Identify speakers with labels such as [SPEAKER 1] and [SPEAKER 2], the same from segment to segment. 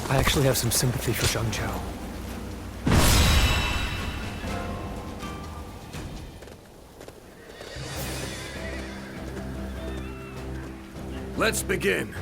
[SPEAKER 1] I actually have some sympathy for Zhang Chao.
[SPEAKER 2] Let's begin.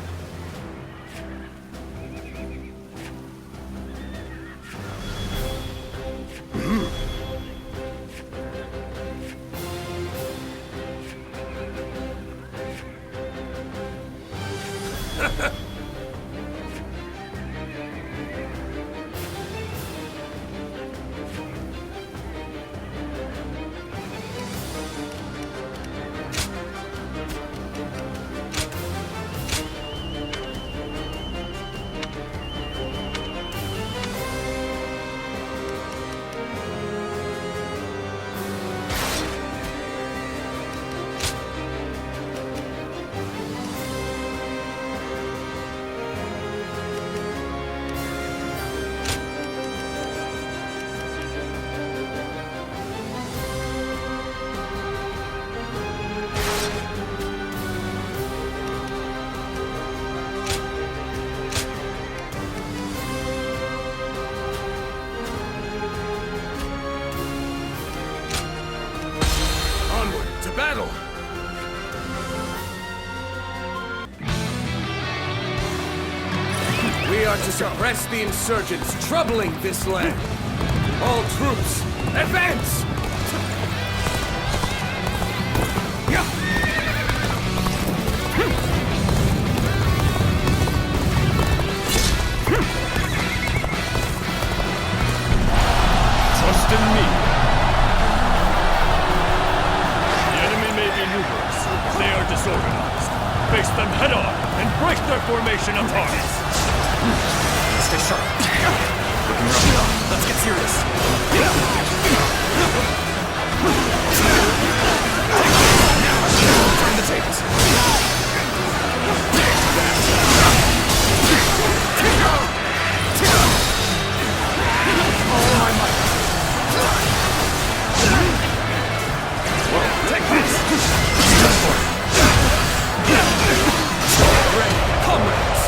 [SPEAKER 2] Battle! We are to suppress the insurgents troubling this land. All troops, advance!
[SPEAKER 3] Trust in me. They are disorganized. Face them head-on and break their formation apart.
[SPEAKER 4] Stay sharp. Looking rough. Let's get serious. Turn the tables. All my might. Whoa, take this!
[SPEAKER 2] Ready, comrades!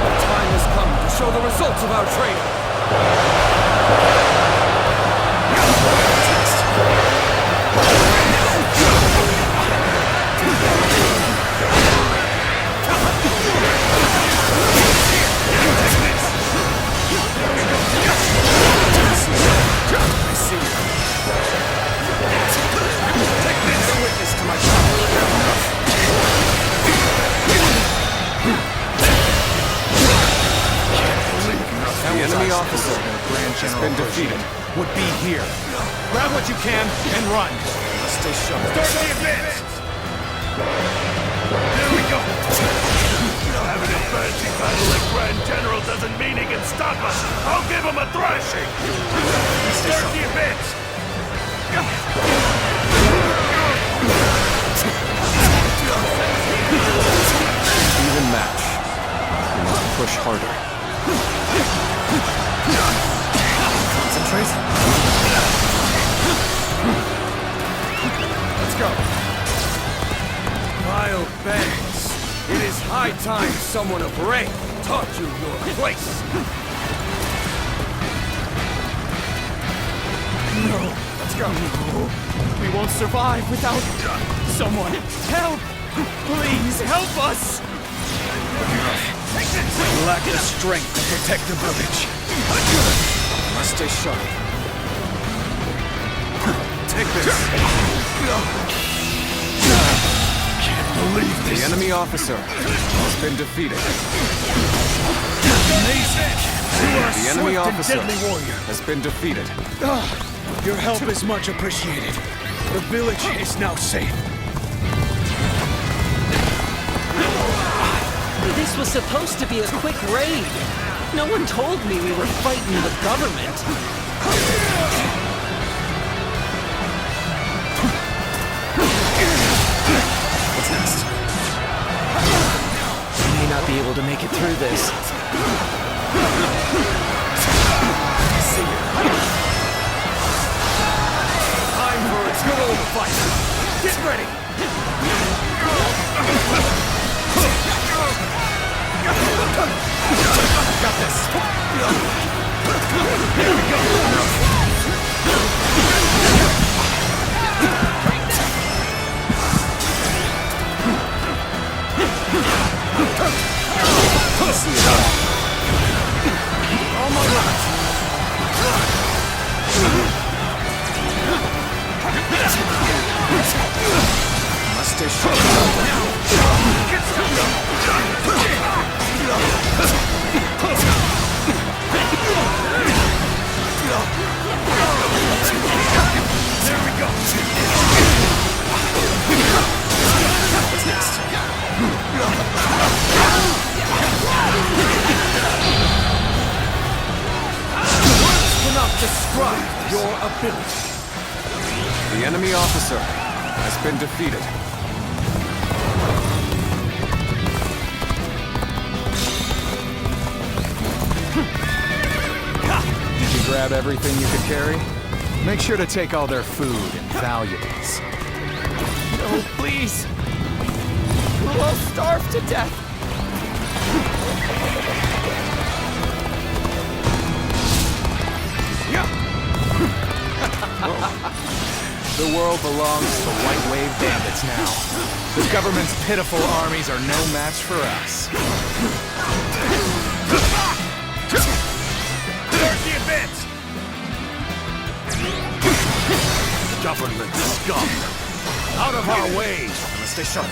[SPEAKER 2] The time has come to show the results of our training! I see you. Take this! A witness to my power.
[SPEAKER 4] The enemy officer has been defeated. Would be here. Grab what you can and run. Stay sharp.
[SPEAKER 3] Start the advance! Here we go! Having a fancy title like Grand General doesn't mean he can stop us! I'll give him a thrashing! Start the advance!
[SPEAKER 4] Even match. We must push harder. Concentrate.
[SPEAKER 2] Let's go. Vile bands. It is high time someone of rank taught you your place.
[SPEAKER 4] No.
[SPEAKER 2] Let's go.
[SPEAKER 4] We won't survive without someone. Help! Please help us! We lack the strength to protect the village. Must stay sharp.
[SPEAKER 2] Take this.
[SPEAKER 4] Can't believe this. The enemy officer has been defeated. The enemy officer has been defeated.
[SPEAKER 5] Your help is much appreciated. The village is now safe.
[SPEAKER 6] This was supposed to be a quick raid. No one told me we were fighting the government.
[SPEAKER 4] What's next?
[SPEAKER 6] We may not be able to make it through this.
[SPEAKER 4] See you.
[SPEAKER 2] Time for a good old fight. Get ready.
[SPEAKER 4] Got this.
[SPEAKER 2] All my life.
[SPEAKER 4] Must stay sharp.
[SPEAKER 3] There we go!
[SPEAKER 4] What's next?
[SPEAKER 2] Words cannot describe your ability.
[SPEAKER 4] The enemy officer has been defeated. Did you grab everything you could carry? Make sure to take all their food and valuables.
[SPEAKER 6] No, please. We'll all starve to death.
[SPEAKER 4] The world belongs to the White Wave bandits now. The government's pitiful armies are no match for us.
[SPEAKER 3] Start the advance! Government scum! Out of our way!
[SPEAKER 4] Let's stay sharp.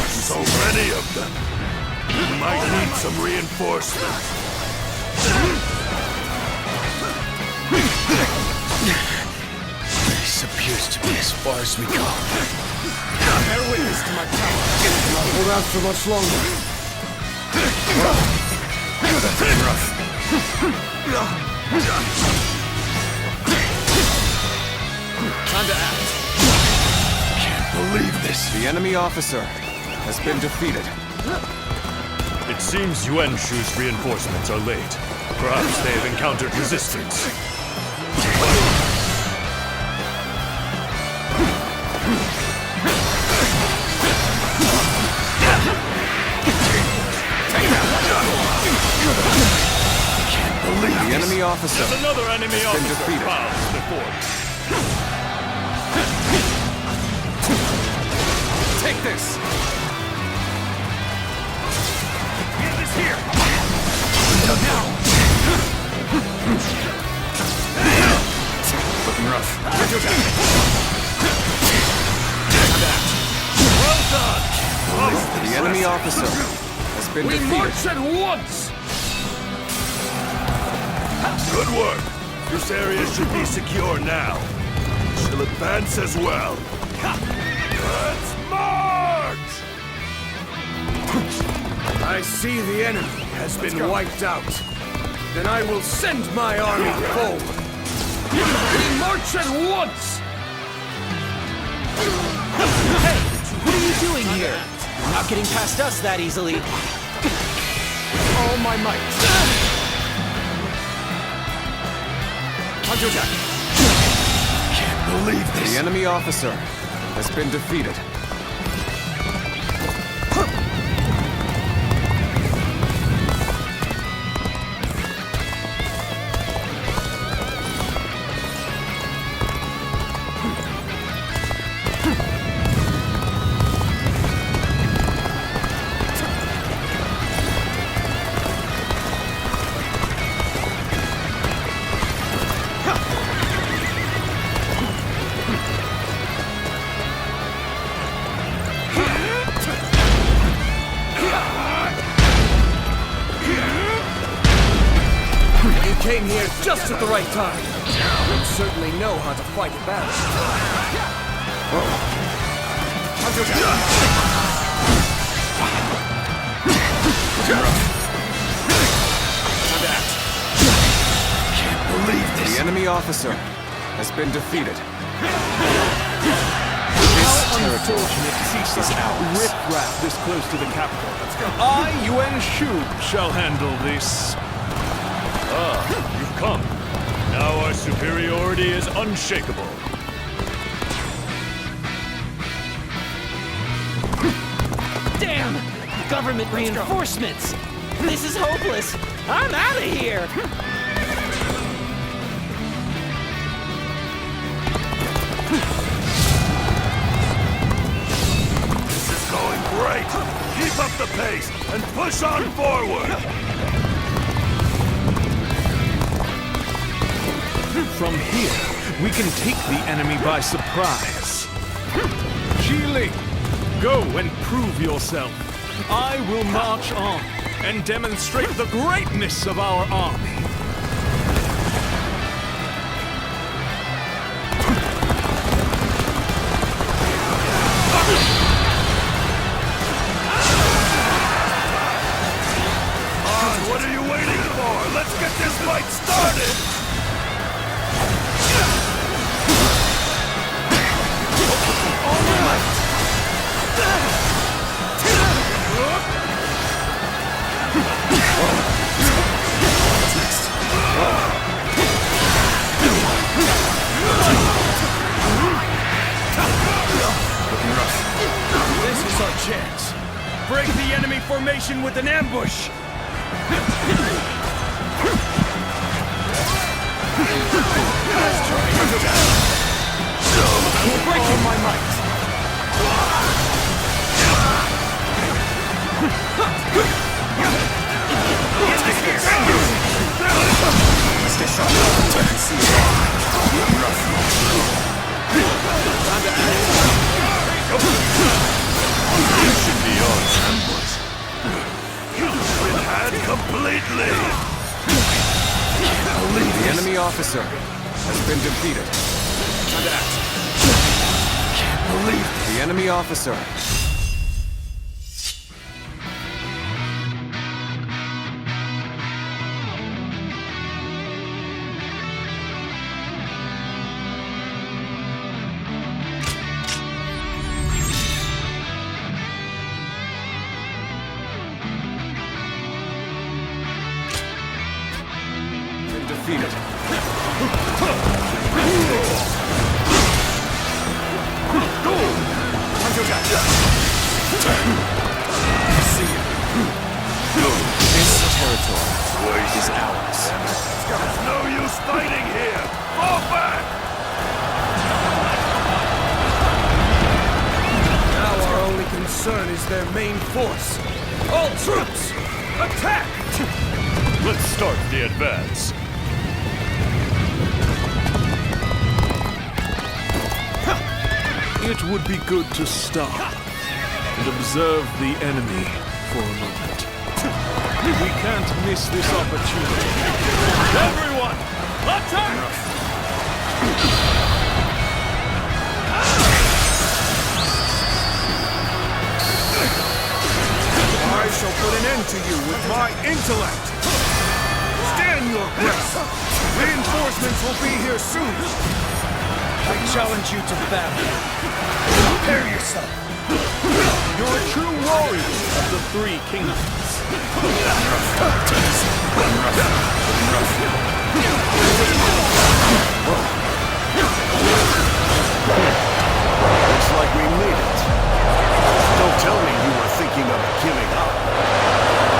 [SPEAKER 3] So many of them! We might need some reinforcements.
[SPEAKER 5] This appears to be as far as we go.
[SPEAKER 2] Bear witness to my power. Not hold out for much longer.
[SPEAKER 4] Time to act.
[SPEAKER 3] Can't believe this.
[SPEAKER 4] The enemy officer has been defeated.
[SPEAKER 3] It seems Yuanshu's reinforcements are late. Perhaps they have encountered resistance.
[SPEAKER 4] The enemy officer
[SPEAKER 3] There's another enemy
[SPEAKER 4] has been
[SPEAKER 3] officer
[SPEAKER 4] defeated.
[SPEAKER 3] found before.
[SPEAKER 4] Take this!
[SPEAKER 3] Get this here!
[SPEAKER 4] Looking rough.
[SPEAKER 3] Well done!
[SPEAKER 4] The enemy officer has been
[SPEAKER 2] We
[SPEAKER 4] defeated.
[SPEAKER 2] march at once!
[SPEAKER 3] Good work! This area should be secure now. She'll advance as well. Let's march!
[SPEAKER 2] I see the enemy has been wiped out. Then I will send my army forward. We march at once!
[SPEAKER 6] Hey, what are you doing here? You're not getting past us that easily.
[SPEAKER 2] All my might.
[SPEAKER 4] Counterattack!
[SPEAKER 3] Can't believe this.
[SPEAKER 4] The enemy officer has been defeated.
[SPEAKER 2] You came here just at the right time. You certainly know how to fight a battle.
[SPEAKER 3] Can't believe this.
[SPEAKER 4] The enemy officer has been defeated.
[SPEAKER 2] Unfortunate to see such riff-raff this close to the capital.
[SPEAKER 3] I, Yuanshu, shall handle this. Ah, you've come. Now our superiority is unshakable.
[SPEAKER 6] Damn! Government reinforcements! This is hopeless! I'm out of here!
[SPEAKER 3] This is going great! Keep up the pace and push on forward!
[SPEAKER 4] From here, we can take the enemy by surprise. Ji, go and prove yourself. I will march on and demonstrate the greatness of our army.
[SPEAKER 3] What are you waiting for? Let's get this fight started!
[SPEAKER 2] This is our chance. Break the enemy formation with an ambush. We'll break all my might. Stay sharp.
[SPEAKER 3] You should be on ambush. Been had completely.
[SPEAKER 4] The enemy officer has been defeated. Time to act.
[SPEAKER 2] Can't believe it.
[SPEAKER 4] The enemy officer. Defeated. This territory is ours.
[SPEAKER 3] There's no use fighting here! Fall back!
[SPEAKER 2] Now our only concern is their main force. All troops, attack!
[SPEAKER 3] Let's start the advance.
[SPEAKER 4] It would be good to stop and observe the enemy for a moment. We can't miss this opportunity. Everyone, attack!
[SPEAKER 2] I shall put an end to you with my intellect. Stand your ground. Reinforcements will be here soon. I challenge you to battle. Prepare yourself.
[SPEAKER 4] You're a true warrior of the Three Kingdoms.
[SPEAKER 3] Looks like we made it. Don't tell me you were thinking of giving up.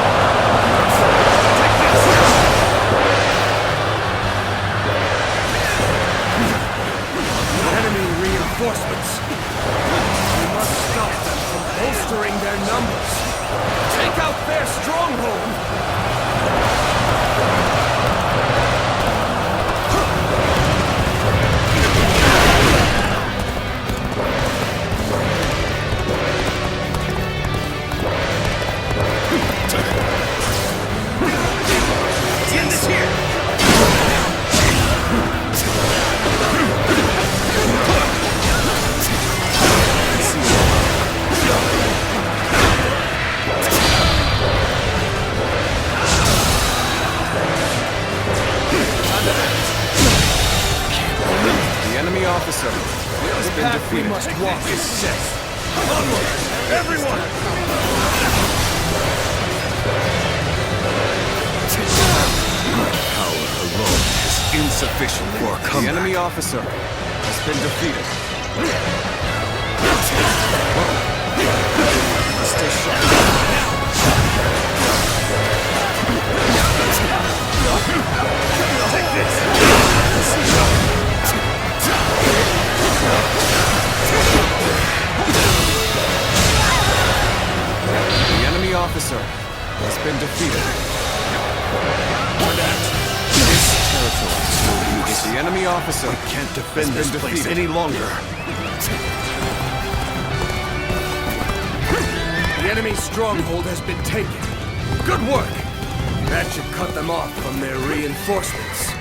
[SPEAKER 2] Enemy reinforcements. We must stop them from bolstering their numbers. Take out their stronghold. End this here.
[SPEAKER 4] The enemy officer has
[SPEAKER 2] The
[SPEAKER 4] been
[SPEAKER 2] path we
[SPEAKER 4] defeated.
[SPEAKER 2] must walk is set. Onward, everyone!
[SPEAKER 3] Power alone is insufficient for a
[SPEAKER 4] The
[SPEAKER 3] comeback.
[SPEAKER 4] enemy officer has been defeated. Stay sharp.
[SPEAKER 7] The enemy officer has been defeated. This territory is the enemy officer.
[SPEAKER 3] Can't defend
[SPEAKER 7] Has
[SPEAKER 3] this
[SPEAKER 7] been
[SPEAKER 3] place
[SPEAKER 7] defeated.
[SPEAKER 3] any longer.
[SPEAKER 2] The enemy stronghold has been taken. Good work! That should cut them off from their reinforcements.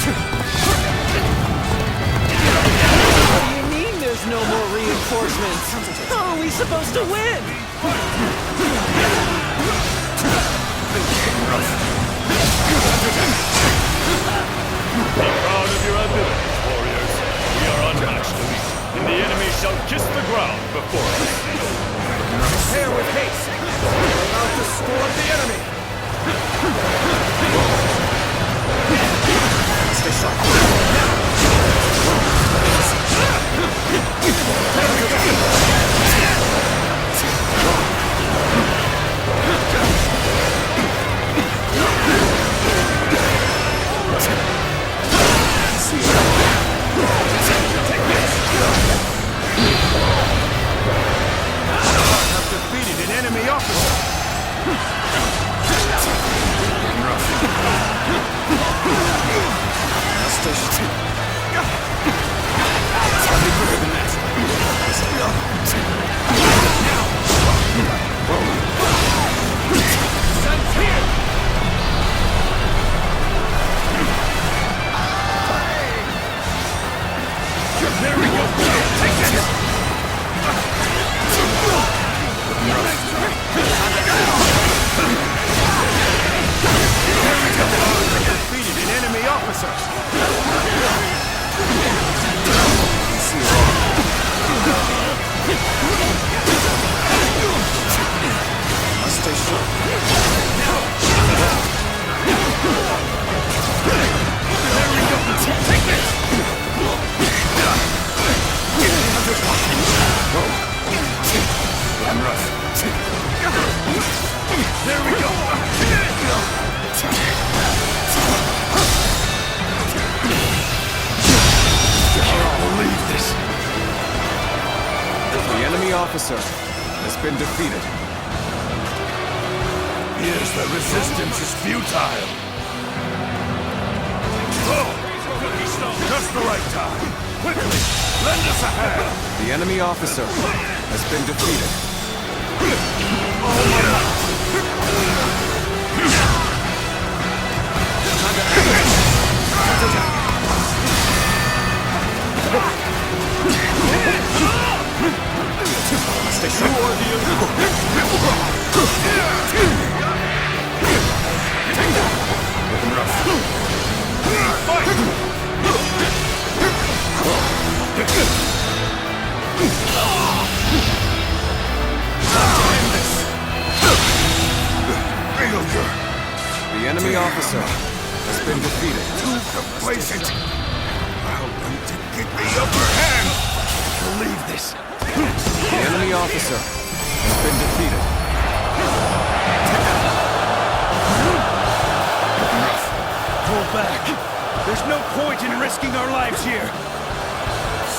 [SPEAKER 6] What do you mean there's no more reinforcements? How are we supposed to win?
[SPEAKER 3] Be proud of your abilities, warriors. We are unmatched elite, and the enemy shall kiss the ground before us.
[SPEAKER 2] Prepare with haste! We're about to storm the enemy! Stay sharp. I've defeated an enemy officer!
[SPEAKER 3] There we go! Take this!
[SPEAKER 2] Defeated an enemy officer! Stay sharp.
[SPEAKER 3] Take this! There we go! Can't believe this!
[SPEAKER 7] The enemy officer has been defeated.
[SPEAKER 3] Here's the resistance is futile. Oh! Just the right time. Quickly, lend us a hand.
[SPEAKER 7] The enemy officer has been defeated.
[SPEAKER 2] Stay sharp.
[SPEAKER 7] The enemy officer has been defeated.
[SPEAKER 3] Complacent. Allow them to get the upper hand. Believe this.
[SPEAKER 7] The enemy officer has been defeated.
[SPEAKER 5] Pull back. There's no point in risking our lives here.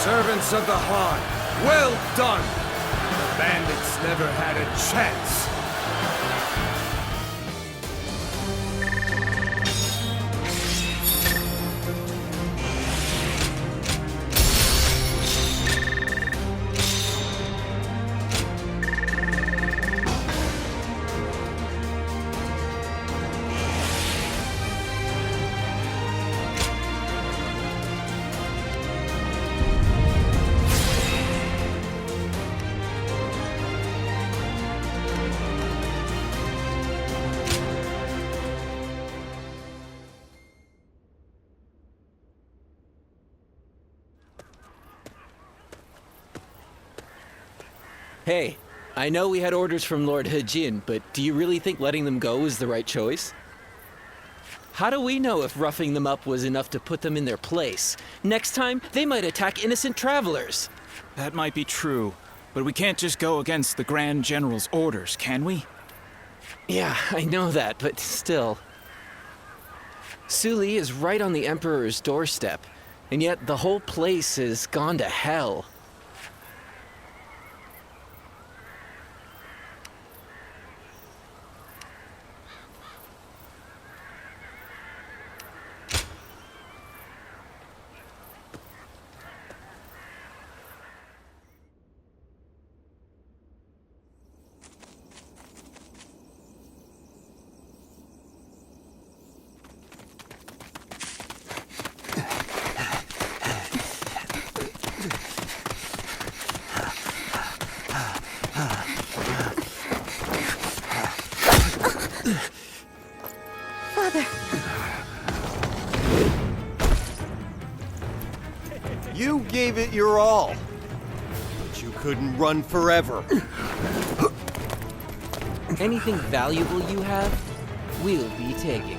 [SPEAKER 2] Servants of the Han, well done! The bandits never had a chance.
[SPEAKER 6] Hey, I know we had orders from Lord Hejin, but do you really think letting them go is the right choice? How do we know if roughing them up was enough to put them in their place? Next time, they might attack innocent travelers.
[SPEAKER 8] That might be true, but we can't just go against the Grand General's orders, can we?
[SPEAKER 6] Yeah, I know that, but still. Suli is right on the Emperor's doorstep, and yet the whole place has gone to hell.
[SPEAKER 9] Father.
[SPEAKER 10] You gave it your all, but you couldn't run forever.
[SPEAKER 6] Anything valuable you have, we'll be taking.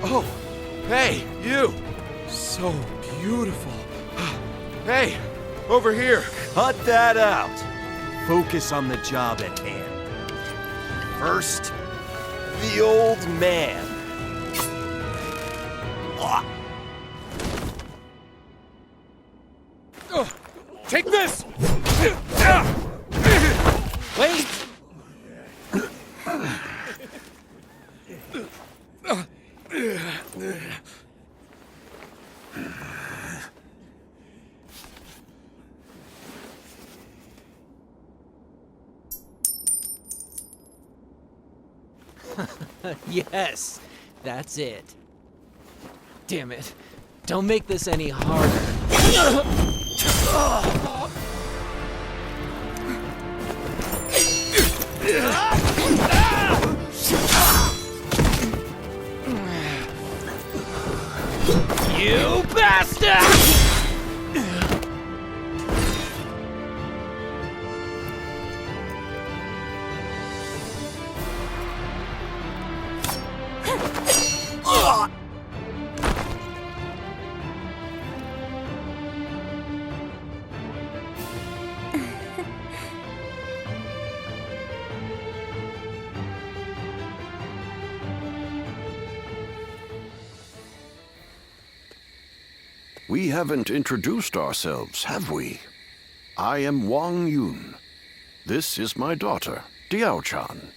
[SPEAKER 10] Oh, hey, you! So beautiful. Hey, over here. Cut that out. Focus on the job at hand. First, the old man.
[SPEAKER 2] Take this!
[SPEAKER 6] Wait! Yes, that's it. Damn it. Don't make this any harder. You bastard!
[SPEAKER 7] We haven't introduced ourselves, have we? I am Wang Yun. This is my daughter, Diao-chan.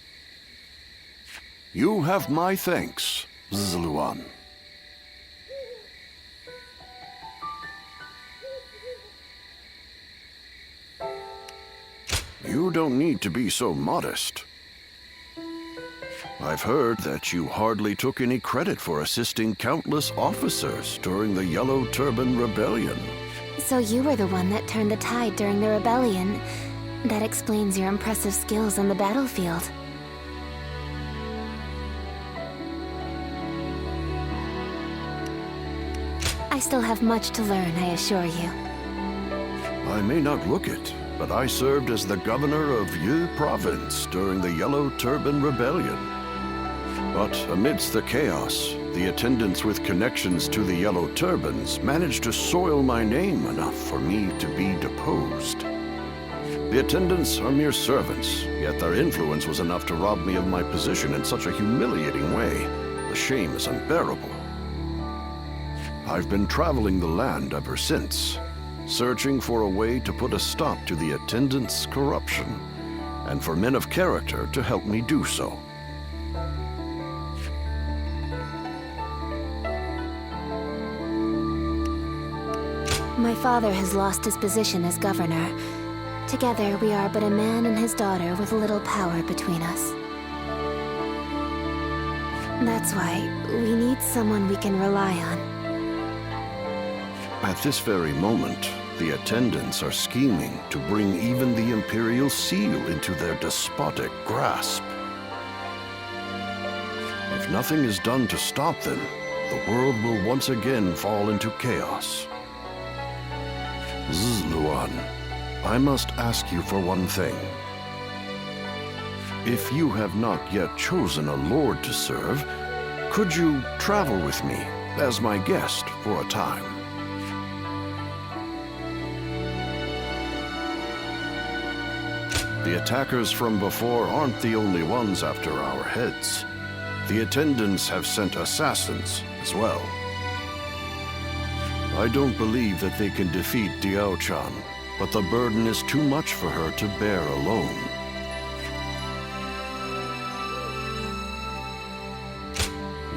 [SPEAKER 7] You have my thanks, Zluan. You don't need to be so modest. I've heard that you hardly took any credit for assisting countless officers during the Yellow Turban Rebellion.
[SPEAKER 9] So you were the one that turned the tide during the rebellion. That explains your impressive skills on the battlefield. I still have much to learn, I assure you.
[SPEAKER 7] I may not look it, but I served as the governor of Yi Province during the Yellow Turban Rebellion. But amidst the chaos, the attendants with connections to the Yellow Turbans managed to soil my name enough for me to be deposed. The attendants are mere servants, yet their influence was enough to rob me of my position in such a humiliating way. The shame is unbearable. I've been traveling the land ever since, searching for a way to put a stop to the attendants' corruption, and for men of character to help me do so.
[SPEAKER 9] My father has lost his position as governor. Together, we are but a man and his daughter with little power between us. That's why we need someone we can rely on.
[SPEAKER 7] At this very moment, the attendants are scheming to bring even the Imperial Seal into their despotic grasp. If nothing is done to stop them, the world will once again fall into chaos. Zluan, I must ask you for one thing. If you have not yet chosen a lord to serve, could you travel with me as my guest for a time? The attackers from before aren't the only ones after our heads. The attendants have sent assassins as well. I don't believe that they can defeat Diao-chan, but the burden is too much for her to bear alone.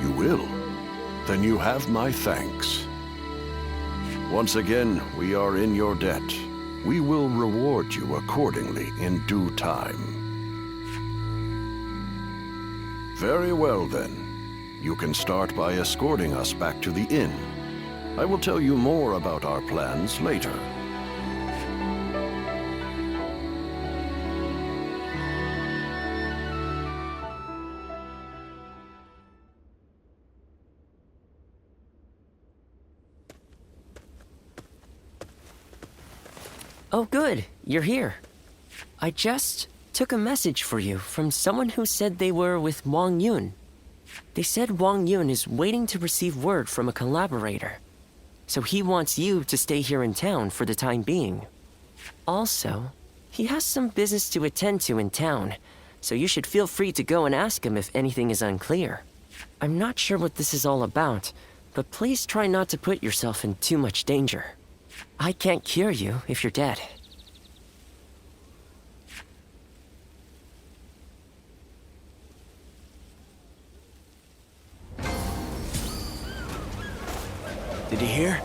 [SPEAKER 7] You will? Then you have my thanks. Once again, we are in your debt. We will reward you accordingly in due time. Very well, then. You can start by escorting us back to the inn. I will tell you more about our plans later.
[SPEAKER 11] Oh good, you're here. I just took a message for you from someone who said they were with Wang Yun. They said Wang Yun is waiting to receive word from a collaborator. So he wants you to stay here in town for the time being. Also, he has some business to attend to in town, so you should feel free to go and ask him if anything is unclear. I'm not sure what this is all about, but please try not to put yourself in too much danger. I can't cure you if you're dead.
[SPEAKER 5] Did you hear?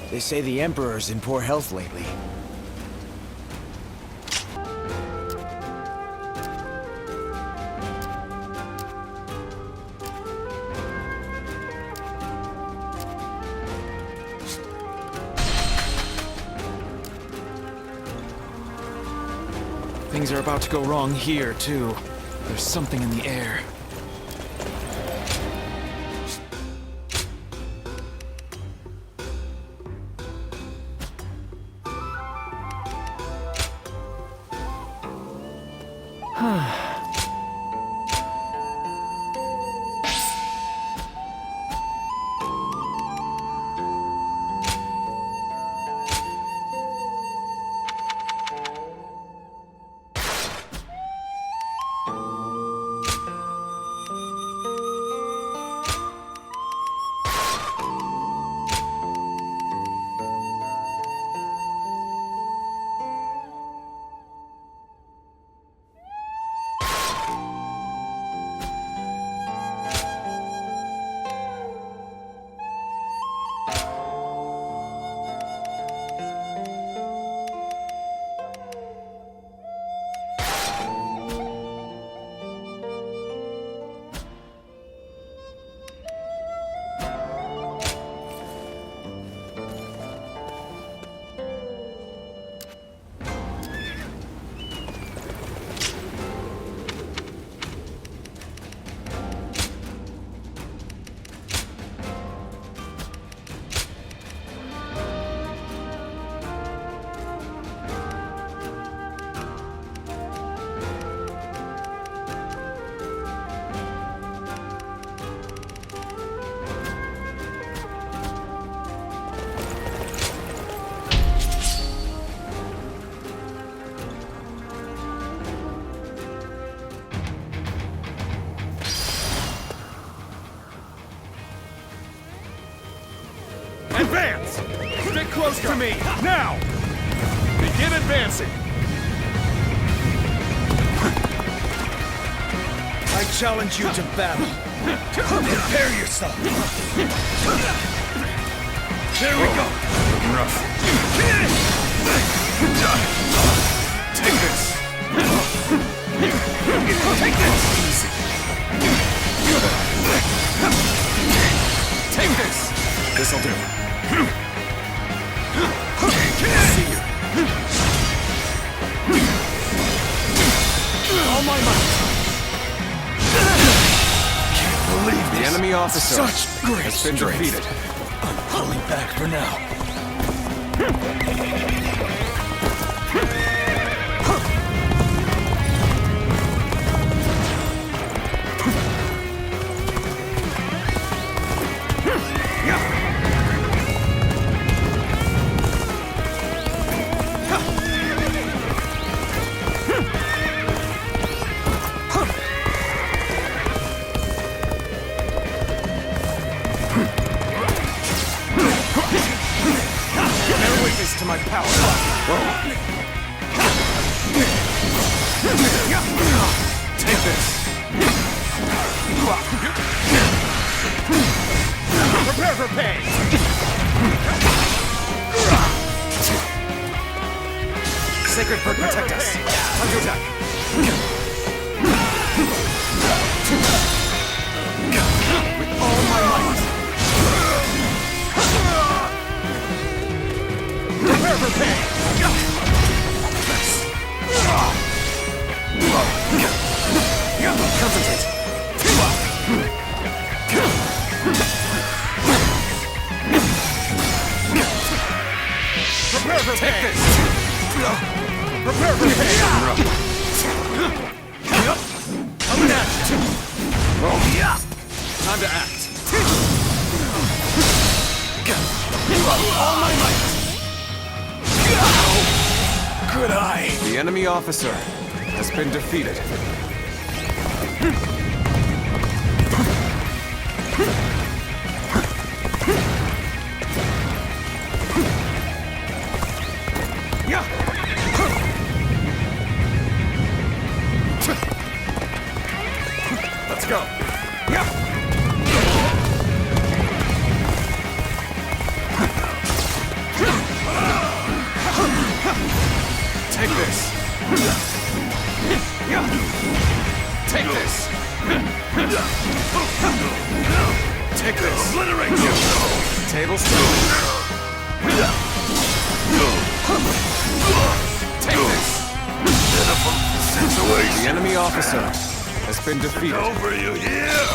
[SPEAKER 5] They say the Emperor's in poor health lately.
[SPEAKER 8] Things are about to go wrong here, too. There's something in the air.
[SPEAKER 2] Advance! Stick close to me, now! Begin advancing!
[SPEAKER 5] I challenge you to battle. Prepare yourself.
[SPEAKER 2] There we go! Looking rough. Take this! Take this! Easy. Take this! This'll do. See you. All my might. Can't believe this.
[SPEAKER 4] The enemy officer
[SPEAKER 5] Such great
[SPEAKER 4] has been
[SPEAKER 5] strength.
[SPEAKER 4] defeated.
[SPEAKER 5] I'm pulling back for now.
[SPEAKER 2] my power. Take this. Prepare for pain. Sacred Bird, protect us. Time to attack. With all my might. Prepare for pain. Concentrate. Prepare for pain. Prepare for pain. Coming at you. Time to act. All my might. Good eye. The enemy officer has been defeated. Let's go. Take this. Take this. Take this. Obliterate you. Tablespoon. Take this. The enemy officer has been defeated.
[SPEAKER 3] Over you here.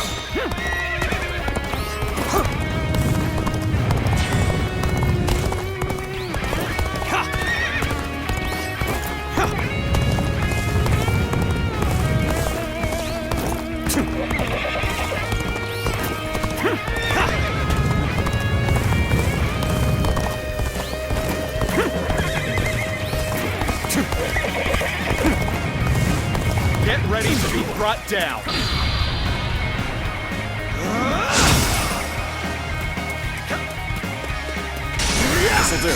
[SPEAKER 2] Get ready to be brought down. This'll do.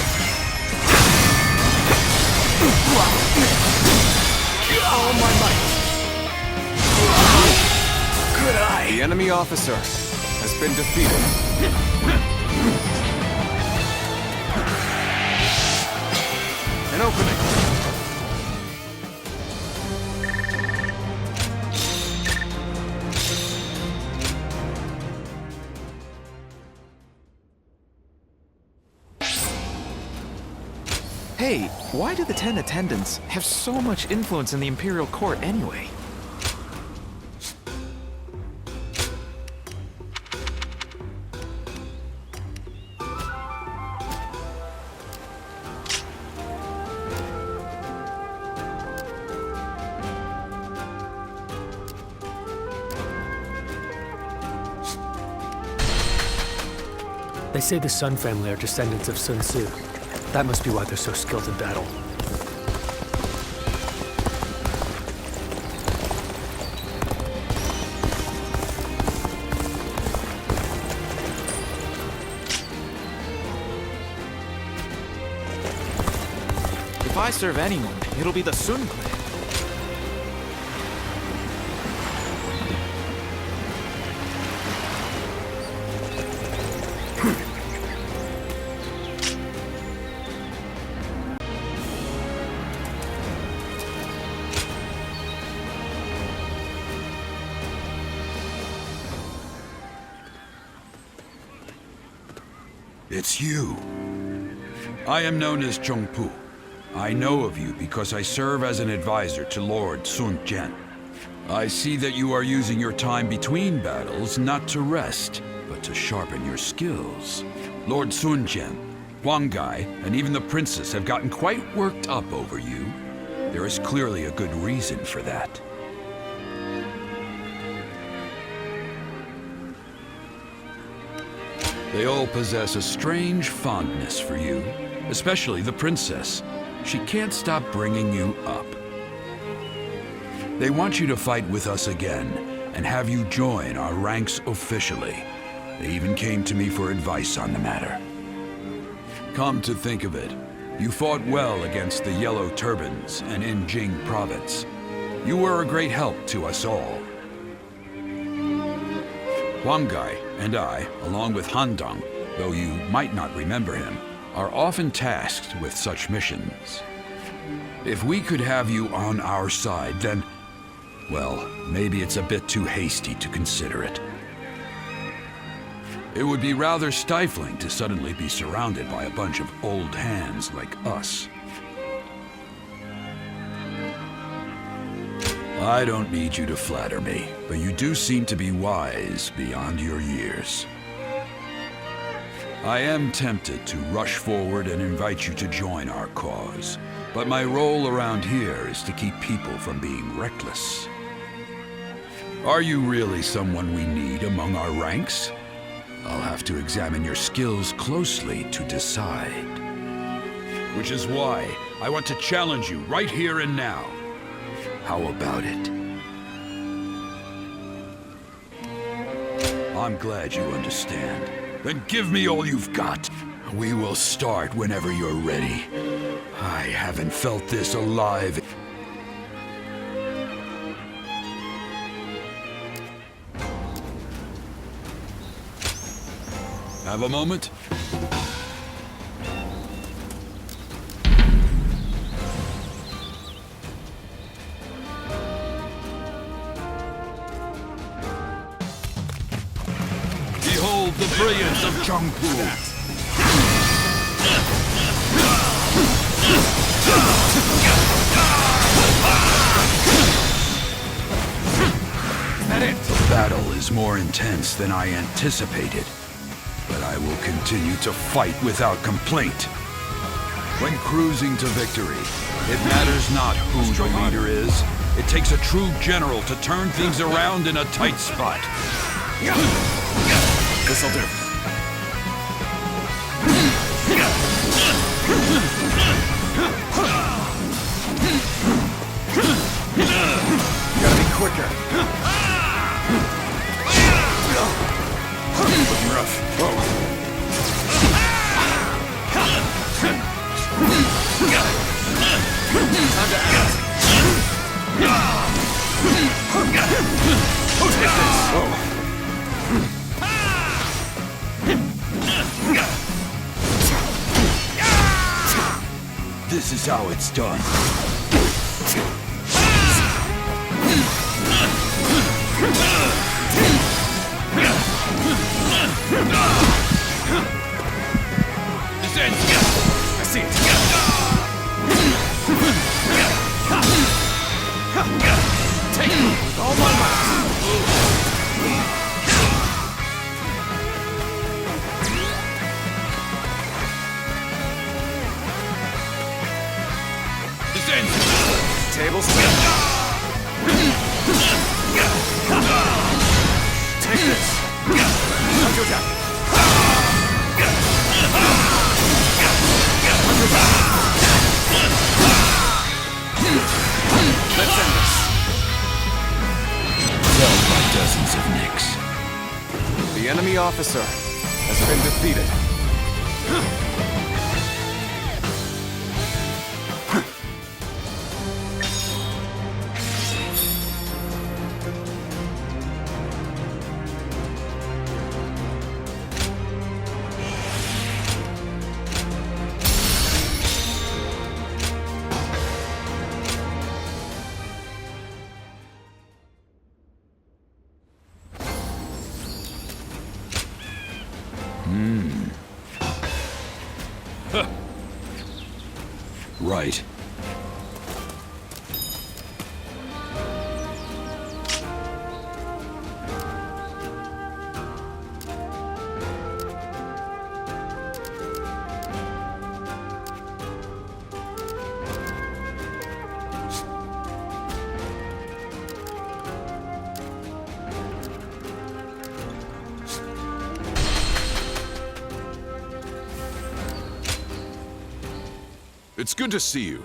[SPEAKER 2] All my might. Good eye. The enemy officer has been defeated. An opening.
[SPEAKER 12] Hey, why do the 10 attendants have so much influence in the Imperial Court anyway?
[SPEAKER 1] They say the Sun family are descendants of Sun Tzu. That must be why they're so skilled in battle.
[SPEAKER 12] If I serve anyone, it'll be the Sun clan.
[SPEAKER 13] It's you. I am known as Chongpu. I know of you because I serve as an advisor to Lord Sun Jian. I see that you are using your time between battles not to rest, but to sharpen your skills. Lord Sun Jian, Huang Gai, and even the princess have gotten quite worked up over you. There is clearly a good reason for that. They all possess a strange fondness for you, especially the princess. She can't stop bringing you up. They want you to fight with us again, and have you join our ranks officially. They even came to me for advice on the matter. Come to think of it, You fought well against the Yellow Turbans and in Jing Province. You were a great help to us all. Huanggai and I, along with Handong, though you might not remember him, are often tasked with such missions. If we could have you on our side, then, well, maybe it's a bit too hasty to consider it. It would be rather stifling to suddenly be surrounded by a bunch of old hands like us. I don't need you to flatter me, but you do seem to be wise beyond your years. I am tempted to rush forward and invite you to join our cause, but my role around here is to keep people from being reckless. Are you really someone we need among our ranks? I'll have to examine your skills closely to decide. Which is why I want to challenge you right here and now. How about it? I'm glad you understand. Then give me all you've got. We will start whenever you're ready. I haven't felt this alive. Have a moment? Behold the brilliance of Chongpu. The battle is more intense than I anticipated, but I will continue to fight without complaint. When cruising to victory, it matters not who the leader is. It takes a true general to turn things around in a tight spot.
[SPEAKER 5] This'll do. Gotta be quicker. Looking rough. Time to act. Take this.
[SPEAKER 13] This is how it's done.
[SPEAKER 5] This ends. I see it. Take it with all my might. This ends. Tables. Take this. Time to attack. Let's end this.
[SPEAKER 13] Felled by dozens of nicks.
[SPEAKER 5] The enemy officer has been defeated.
[SPEAKER 13] Right.
[SPEAKER 5] It's good to see you.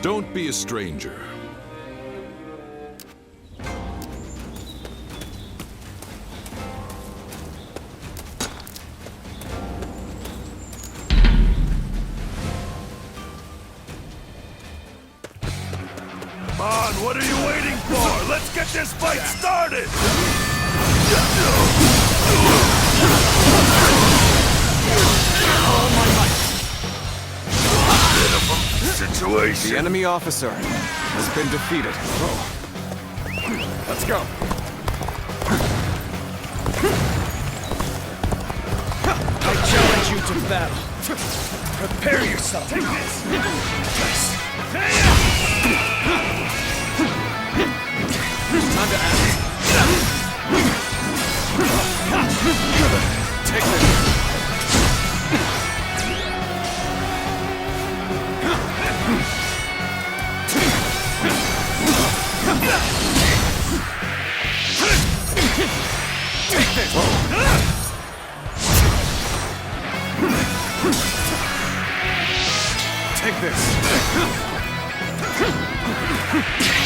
[SPEAKER 14] Don't be a stranger.
[SPEAKER 3] Come on, what are you waiting for? Let's get this fight started! Situation.
[SPEAKER 12] The enemy officer has been defeated. Let's go.
[SPEAKER 5] I challenge you to battle. Prepare yourself. Take this.
[SPEAKER 12] Time to act. Take this. Take this.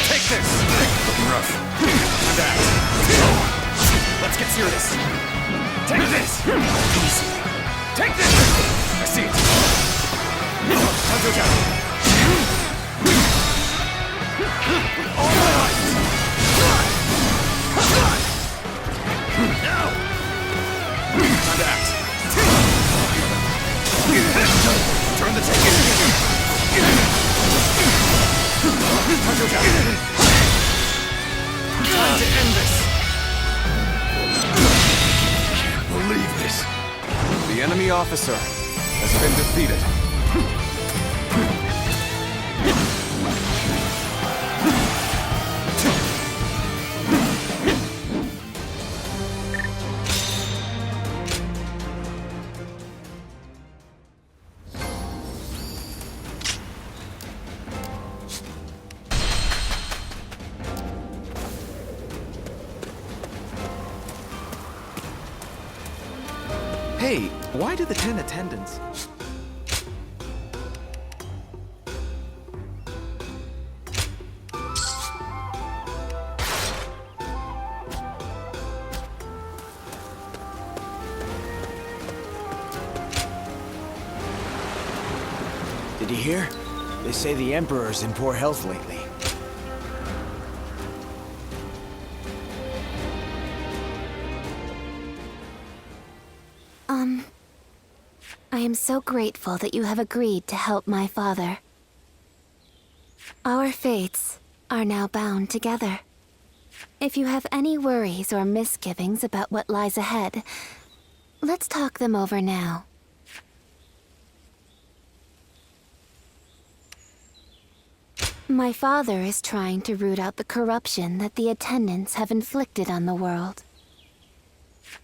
[SPEAKER 12] Take this. Looking rough. Time to act. Let's get serious. Take this. Easy. Take this. I see it. Time to attack. All my might. Now. Time to act. Turn the tape. Time to attack. Time to end this. Can't believe this. The enemy officer has been defeated. Hey, why do the 10 attendants...
[SPEAKER 5] Did you hear? They say the Emperor's in poor health lately.
[SPEAKER 9] I am so grateful that you have agreed to help my father. Our fates are now bound together. If you have any worries or misgivings about what lies ahead, let's talk them over now. My father is trying to root out the corruption that the attendants have inflicted on the world.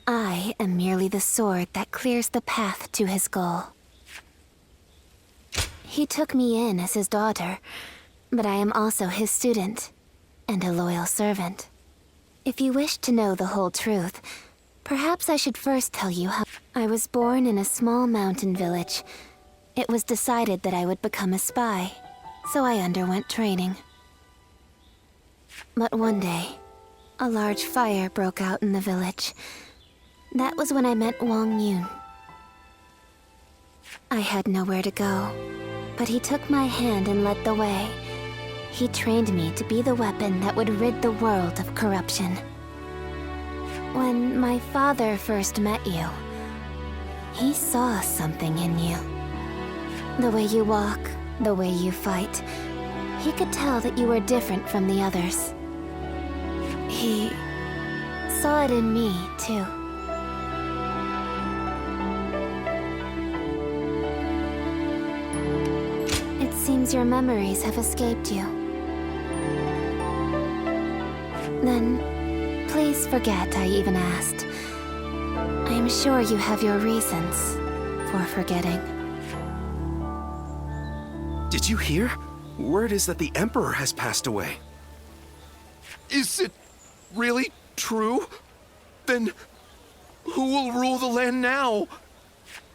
[SPEAKER 9] I am merely the sword that clears the path to his goal. He took me in as his daughter, but I am also his student, and a loyal servant. If you wish to know the whole truth, perhaps I should first tell you how I was born in a small mountain village. It was decided that I would become a spy, so I underwent training. But one day, a large fire broke out in the village. That was when I met Wang Yun. I had nowhere to go, but he took my hand and led the way. He trained me to be the weapon that would rid the world of corruption. When my father first met you, he saw something in you. The way you walk, the way you fight, he could tell that you were different from the others. He saw it in me, too. It seems your memories have escaped you. Then, please forget I even asked. I am sure you have your reasons for forgetting.
[SPEAKER 12] Did you hear? Word is that the Emperor has passed away. Is it really true? Then who will rule the land now?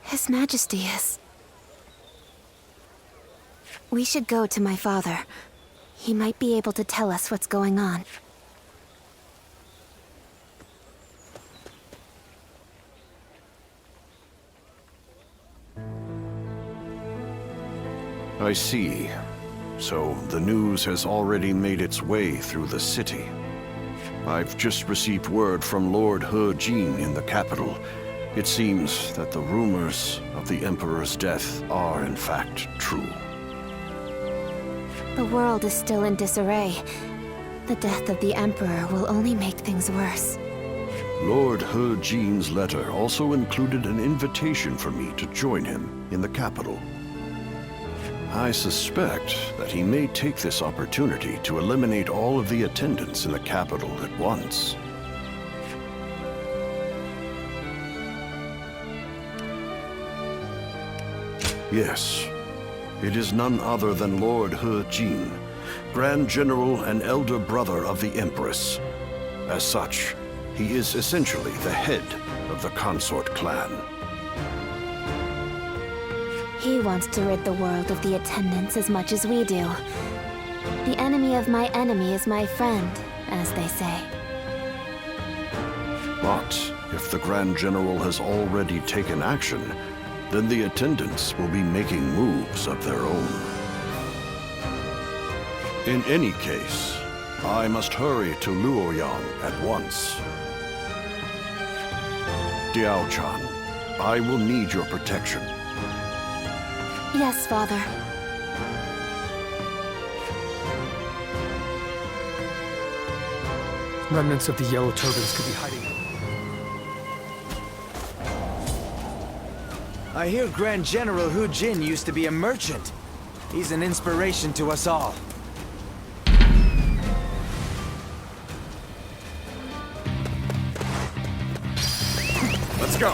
[SPEAKER 9] His Majesty is... We should go to my father. He might be able to tell us what's going on.
[SPEAKER 7] I see. So the news has already made its way through the city. I've just received word from Lord He Jin in the capital. It seems that the rumors of the Emperor's death are in fact true.
[SPEAKER 9] The world is still in disarray. The death of the Emperor will only make things worse.
[SPEAKER 7] Lord He Jin's letter also included an invitation for me to join him in the capital. I suspect that he may take this opportunity to eliminate all of the attendants in the capital at once. Yes, it is none other than Lord He Jin, Grand General and elder brother of the Empress. As such, he is essentially the head of the consort clan.
[SPEAKER 9] He wants to rid the world of the attendants as much as we do. The enemy of my enemy is my friend, as they say.
[SPEAKER 7] But if the Grand General has already taken action, then the attendants will be making moves of their own. In any case, I must hurry to Luoyang at once. Diao-chan, I will need your protection.
[SPEAKER 9] Yes, Father.
[SPEAKER 1] Remnants of the yellow turbans could be hiding.
[SPEAKER 5] I hear Grand General He Jin used to be a merchant. He's an inspiration to us all.
[SPEAKER 12] Let's go.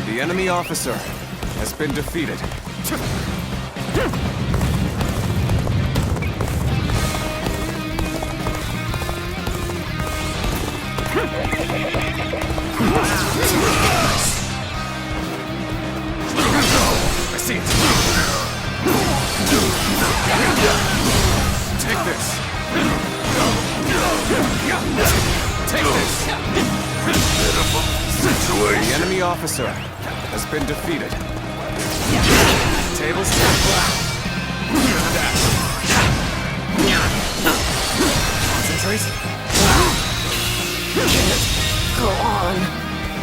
[SPEAKER 12] The enemy officer has been defeated. I see it. Take this. Take this. The enemy officer has been defeated. Tables turn black. Concentrate.
[SPEAKER 11] Go on.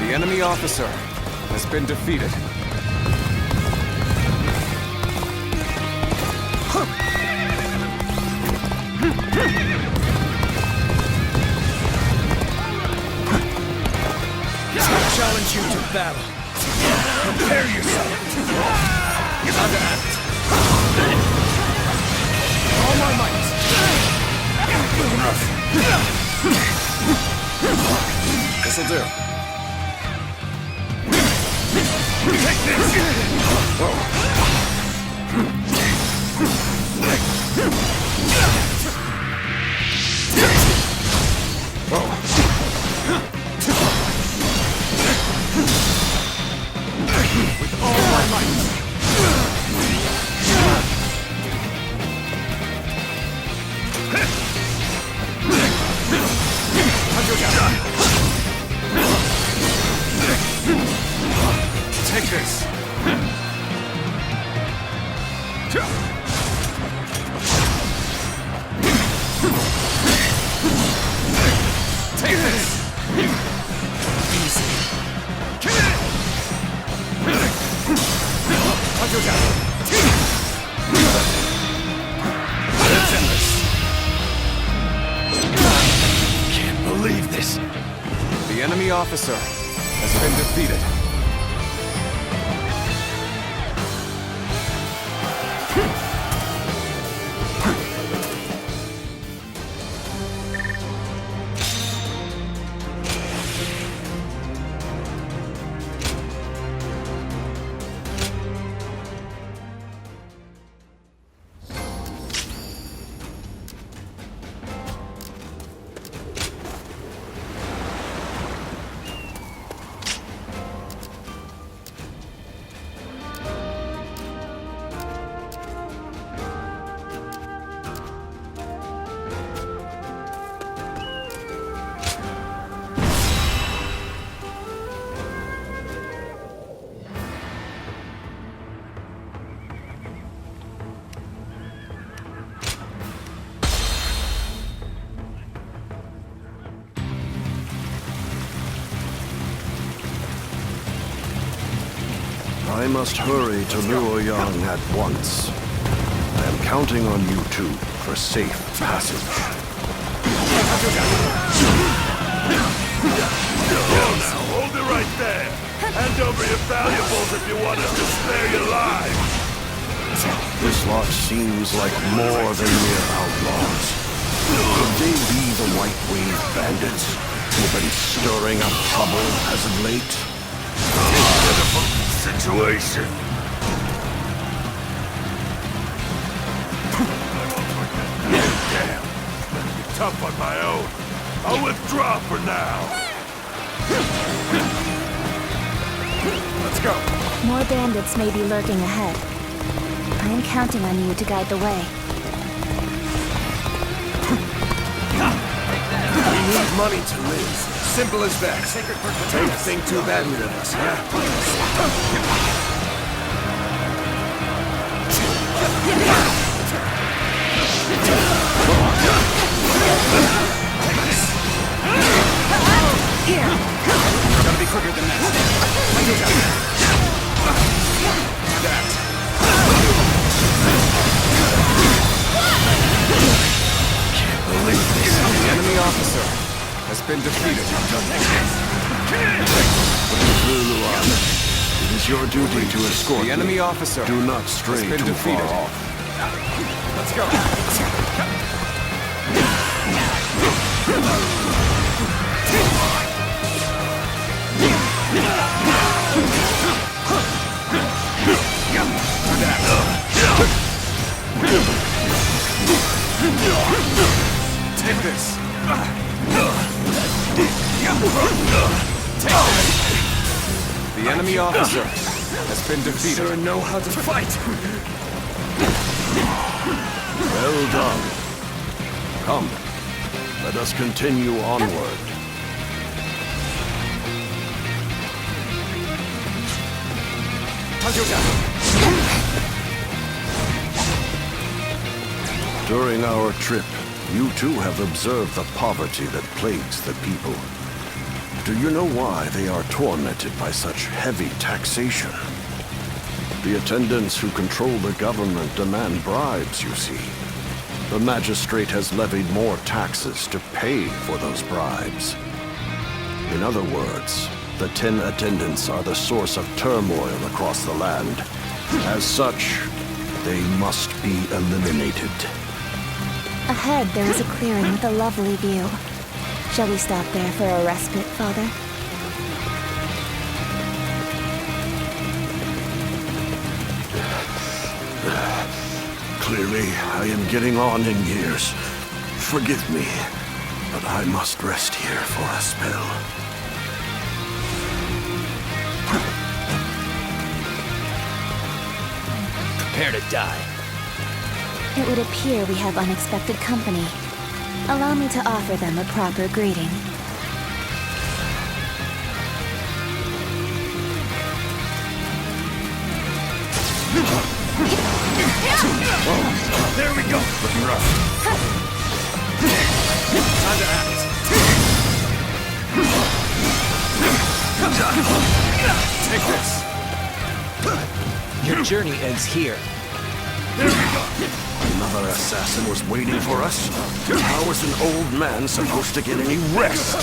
[SPEAKER 12] The enemy officer has been defeated.
[SPEAKER 5] I challenge you to battle. Prepare yourself. Time to act. All my might. This'll do. Take this! Whoa. With all my might. Take this. Take this. Easy. Can't believe this.
[SPEAKER 12] The enemy officer has has been defeated.
[SPEAKER 7] I must hurry to Luoyang at once. I am counting on you two for safe passage.
[SPEAKER 3] Hold it right there. Hand over your valuables if you want us to spare your lives.
[SPEAKER 7] This lot seems like more than mere outlaws. Could they be the White Wave bandits who've been stirring up trouble as of late?
[SPEAKER 3] Pitiful situation. Damn. Be tough on my own. I'll withdraw for now.
[SPEAKER 12] Let's go.
[SPEAKER 9] More bandits may be lurking ahead. I am counting on you to guide the way.
[SPEAKER 12] We need money to live. Simple as that. Don't think too badly of us,
[SPEAKER 8] Here! We're gonna be quicker than that.
[SPEAKER 12] Can't believe this. The enemy officer has been defeated.
[SPEAKER 7] Luluan, it is your duty to escort
[SPEAKER 12] The enemy
[SPEAKER 7] me.
[SPEAKER 12] officer
[SPEAKER 7] Do not stray
[SPEAKER 12] has been
[SPEAKER 7] too
[SPEAKER 12] defeated.
[SPEAKER 7] far off.
[SPEAKER 12] Let's go. Take this. The enemy officer has been defeated.
[SPEAKER 2] Sure know how to fight.
[SPEAKER 7] Well done. Come, let us continue onward. During our trip, you too have observed the poverty that plagues the people. Do you know why they are tormented by such heavy taxation? The attendants who control the government demand bribes, you see. The magistrate has levied more taxes to pay for those bribes. In other words, the 10 attendants are the source of turmoil across the land. As such, they must be eliminated.
[SPEAKER 9] Ahead, there is a clearing with a lovely view. Shall we stop there for a respite, Father?
[SPEAKER 7] Clearly, I am getting on in years. Forgive me, but I must rest here for a spell.
[SPEAKER 6] Prepare to die.
[SPEAKER 9] It would appear we have unexpected company. Allow me to offer them a proper greeting.
[SPEAKER 2] There we go. Looking rough.
[SPEAKER 12] Time to act. Take this.
[SPEAKER 6] Your journey ends here.
[SPEAKER 2] There we go.
[SPEAKER 7] Another assassin was waiting for us? How is an old man supposed to get any rest?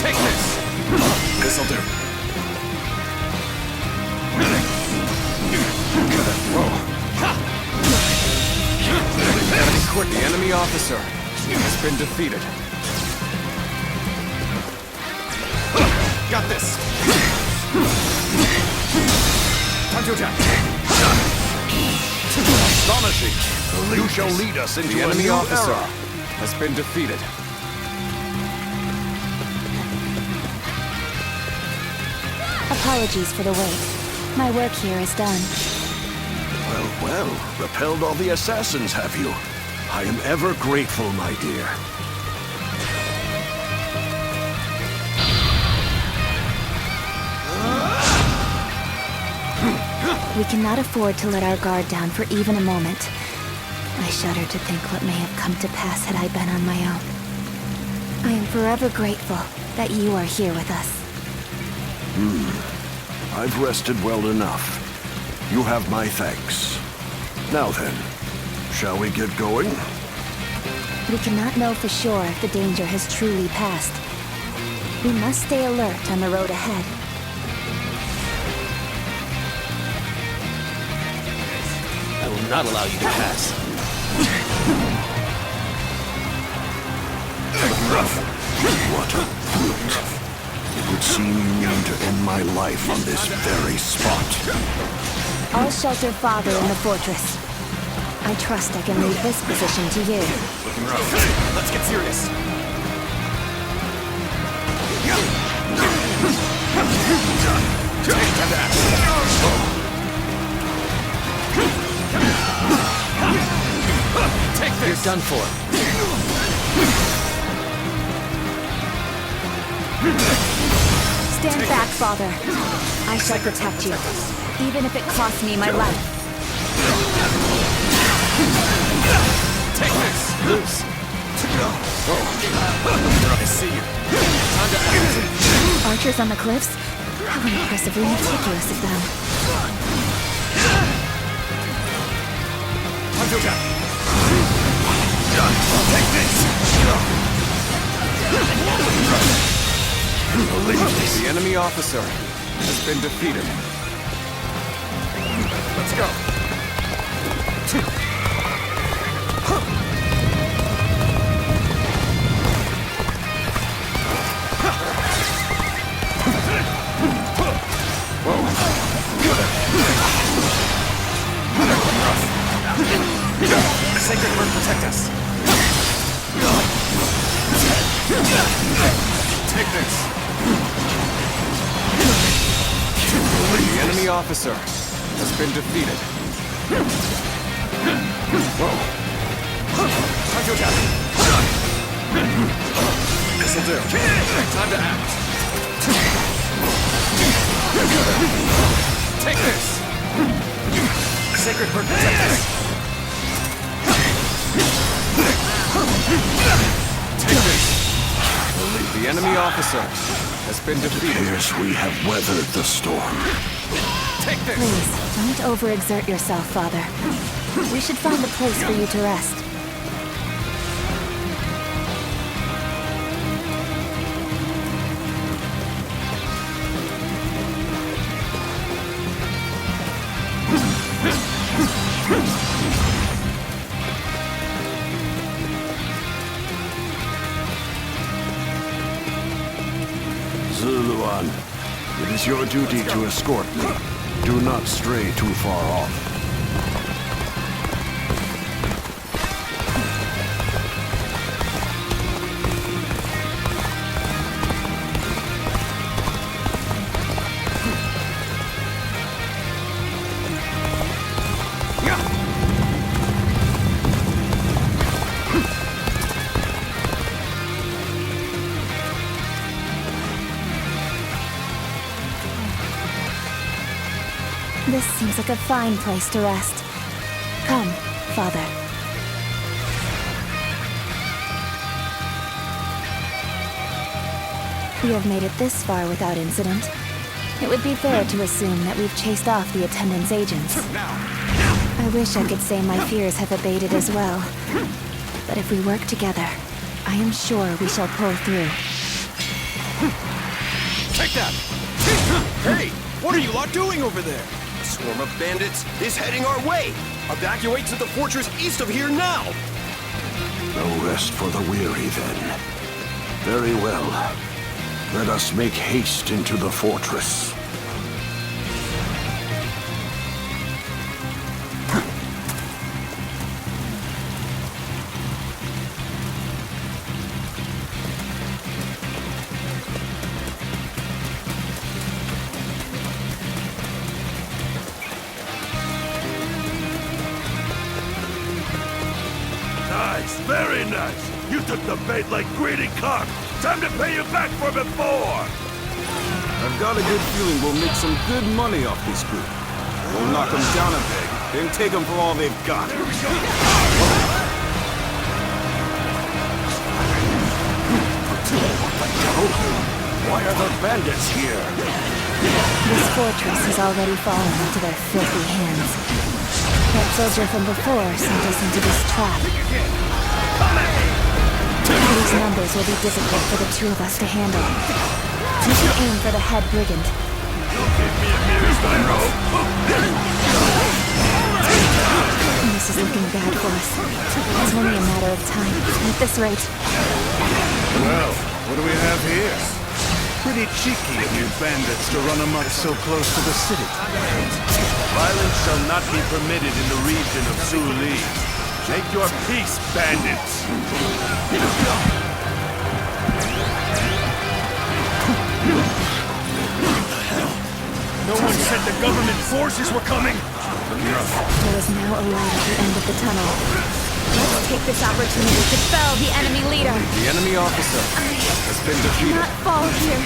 [SPEAKER 12] Take this! This'll do. The enemy officer has been defeated. Got this! Time to attack!
[SPEAKER 7] Astonishing! You shall lead us into
[SPEAKER 12] The
[SPEAKER 7] a
[SPEAKER 12] enemy
[SPEAKER 7] new
[SPEAKER 12] officer
[SPEAKER 7] era.
[SPEAKER 12] has been defeated.
[SPEAKER 9] Apologies for the wait. My work here is done.
[SPEAKER 7] Well, repelled all the assassins, have you? I am ever grateful, my dear.
[SPEAKER 9] We cannot afford to let our guard down for even a moment. I shudder to think what may have come to pass had I been on my own. I am forever grateful that you are here with us.
[SPEAKER 7] I've rested well enough. You have my thanks. Now then, shall we get going?
[SPEAKER 9] We cannot know for sure if the danger has truly passed. We must stay alert on the road ahead.
[SPEAKER 6] I will not allow you to pass.
[SPEAKER 7] What a brute. It would seem you mean to end my life on this very spot.
[SPEAKER 9] I'll shelter Father in the fortress. I trust I can leave this position to you.
[SPEAKER 12] Looking rough. Let's get serious. Time to act. Take this.
[SPEAKER 6] You're done for.
[SPEAKER 9] Stand back, Father. I shall protect you, even if it costs me my life.
[SPEAKER 12] Take this. Loose. I see you. Time to act.
[SPEAKER 9] Archers on the cliffs? How impressively meticulous of them.
[SPEAKER 12] Time to attack. Take this. The enemy officer has been defeated. Let's go. Sacred Bird, protect us. Take this. The enemy officer has been defeated. Time to attack. This'll do. Time to act. Take this. Sacred Bird, protect us. Take this. The enemy officer has been defeated.
[SPEAKER 7] Appears we have weathered the storm.
[SPEAKER 12] Take this.
[SPEAKER 9] Please, don't overexert yourself, Father. We should find a place for you to rest.
[SPEAKER 7] Zuluan, it is your duty to escort me. Do not stray too far off.
[SPEAKER 9] This seems like a fine place to rest. Come, Father. We have made it this far without incident. It would be fair to assume that we've chased off the attendant's agents. I wish I could say my fears have abated as well. But if we work together, I am sure we shall pull through.
[SPEAKER 2] Take that! Hey! What are you lot doing over there?
[SPEAKER 10] A swarm of bandits is heading our way! Evacuate to the fortress east of here now!
[SPEAKER 7] No rest for the weary, then. Very well. Let us make haste into the fortress.
[SPEAKER 3] Nice, very nice. You took the bait like greedy cock. Time to pay you back for before.
[SPEAKER 5] I've got a good feeling we'll make some good money off this group. We'll knock them down a peg, then take them for all they've got.
[SPEAKER 7] Why are the bandits here?
[SPEAKER 9] This fortress has already fallen into their filthy hands. That soldier from before sent us into this trap. These numbers will be difficult for the two of us to handle. You should aim for the head brigand. This is looking bad for us. It's only a matter of time. At this rate.
[SPEAKER 5] Well, what do we have here? Pretty cheeky of you bandits to run amok so close to the city.
[SPEAKER 3] Violence shall not be permitted in the region of Suli. Make your peace, bandits!
[SPEAKER 2] No one said the government forces were coming!
[SPEAKER 9] There is now a light at the end of the tunnel. Let's take this opportunity to fell the enemy leader.
[SPEAKER 5] The enemy officer has been defeated.
[SPEAKER 9] Not fall here.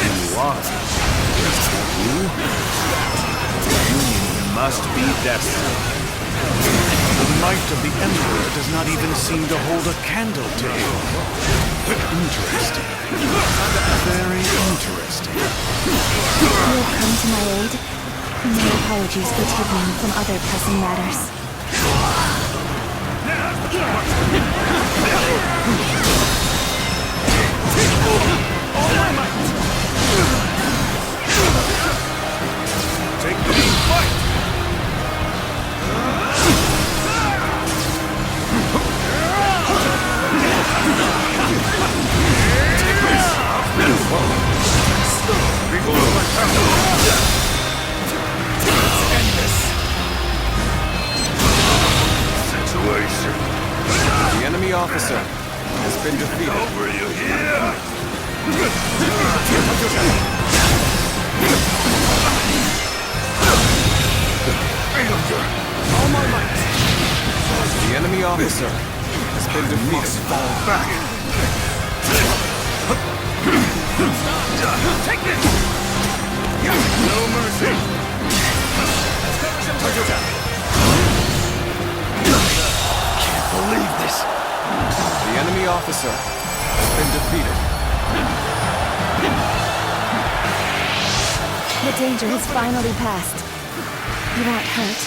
[SPEAKER 5] You are. You? Union must be destined. The might of the Emperor does not even seem to hold a candle to him. Interesting. Very interesting.
[SPEAKER 9] You have come to my aid. No apologies for taking me from other pressing matters.
[SPEAKER 2] All my might! Take the fight!
[SPEAKER 5] The enemy officer has been defeated.
[SPEAKER 3] Over you here!
[SPEAKER 2] All my might!
[SPEAKER 5] The enemy officer has been defeated.
[SPEAKER 2] Fall back! Take this! No mercy! Can't believe this!
[SPEAKER 5] The enemy officer has been defeated.
[SPEAKER 9] The danger has finally passed. You aren't hurt,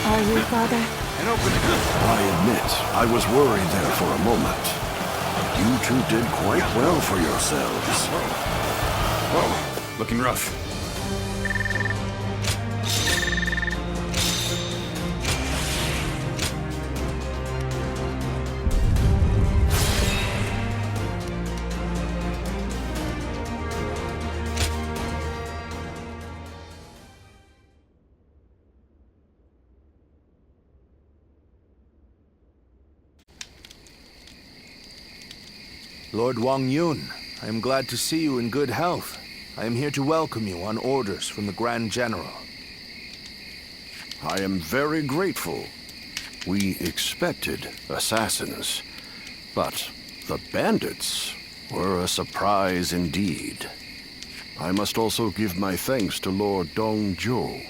[SPEAKER 9] are you, Father?
[SPEAKER 7] I admit, I was worried there for a moment. You two did quite well for yourselves.
[SPEAKER 12] Whoa, looking rough.
[SPEAKER 5] Lord Wang Yun, I am glad to see you in good health. I am here to welcome you on orders from the Grand General.
[SPEAKER 7] I am very grateful. We expected assassins, but the bandits were a surprise indeed. I must also give my thanks to Lord Dong Zhou.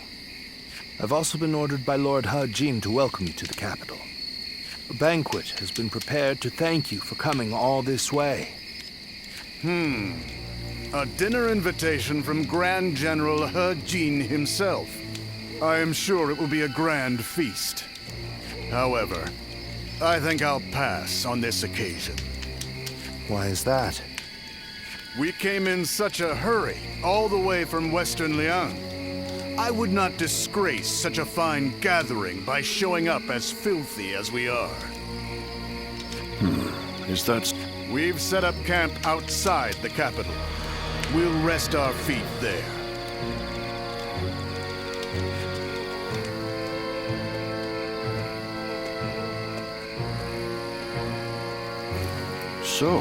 [SPEAKER 5] I've also been ordered by Lord He Jin to welcome you to the capital. A banquet has been prepared to thank you for coming all this way.
[SPEAKER 14] A dinner invitation from Grand General He Jin himself.
[SPEAKER 5] I am sure it will be a grand feast. However, I think I'll pass on this occasion.
[SPEAKER 14] Why is that?
[SPEAKER 5] We came in such a hurry, all the way from Western Liang. I would not disgrace such a fine gathering by showing up as filthy as we are.
[SPEAKER 7] Is that...
[SPEAKER 5] We've set up camp outside the capital. We'll rest our feet there.
[SPEAKER 7] So,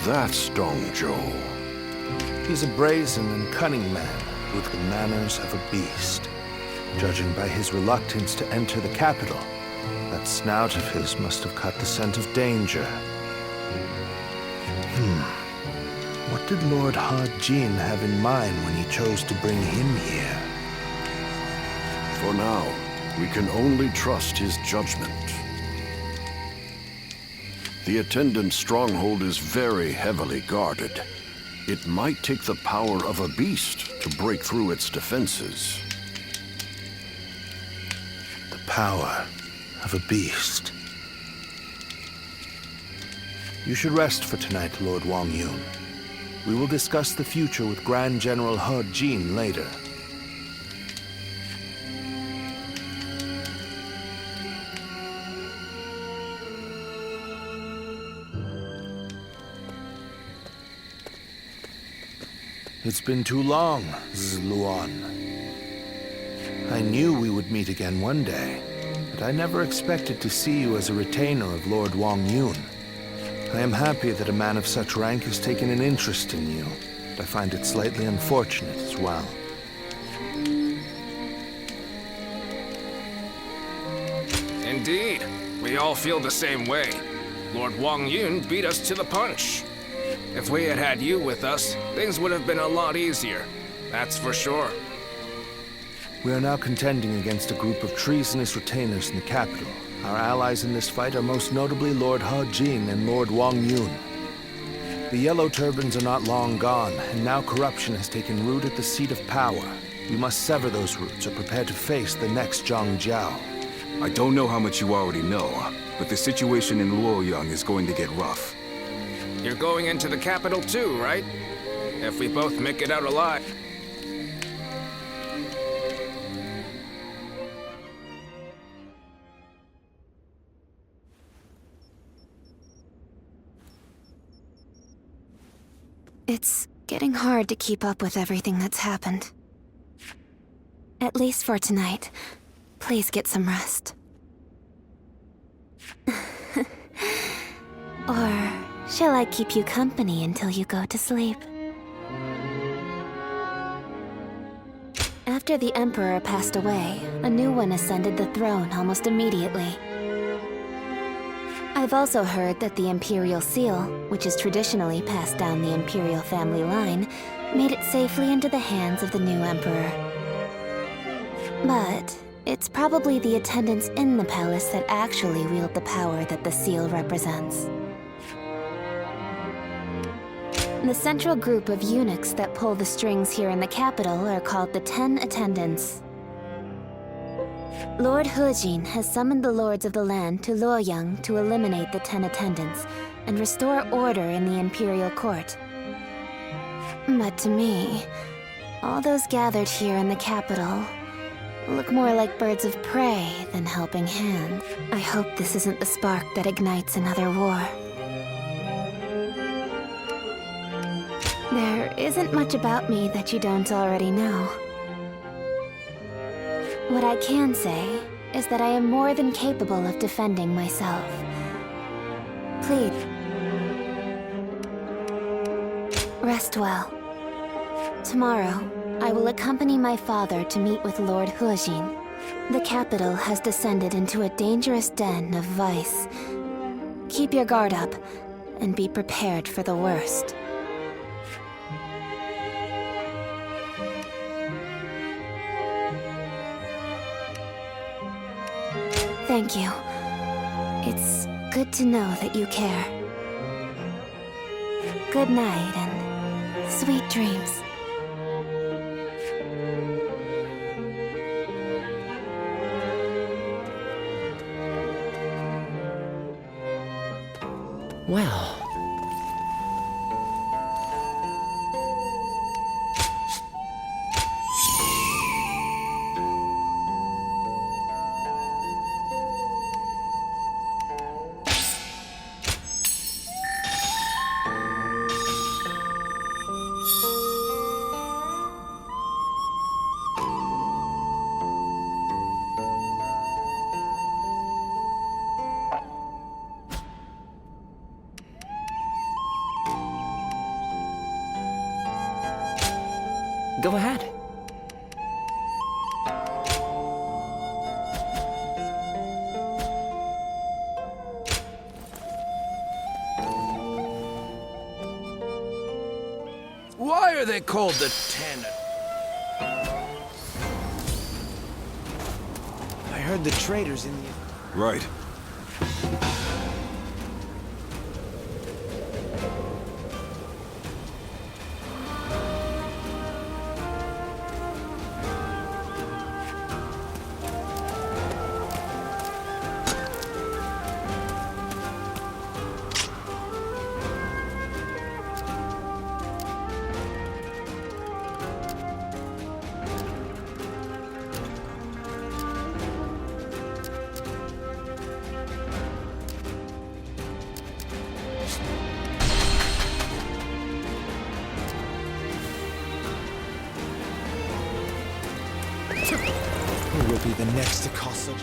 [SPEAKER 7] that's Dong Zhou.
[SPEAKER 14] He's a brazen and cunning man with the manners of a beast. Judging by his reluctance to enter the capital, that snout of his must have caught the scent of danger. What did Lord Ha Jin have in mind when he chose to bring him here?
[SPEAKER 7] For now, we can only trust his judgment. The attendant's stronghold is very heavily guarded. It might take the power of a beast to break through its defenses.
[SPEAKER 14] The power of a beast. You should rest for tonight, Lord Wang Yun. We will discuss the future with Grand General He Jin later. It's been too long, Zluan. I knew we would meet again one day, but I never expected to see you as a retainer of Lord Wang Yun. I am happy that a man of such rank has taken an interest in you, but I find it slightly unfortunate as well.
[SPEAKER 12] Indeed. We all feel the same way. Lord Wang Yun beat us to the punch. If we had had you with us, things would have been a lot easier. That's for sure.
[SPEAKER 14] We are now contending against a group of treasonous retainers in the capital. Our allies in this fight are most notably Lord He Jin and Lord Wang Yun. The Yellow Turbans are not long gone, and now corruption has taken root at the seat of power. We must sever those roots or prepare to face the next Zhang Jiao.
[SPEAKER 15] I don't know how much you already know, but the situation in Luoyang is going to get rough.
[SPEAKER 12] You're going into the capital too, right? If we both make it out alive.
[SPEAKER 9] It's getting hard to keep up with everything that's happened. At least for tonight. Please get some rest. Or shall I keep you company until you go to sleep? After the Emperor passed away, a new one ascended the throne almost immediately. I've also heard that the Imperial Seal, which is traditionally passed down the Imperial family line, made it safely into the hands of the new Emperor. But it's probably the attendants in the palace that actually wield the power that the seal represents. The central group of eunuchs that pull the strings here in the capital are called the 10 Attendants. Lord He Jin has summoned the lords of the land to Luoyang to eliminate the 10 Attendants and restore order in the Imperial Court. But to me, all those gathered here in the capital look more like birds of prey than helping hands. I hope this isn't the spark that ignites another war. There isn't much about me that you don't already know. What I can say is that I am more than capable of defending myself. Please, rest well. Tomorrow, I will accompany my father to meet with Lord He Jin. The capital has descended into a dangerous den of vice. Keep your guard up, and be prepared for the worst. Thank you. It's good to know that you care. Good night and sweet dreams.
[SPEAKER 11] Well... Go ahead.
[SPEAKER 12] Why are they called the Ten?
[SPEAKER 10] I heard the traders in the...
[SPEAKER 15] Right.
[SPEAKER 10] Who will be the next to Castle?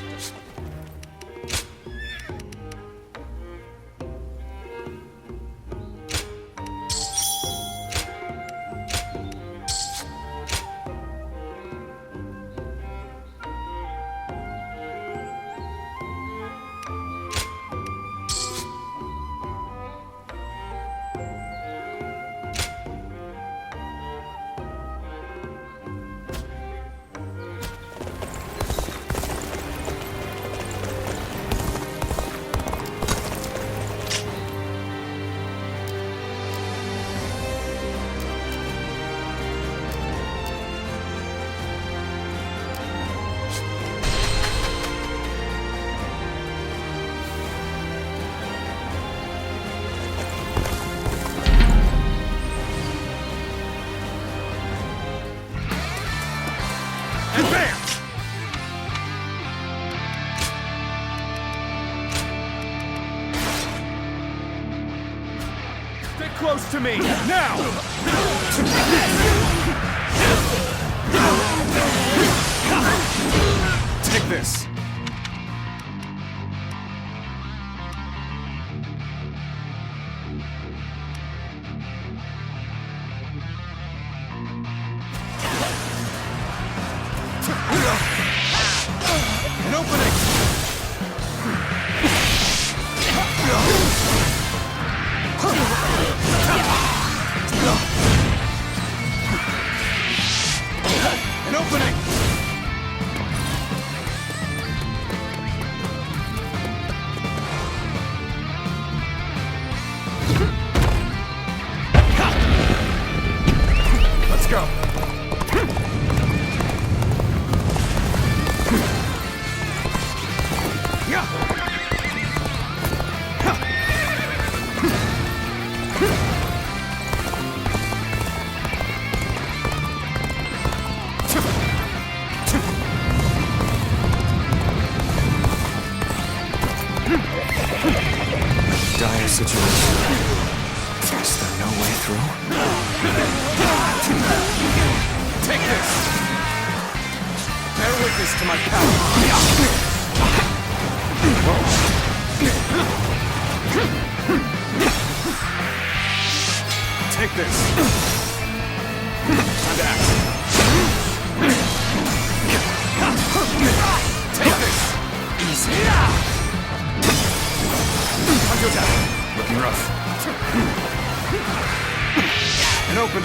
[SPEAKER 2] Close to me, now!
[SPEAKER 12] Take this!
[SPEAKER 2] An opening! An opening! Let's go!
[SPEAKER 14] Dire situation. Is there no way through?
[SPEAKER 2] Take this! Bear witness to my power. Take this! Time to act. Take this! Easy. Under attack.
[SPEAKER 12] Looking rough.
[SPEAKER 2] And open.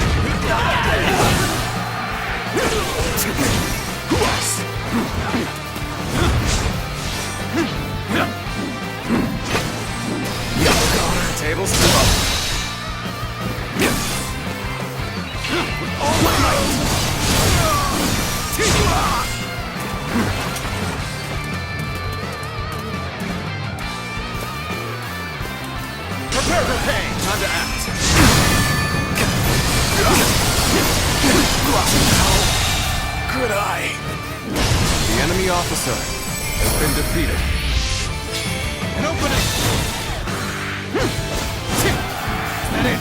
[SPEAKER 2] Who else? Tables to up. With all my might. Prepare!
[SPEAKER 15] The enemy officer has been defeated.
[SPEAKER 12] An opening! Is that it?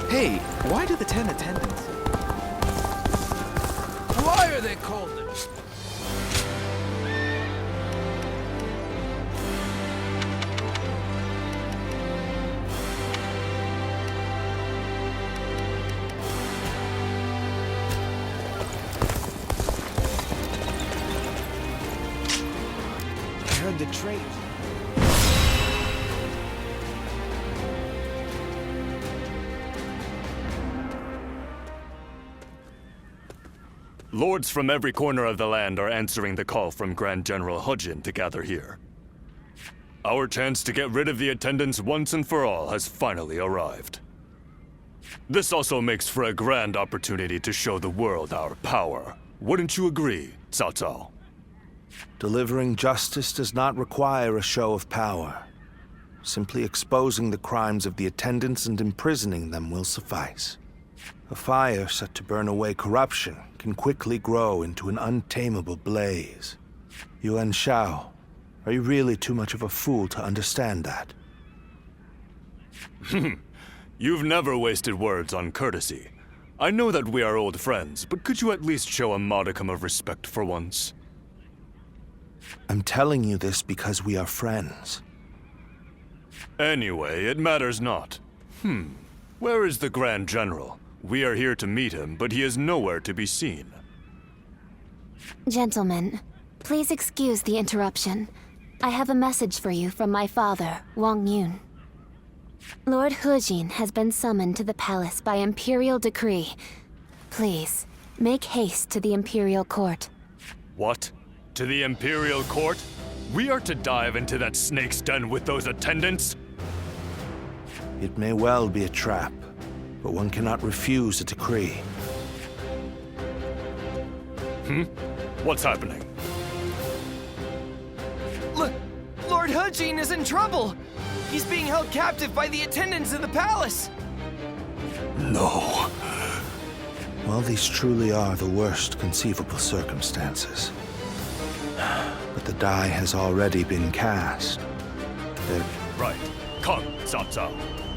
[SPEAKER 12] Hey, why do the 10 attendants? Why are they called this? I heard the trade.
[SPEAKER 16] Lords from every corner of the land are answering the call from Grand General Hujin to gather here. Our chance to get rid of the attendants once and for all has finally arrived. This also makes for a grand opportunity to show the world our power. Wouldn't you agree, Cao Cao?
[SPEAKER 14] Delivering justice does not require a show of power. Simply exposing the crimes of the attendants and imprisoning them will suffice. A fire set to burn away corruption can quickly grow into an untamable blaze. Yuan Shao, are you really too much of a fool to understand that?
[SPEAKER 16] You've never wasted words on courtesy. I know that we are old friends, but could you at least show a modicum of respect for once?
[SPEAKER 14] I'm telling you this because we are friends.
[SPEAKER 16] Anyway, it matters not. Where is the Grand General? We are here to meet him, but he is nowhere to be seen.
[SPEAKER 9] Gentlemen, please excuse the interruption. I have a message for you from my father, Wang Yun. Lord Hujin has been summoned to the palace by imperial decree. Please, make haste to the imperial court.
[SPEAKER 16] What? To the imperial court? We are to dive into that snake's den with those attendants?
[SPEAKER 14] It may well be a trap, but one cannot refuse a decree.
[SPEAKER 16] What's happening?
[SPEAKER 12] Look, Lord Hujin is in trouble! He's being held captive by the attendants of the palace!
[SPEAKER 14] No. Well, these truly are the worst conceivable circumstances. But the die has already been cast.
[SPEAKER 16] Right. Come, Cao Cao.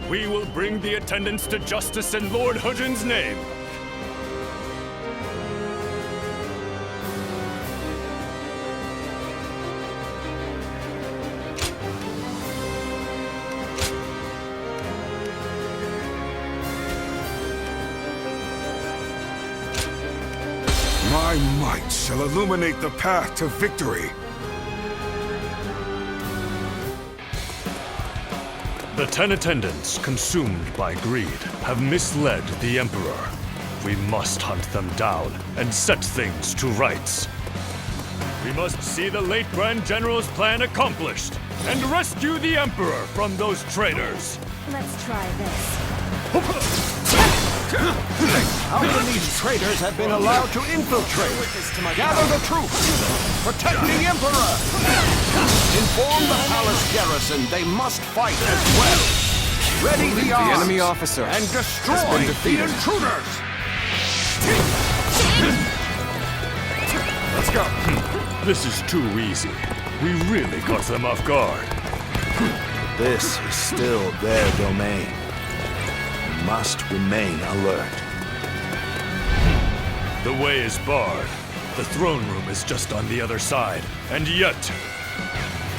[SPEAKER 16] We will bring the attendants to justice in Lord Hujin's name.
[SPEAKER 3] My might shall illuminate the path to victory.
[SPEAKER 16] The 10 attendants, consumed by greed, have misled the Emperor. We must hunt them down and set things to rights. We must see the late Grand General's plan accomplished and rescue the Emperor from those traitors.
[SPEAKER 9] Let's try this.
[SPEAKER 10] How can these traitors have been allowed to infiltrate? Gather the troops! Protect the Emperor! Inform the palace garrison they must fight as well! Ready the arms!
[SPEAKER 15] The enemy officer
[SPEAKER 10] and destroy
[SPEAKER 15] has been
[SPEAKER 10] the
[SPEAKER 15] defeated.
[SPEAKER 10] intruders!
[SPEAKER 16] Let's go. This is too easy. We really caught them off guard.
[SPEAKER 14] This is still their domain. We must remain alert.
[SPEAKER 16] The way is barred. The throne room is just on the other side. And yet...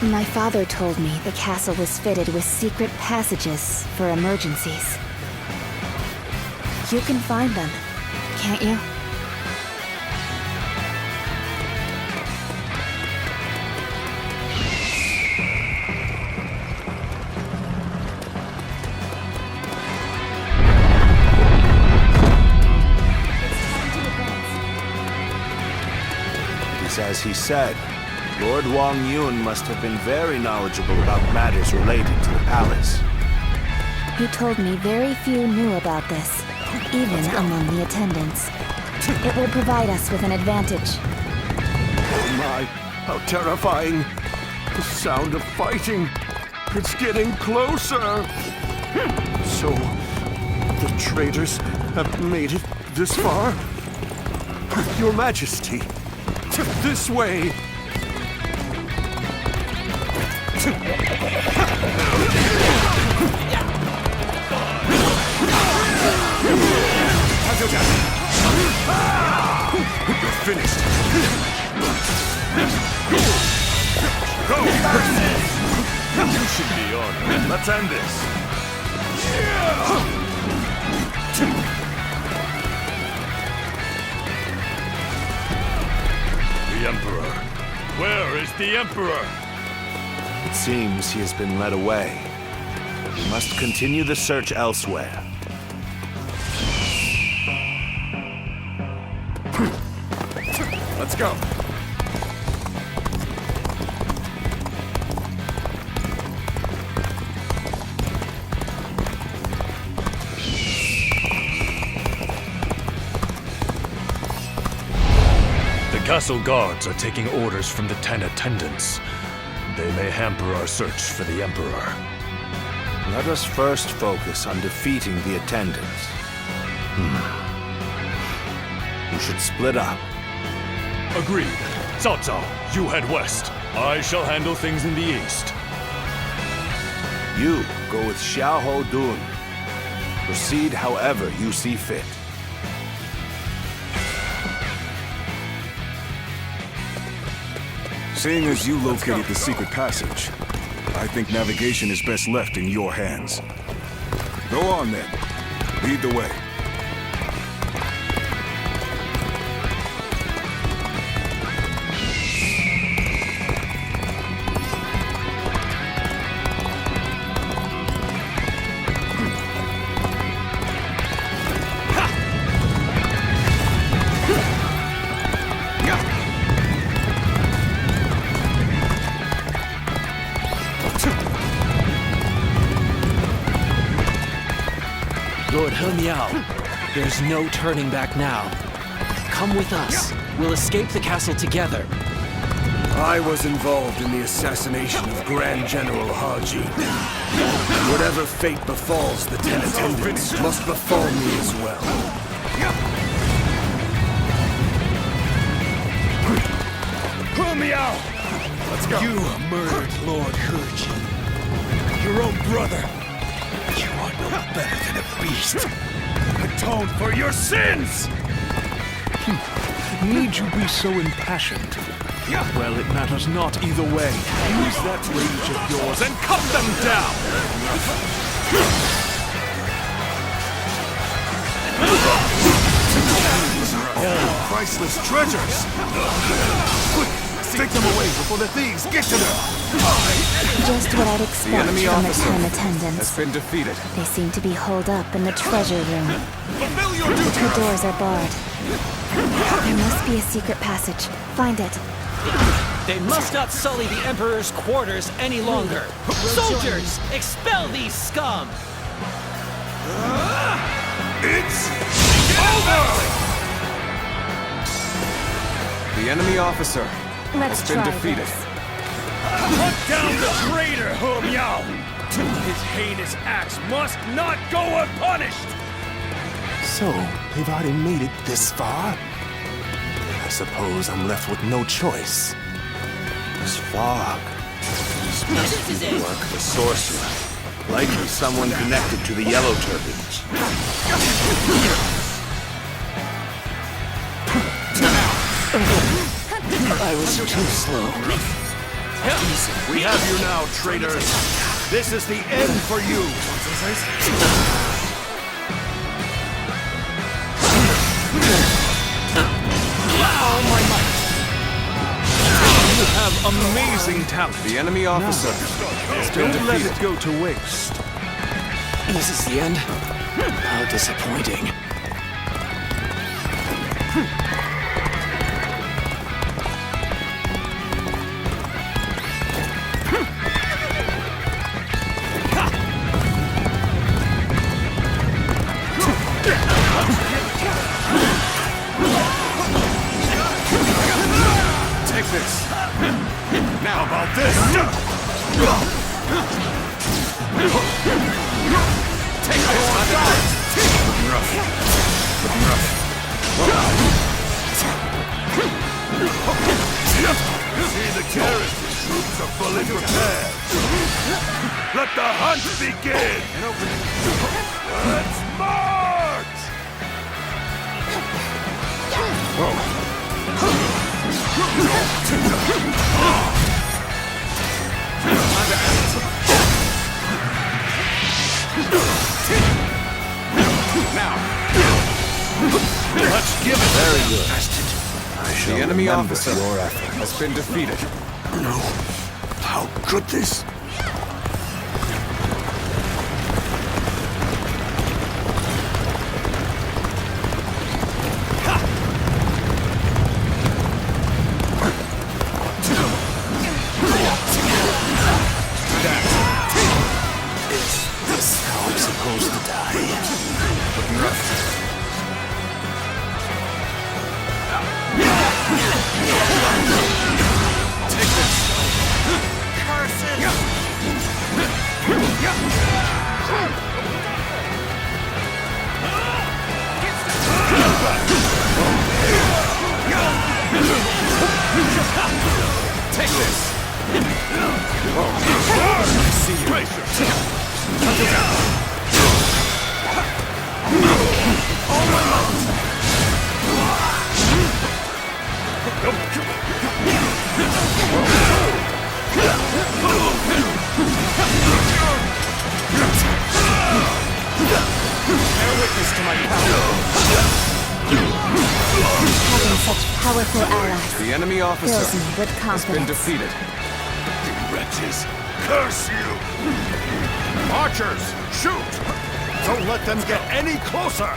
[SPEAKER 9] My father told me the castle was fitted with secret passages for emergencies.
[SPEAKER 17] You can find them, can't you?
[SPEAKER 14] It is as he said. Lord Wang Yun must have been very knowledgeable about matters related to the palace.
[SPEAKER 17] He told me very few knew about this, even among the attendants. It will provide us with an advantage.
[SPEAKER 10] Oh my, how terrifying. The sound of fighting. It's getting closer. So, the traitors have made it this far? Your Majesty, this way.
[SPEAKER 3] You're finished. Go! You should be honored. Let's end this.
[SPEAKER 16] The Emperor. Where is the Emperor?
[SPEAKER 14] It seems he has been led away. We must continue the search elsewhere.
[SPEAKER 3] Let's go.
[SPEAKER 16] The castle guards are taking orders from the 10 attendants. They may hamper our search for the Emperor.
[SPEAKER 14] Let us first focus on defeating the attendants. We should split up.
[SPEAKER 16] Agreed. Cao Cao, you head west. I shall handle things in the east.
[SPEAKER 14] You go with Xiahou Dun. Proceed however you see fit.
[SPEAKER 15] Seeing as you located the secret passage, I think navigation is best left in your hands. Go on then. Lead the way.
[SPEAKER 6] Lord He Miao, there's no turning back now. Come with us. We'll escape the castle together.
[SPEAKER 2] I was involved in the assassination of Grand General Haji. Whatever fate befalls the 10 attendants must befall me as well. He Miao! Let's go. You murdered Lord Haji. Your own brother. You are no better than a beast. Atone for your sins!
[SPEAKER 4] Need you be so impassioned? Well, it matters not either way. Use that rage of yours and cut them down!
[SPEAKER 2] Oh, priceless treasures! Quick, take them away before the thieves get to them!
[SPEAKER 17] Just what I'd expect
[SPEAKER 15] The enemy
[SPEAKER 17] from the
[SPEAKER 15] officer
[SPEAKER 17] 10 attendants.
[SPEAKER 15] has been defeated.
[SPEAKER 17] They seem to be holed up in the treasure room.
[SPEAKER 2] Fulfill your
[SPEAKER 17] The
[SPEAKER 2] duty!
[SPEAKER 17] doors are barred. There must be a secret passage. Find it.
[SPEAKER 6] They must not sully the Emperor's quarters any longer. Soldiers, expel these scum!
[SPEAKER 2] It's over!
[SPEAKER 15] The enemy officer
[SPEAKER 17] Let's
[SPEAKER 15] has been
[SPEAKER 17] try
[SPEAKER 15] defeated.
[SPEAKER 17] this.
[SPEAKER 2] Hunt down the traitor, He Miao! His heinous acts must not go unpunished!
[SPEAKER 14] So, they've already made it this far? I suppose I'm left with no choice. This fog. This must be the work of a sorcerer. Likely someone connected to the Yellow Turbans. I was too slow.
[SPEAKER 10] We have you now, traitors. This is the end for you.
[SPEAKER 4] have amazing talent.
[SPEAKER 10] The enemy officer has been
[SPEAKER 4] Don't let
[SPEAKER 10] defeated.
[SPEAKER 4] it go to waste.
[SPEAKER 6] This is the end? How disappointing.
[SPEAKER 10] Take this. Now about this. Take this. Looking rough. Looking rough.
[SPEAKER 3] See, the garrison troops are fully prepared. Let the hunt begin! Let's march!
[SPEAKER 10] Let's give it.
[SPEAKER 14] Very good.
[SPEAKER 10] The enemy
[SPEAKER 14] remember
[SPEAKER 10] officer
[SPEAKER 14] your effort.
[SPEAKER 10] has been defeated.
[SPEAKER 3] No. How could this?
[SPEAKER 12] Is this how I'm supposed to die?
[SPEAKER 10] Looking rough. Take this. Take this. I see Bear witness to my power.
[SPEAKER 17] Having such powerful allies
[SPEAKER 10] The enemy officer
[SPEAKER 17] fills me with
[SPEAKER 10] has been
[SPEAKER 17] confidence.
[SPEAKER 10] defeated.
[SPEAKER 3] Wretches, curse you!
[SPEAKER 10] Archers, shoot! Don't let them get any closer!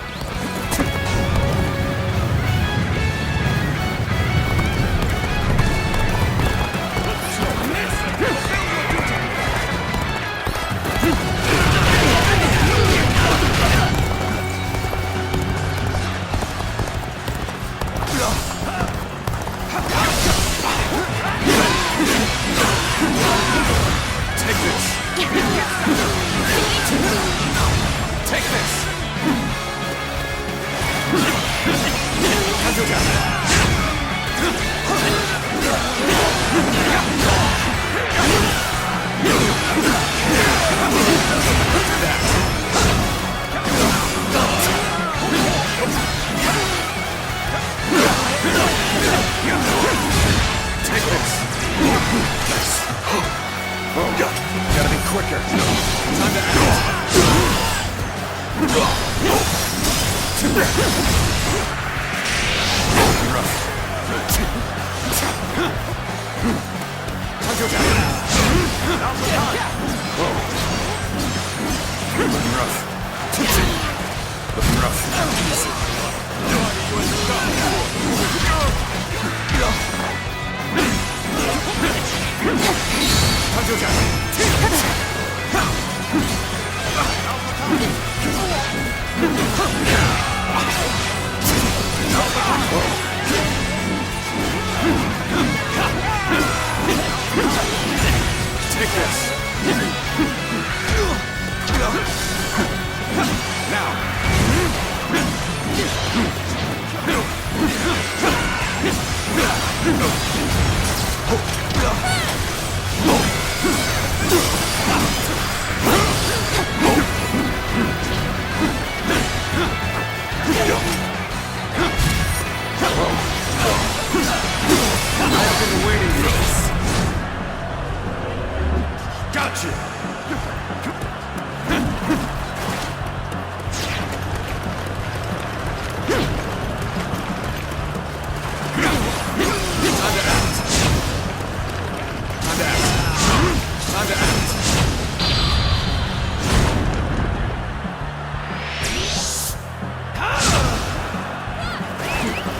[SPEAKER 10] Take this! Take this! Take this! Gotta be quicker. Time to act. Looking rough. Looking Take this. I've been waiting for this. Gotcha! Time to act.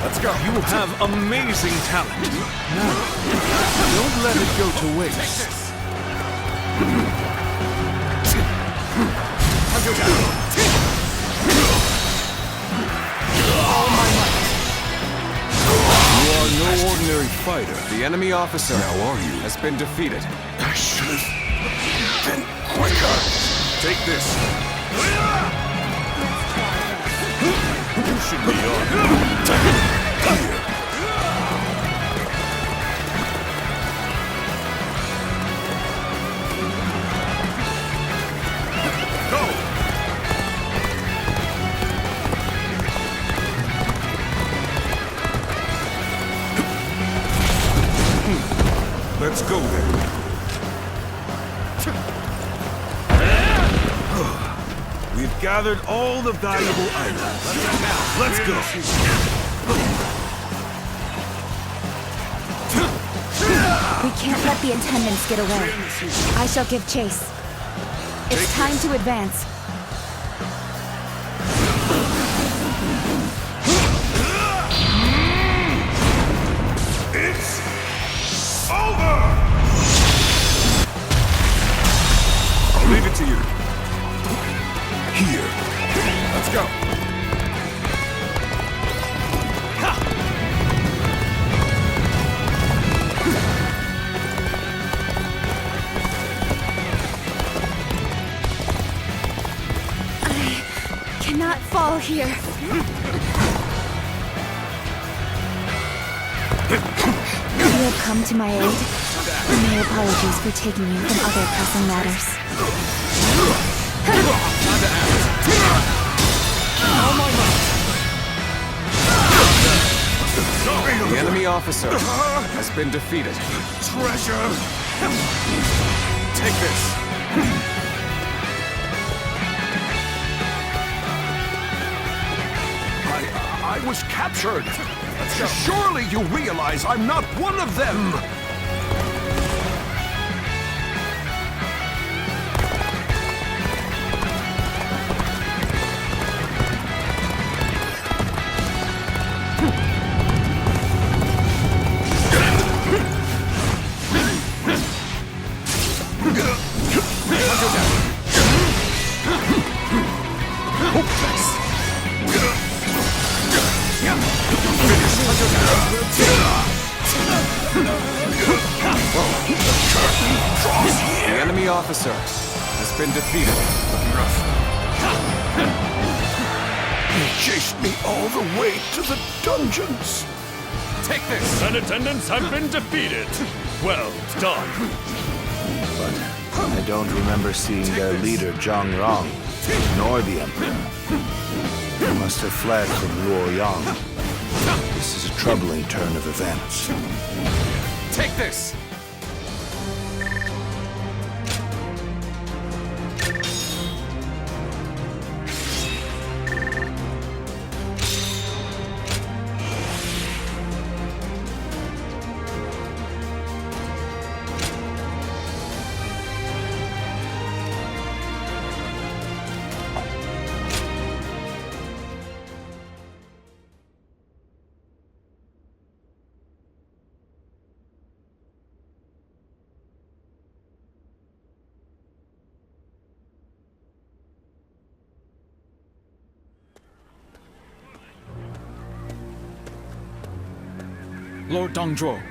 [SPEAKER 2] Let's go.
[SPEAKER 4] You have amazing talent. Now, don't let it go to waste.
[SPEAKER 2] I'll go down. All my might.
[SPEAKER 10] You are no ordinary fighter. The enemy officer has been defeated.
[SPEAKER 15] I should have been quicker.
[SPEAKER 2] Take this. You should be on.
[SPEAKER 15] Let's go then.
[SPEAKER 3] We've gathered all the valuable items. Let's go.
[SPEAKER 17] We can't let the attendants get away. I shall give chase. It's time to advance.
[SPEAKER 3] It's over!
[SPEAKER 15] I'll leave it to you. Here.
[SPEAKER 2] Let's go.
[SPEAKER 17] I cannot fall here. You have come to my aid. My apologies for taking you from other pressing matters.
[SPEAKER 10] The enemy officer has been defeated.
[SPEAKER 2] Treasure! Take this.
[SPEAKER 10] I was captured. Surely you realize I'm not one of them. The enemy officer has been defeated.
[SPEAKER 7] He chased me all the way to the dungeons.
[SPEAKER 16] Take this! And attendants have been defeated. Well done.
[SPEAKER 14] But I don't remember seeing their leader, Zhang Rong, nor the Emperor. They must have fled from Luoyang. This is a troubling turn of events.
[SPEAKER 2] Take this.
[SPEAKER 8] Lord Dongzhuo,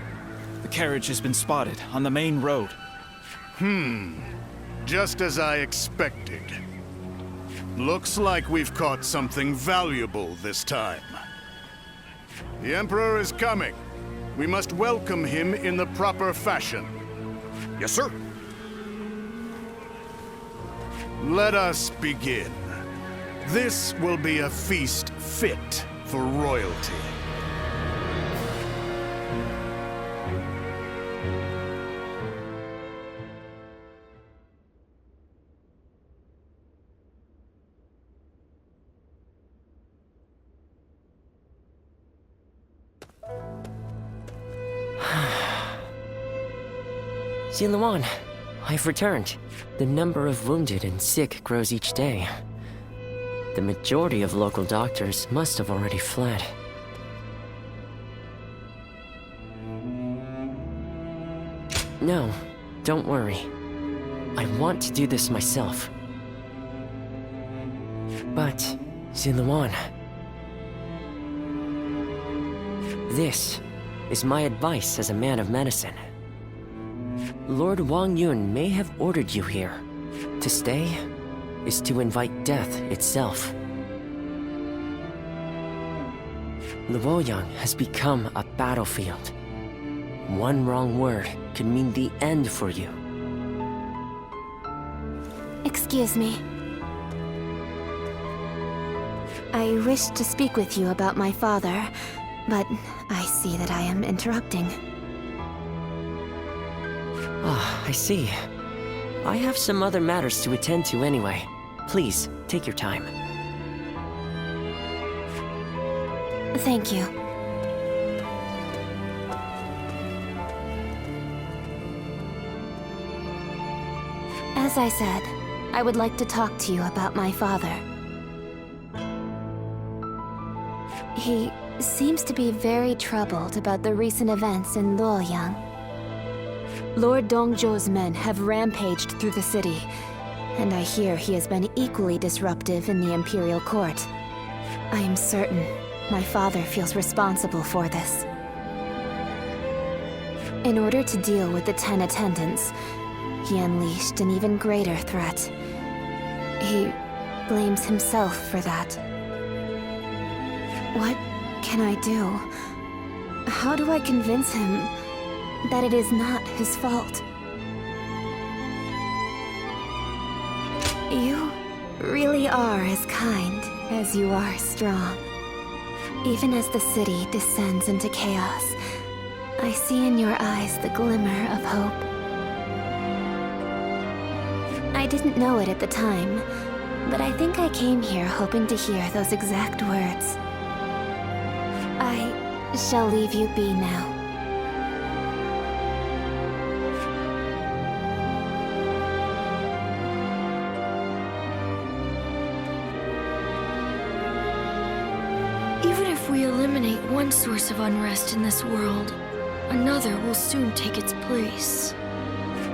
[SPEAKER 8] the carriage has been spotted on the main road.
[SPEAKER 2] Just as I expected. Looks like we've caught something valuable this time. The Emperor is coming. We must welcome him in the proper fashion.
[SPEAKER 10] Yes, sir.
[SPEAKER 2] Let us begin. This will be a feast fit for royalty.
[SPEAKER 11] Ziluan, I've returned. The number of wounded and sick grows each day. The majority of local doctors must have already fled. No, don't worry. I want to do this myself. But, Ziluan, this is my advice as a man of medicine. Lord Wang Yun may have ordered you here. To stay is to invite death itself. Luoyang has become a battlefield. One wrong word could mean the end for you.
[SPEAKER 9] Excuse me. I wish to speak with you about my father, but I see that I am interrupting.
[SPEAKER 11] Ah, I see. I have some other matters to attend to anyway. Please, take your time.
[SPEAKER 9] Thank you. As I said, I would like to talk to you about my father. He seems to be very troubled about the recent events in Luoyang. Lord Dongzhou's men have rampaged through the city, and I hear he has been equally disruptive in the Imperial Court. I am certain my father feels responsible for this. In order to deal with the 10 attendants, he unleashed an even greater threat. He blames himself for that. What can I do? How do I convince him that it is not his fault? You really are as kind as you are strong. Even as the city descends into chaos, I see in your eyes the glimmer of hope. I didn't know it at the time, but I think I came here hoping to hear those exact words. I shall leave you be now.
[SPEAKER 18] Even if we eliminate one source of unrest in this world, another will soon take its place.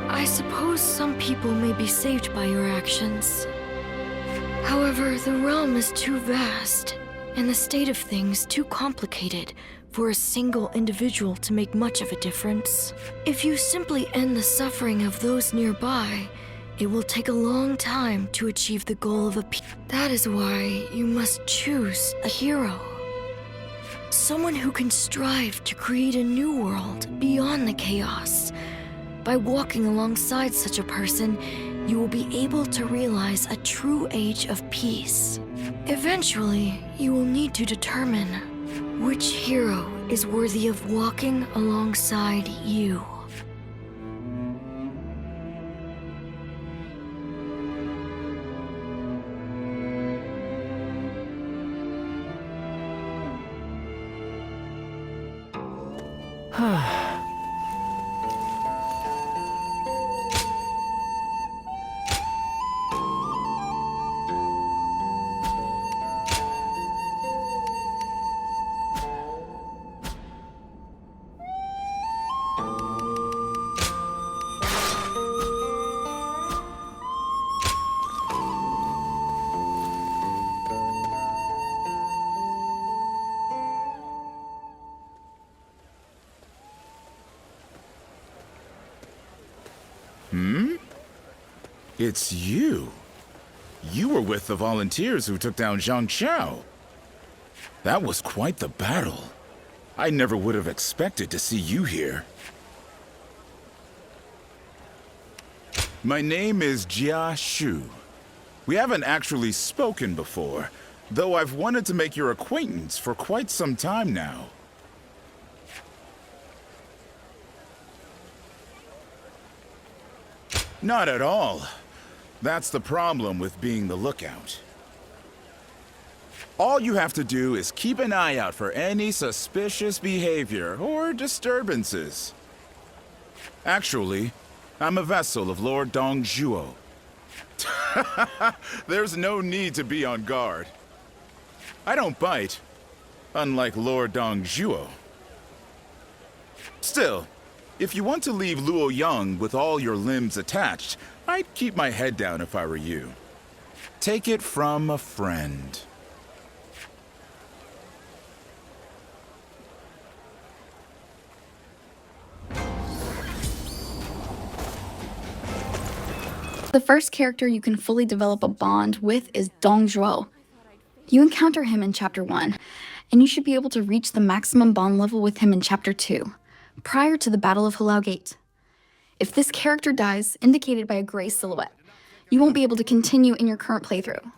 [SPEAKER 18] I suppose some people may be saved by your actions. However, the realm is too vast, and the state of things too complicated for a single individual to make much of a difference. If you simply end the suffering of those nearby, it will take a long time to achieve the goal of a peace. That is why you must choose a hero. Someone who can strive to create a new world beyond the chaos. By walking alongside such a person, you will be able to realize a true age of peace. Eventually, you will need to determine which hero is worthy of walking alongside you.
[SPEAKER 15] It's you. You were with the volunteers who took down Zhang Xiao. That was quite the battle. I never would have expected to see you here. My name is Jia Shu. We haven't actually spoken before, though I've wanted to make your acquaintance for quite some time now. Not at all. That's the problem with being the lookout. All you have to do is keep an eye out for any suspicious behavior or disturbances. Actually, I'm a vessel of Lord Dongzhuo. There's no need to be on guard. I don't bite, unlike Lord Dongzhuo. Still, If you want to leave Luo Yang with all your limbs attached, I'd keep my head down if I were you. Take it from a friend.
[SPEAKER 19] The first character you can fully develop a bond with is Duel. You encounter him in Chapter 1, and you should be able to reach the maximum bond level with him in Chapter 2, prior to the Battle of Hulao Gate. If this character dies, indicated by a gray silhouette, you won't be able to continue in your current playthrough.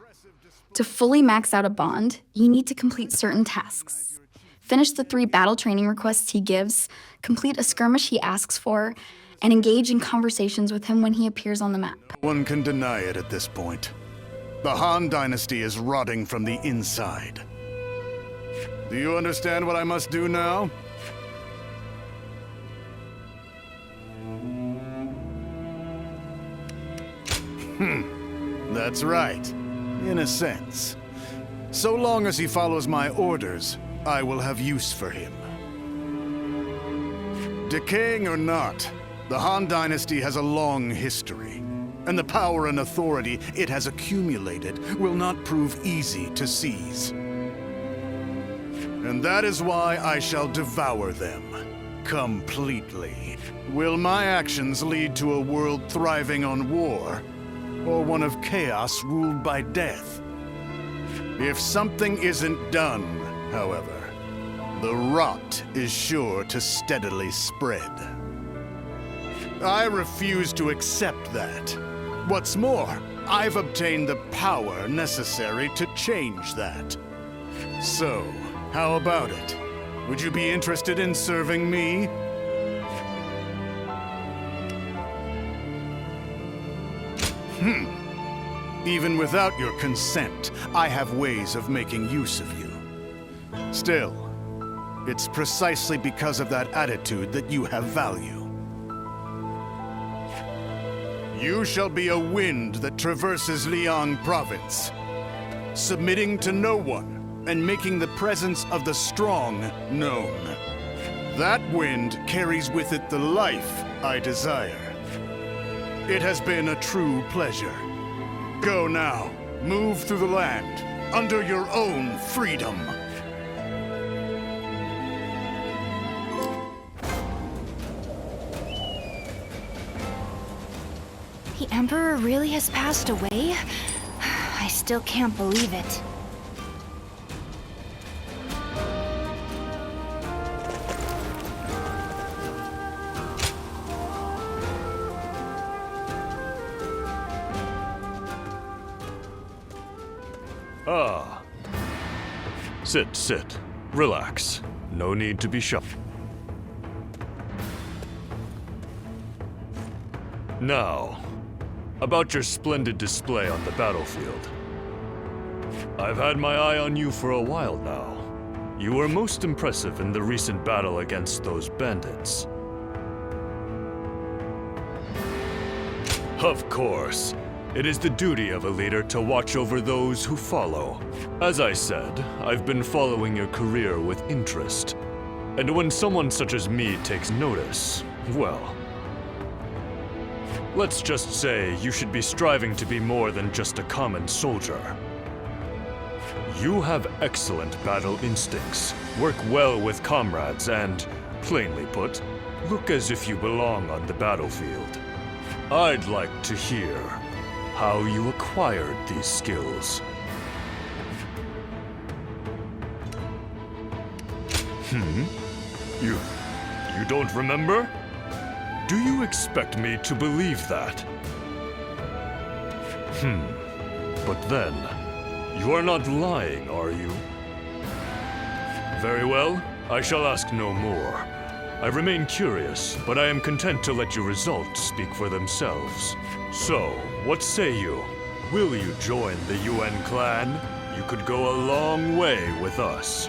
[SPEAKER 19] To fully max out a bond, you need to complete certain tasks. Finish the 3 battle training requests he gives, complete a skirmish he asks for, and engage in conversations with him when he appears on the map.
[SPEAKER 10] One can deny it at this point. The Han Dynasty is rotting from the inside. Do you understand what I must do now? That's right. In a sense. So long as he follows my orders, I will have use for him. Decaying or not, the Han Dynasty has a long history, and the power and authority it has accumulated will not prove easy to seize. And that is why I shall devour them, completely. Will my actions lead to a world thriving on war, or one of chaos ruled by death? If something isn't done, however, the rot is sure to steadily spread. I refuse to accept that. What's more, I've obtained the power necessary to change that. So, how about it? Would you be interested in serving me? Even without your consent, I have ways of making use of you. Still, it's precisely because of that attitude that you have value. You shall be a wind that traverses Liang Province, submitting to no one and making the presence of the strong known. That wind carries with it the life I desire. It has been a true pleasure. Go now. Move through the land, under your own freedom.
[SPEAKER 17] The Emperor really has passed away? I still can't believe it.
[SPEAKER 16] Ah. Sit. Relax. No need to be shy. Now, about your splendid display on the battlefield. I've had my eye on you for a while now. You were most impressive in the recent battle against those bandits. Of course. It is the duty of a leader to watch over those who follow. As I said, I've been following your career with interest. And when someone such as me takes notice, well, let's just say you should be striving to be more than just a common soldier. You have excellent battle instincts, work well with comrades, and, plainly put, look as if you belong on the battlefield. I'd like to hear how you acquired these skills. You don't remember? Do you expect me to believe that? But then, you are not lying, are you? Very well, I shall ask no more. I remain curious, but I am content to let your results speak for themselves. So, what say you? Will you join the UN clan? You could go a long way with us.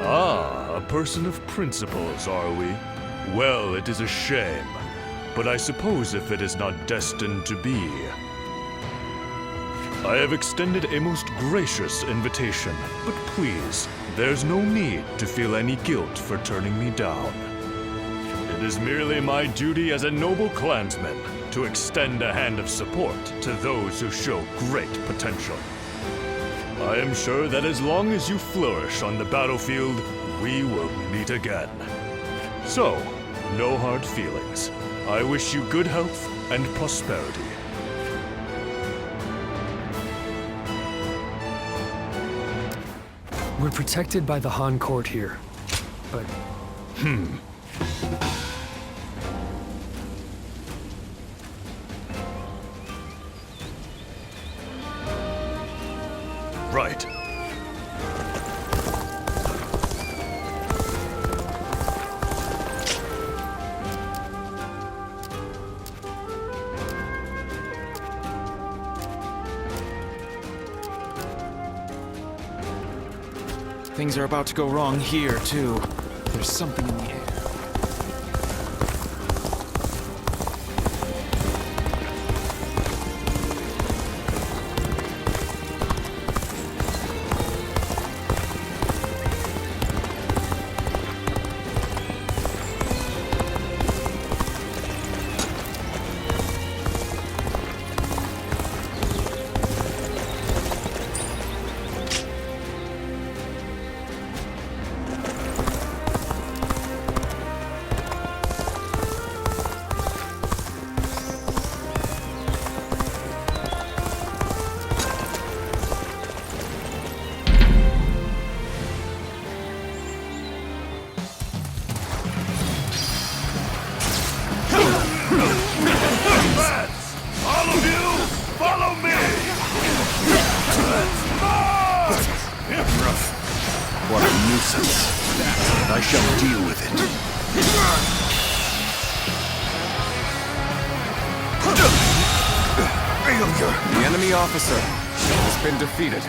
[SPEAKER 16] Ah, a person of principles, are we? Well, it is a shame, but I suppose if it is not destined to be. I have extended a most gracious invitation, but please, there's no need to feel any guilt for turning me down. It is merely my duty as a noble clansman to extend a hand of support to those who show great potential. I am sure that as long as you flourish on the battlefield, we will meet again. So, no hard feelings. I wish you good health and prosperity.
[SPEAKER 1] We're protected by the Han court here, but...
[SPEAKER 16] Right.
[SPEAKER 8] Things are about to go wrong here, too. There's something in the air.
[SPEAKER 10] What a nuisance. I shall deal with it. Failure.
[SPEAKER 12] The enemy officer has been defeated.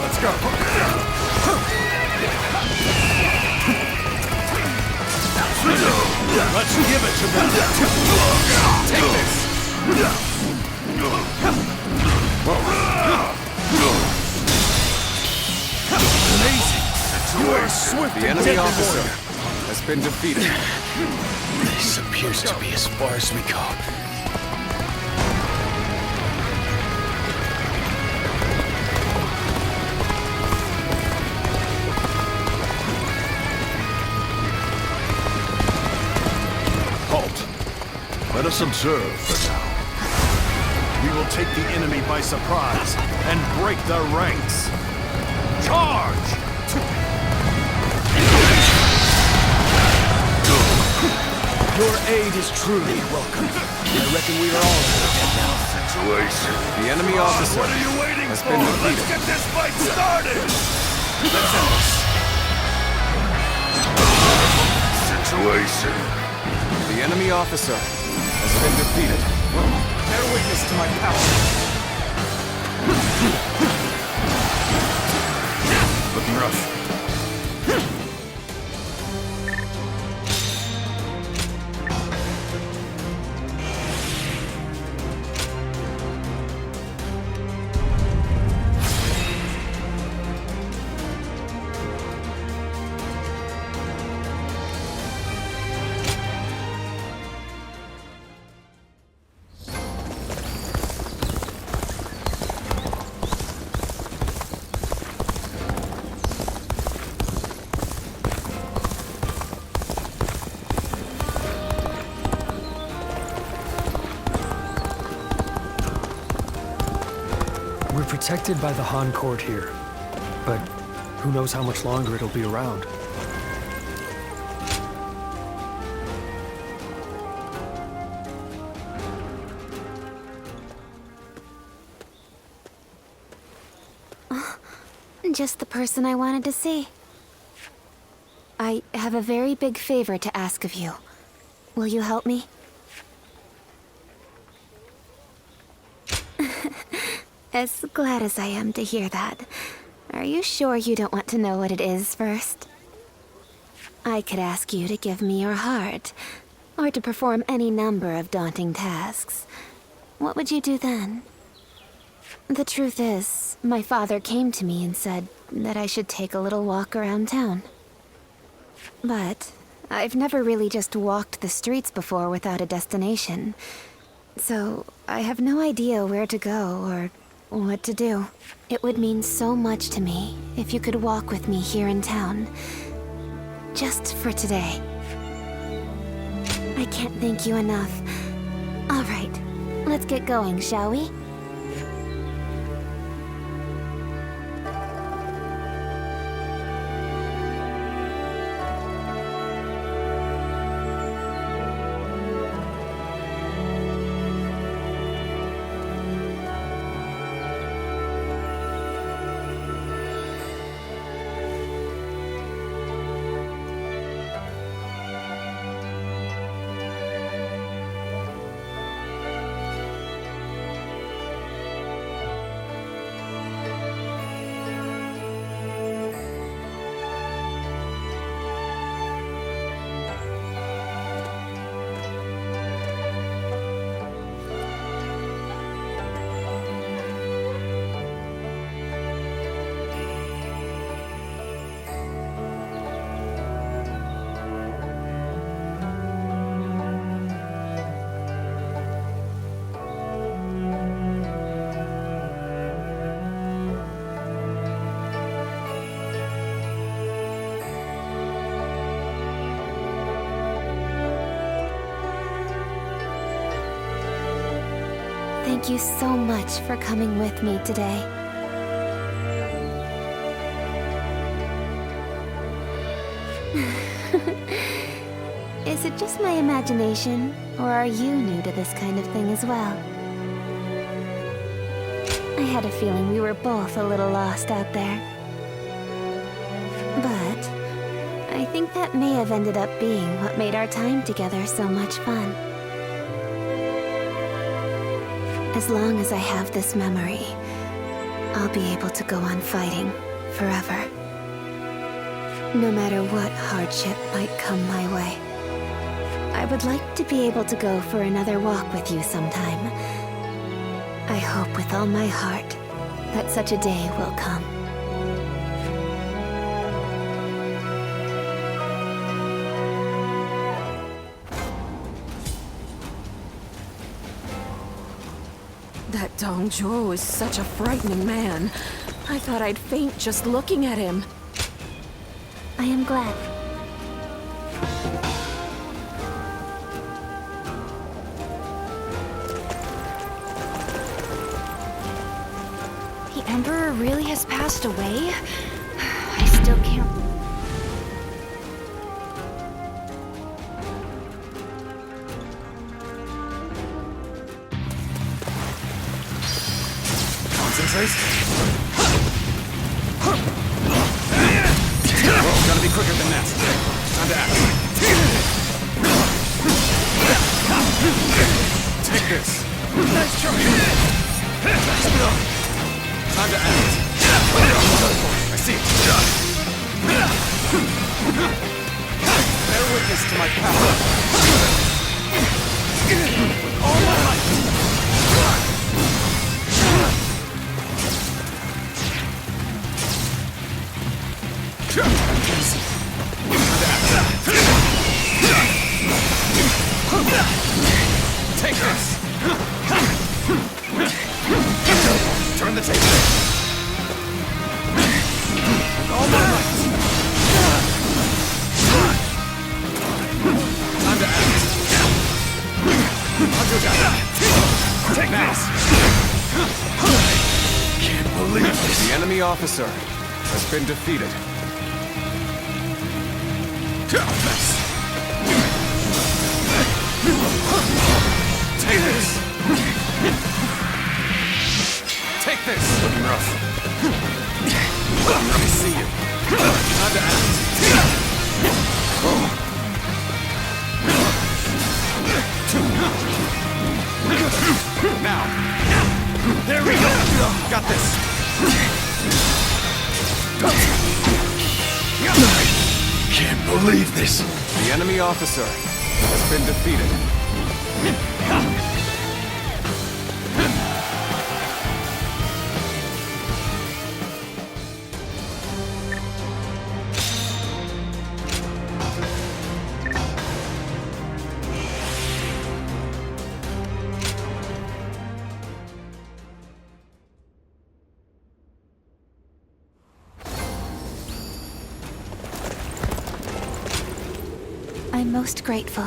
[SPEAKER 12] Let's go.
[SPEAKER 3] Let's give it to them. Take this.
[SPEAKER 12] Amazing. You are swift. The enemy officer has been defeated.
[SPEAKER 10] This appears to be as far as we go.
[SPEAKER 7] Let us observe for now.
[SPEAKER 10] We will take the enemy by surprise and break their ranks. Charge!
[SPEAKER 12] Your aid is truly welcome. I reckon we are all dead now.
[SPEAKER 3] Situation.
[SPEAKER 12] The enemy officer
[SPEAKER 3] What are you waiting
[SPEAKER 12] has
[SPEAKER 3] for?
[SPEAKER 12] been
[SPEAKER 3] Let's
[SPEAKER 12] defeated.
[SPEAKER 3] get this fight started! Situation.
[SPEAKER 12] The enemy officer has been defeated. Bear witness to my power.
[SPEAKER 10] Looking rough.
[SPEAKER 1] We're protected by the Han court here, but who knows how much longer it'll be around.
[SPEAKER 9] Just the person I wanted to see. I have a very big favor to ask of you. Will you help me? As glad as I am to hear that. Are you sure you don't want to know what it is first? I could ask you to give me your heart, or to perform any number of daunting tasks. What would you do then? The truth is, my father came to me and said that I should take a little walk around town. But I've never really just walked the streets before without a destination. So I have no idea where to go or what to do. It would mean so much to me if you could walk with me here in town. Just for today. I can't thank you enough. All right, let's get going, shall we? Thank you so much for coming with me today. Is it just my imagination, or are you new to this kind of thing as well? I had a feeling we were both a little lost out there. But I think that may have ended up being what made our time together so much fun. As long as I have this memory, I'll be able to go on fighting forever. No matter what hardship might come my way. I would like to be able to go for another walk with you sometime. I hope with all my heart that such a day will come.
[SPEAKER 20] That Dong Zhuo is such a frightening man. I thought I'd faint just looking at him.
[SPEAKER 9] I am glad.
[SPEAKER 18] The Emperor really has passed away? I still can't...
[SPEAKER 12] Concentrate. Gotta be quicker than that. Time to act. Take this. Nice try. Time to act. I see it. Bear witness to my power. With all my might. Take this! Turn the table! With all my might! Time to act! Hunter down! Take this! Can't believe it! The enemy officer has been defeated. Take this! Take this! Looking rough. Let me see you. Time to act.
[SPEAKER 15] can't believe this.
[SPEAKER 12] The enemy officer has been defeated.
[SPEAKER 17] I'm most grateful.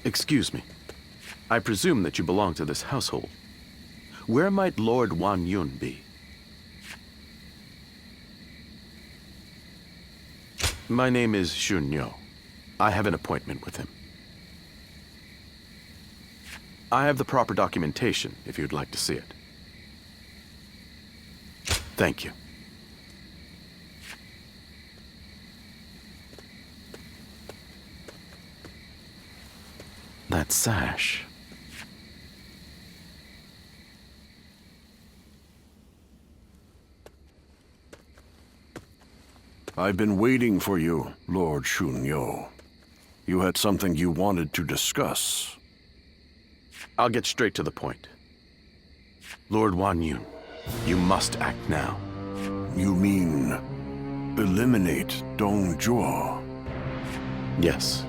[SPEAKER 5] Excuse me. I presume that you belong to this household. Where might Lord Wan Yun be? My name is Xun Yo. I have an appointment with him. I have the proper documentation, if you'd like to see it. Thank you. That sash.
[SPEAKER 7] I've been waiting for you, Lord Xun Yo. You had something you wanted to discuss.
[SPEAKER 5] I'll get straight to the point. Lord Wan Yun, you must act now.
[SPEAKER 7] You mean eliminate Dong Zhuo?
[SPEAKER 5] Yes.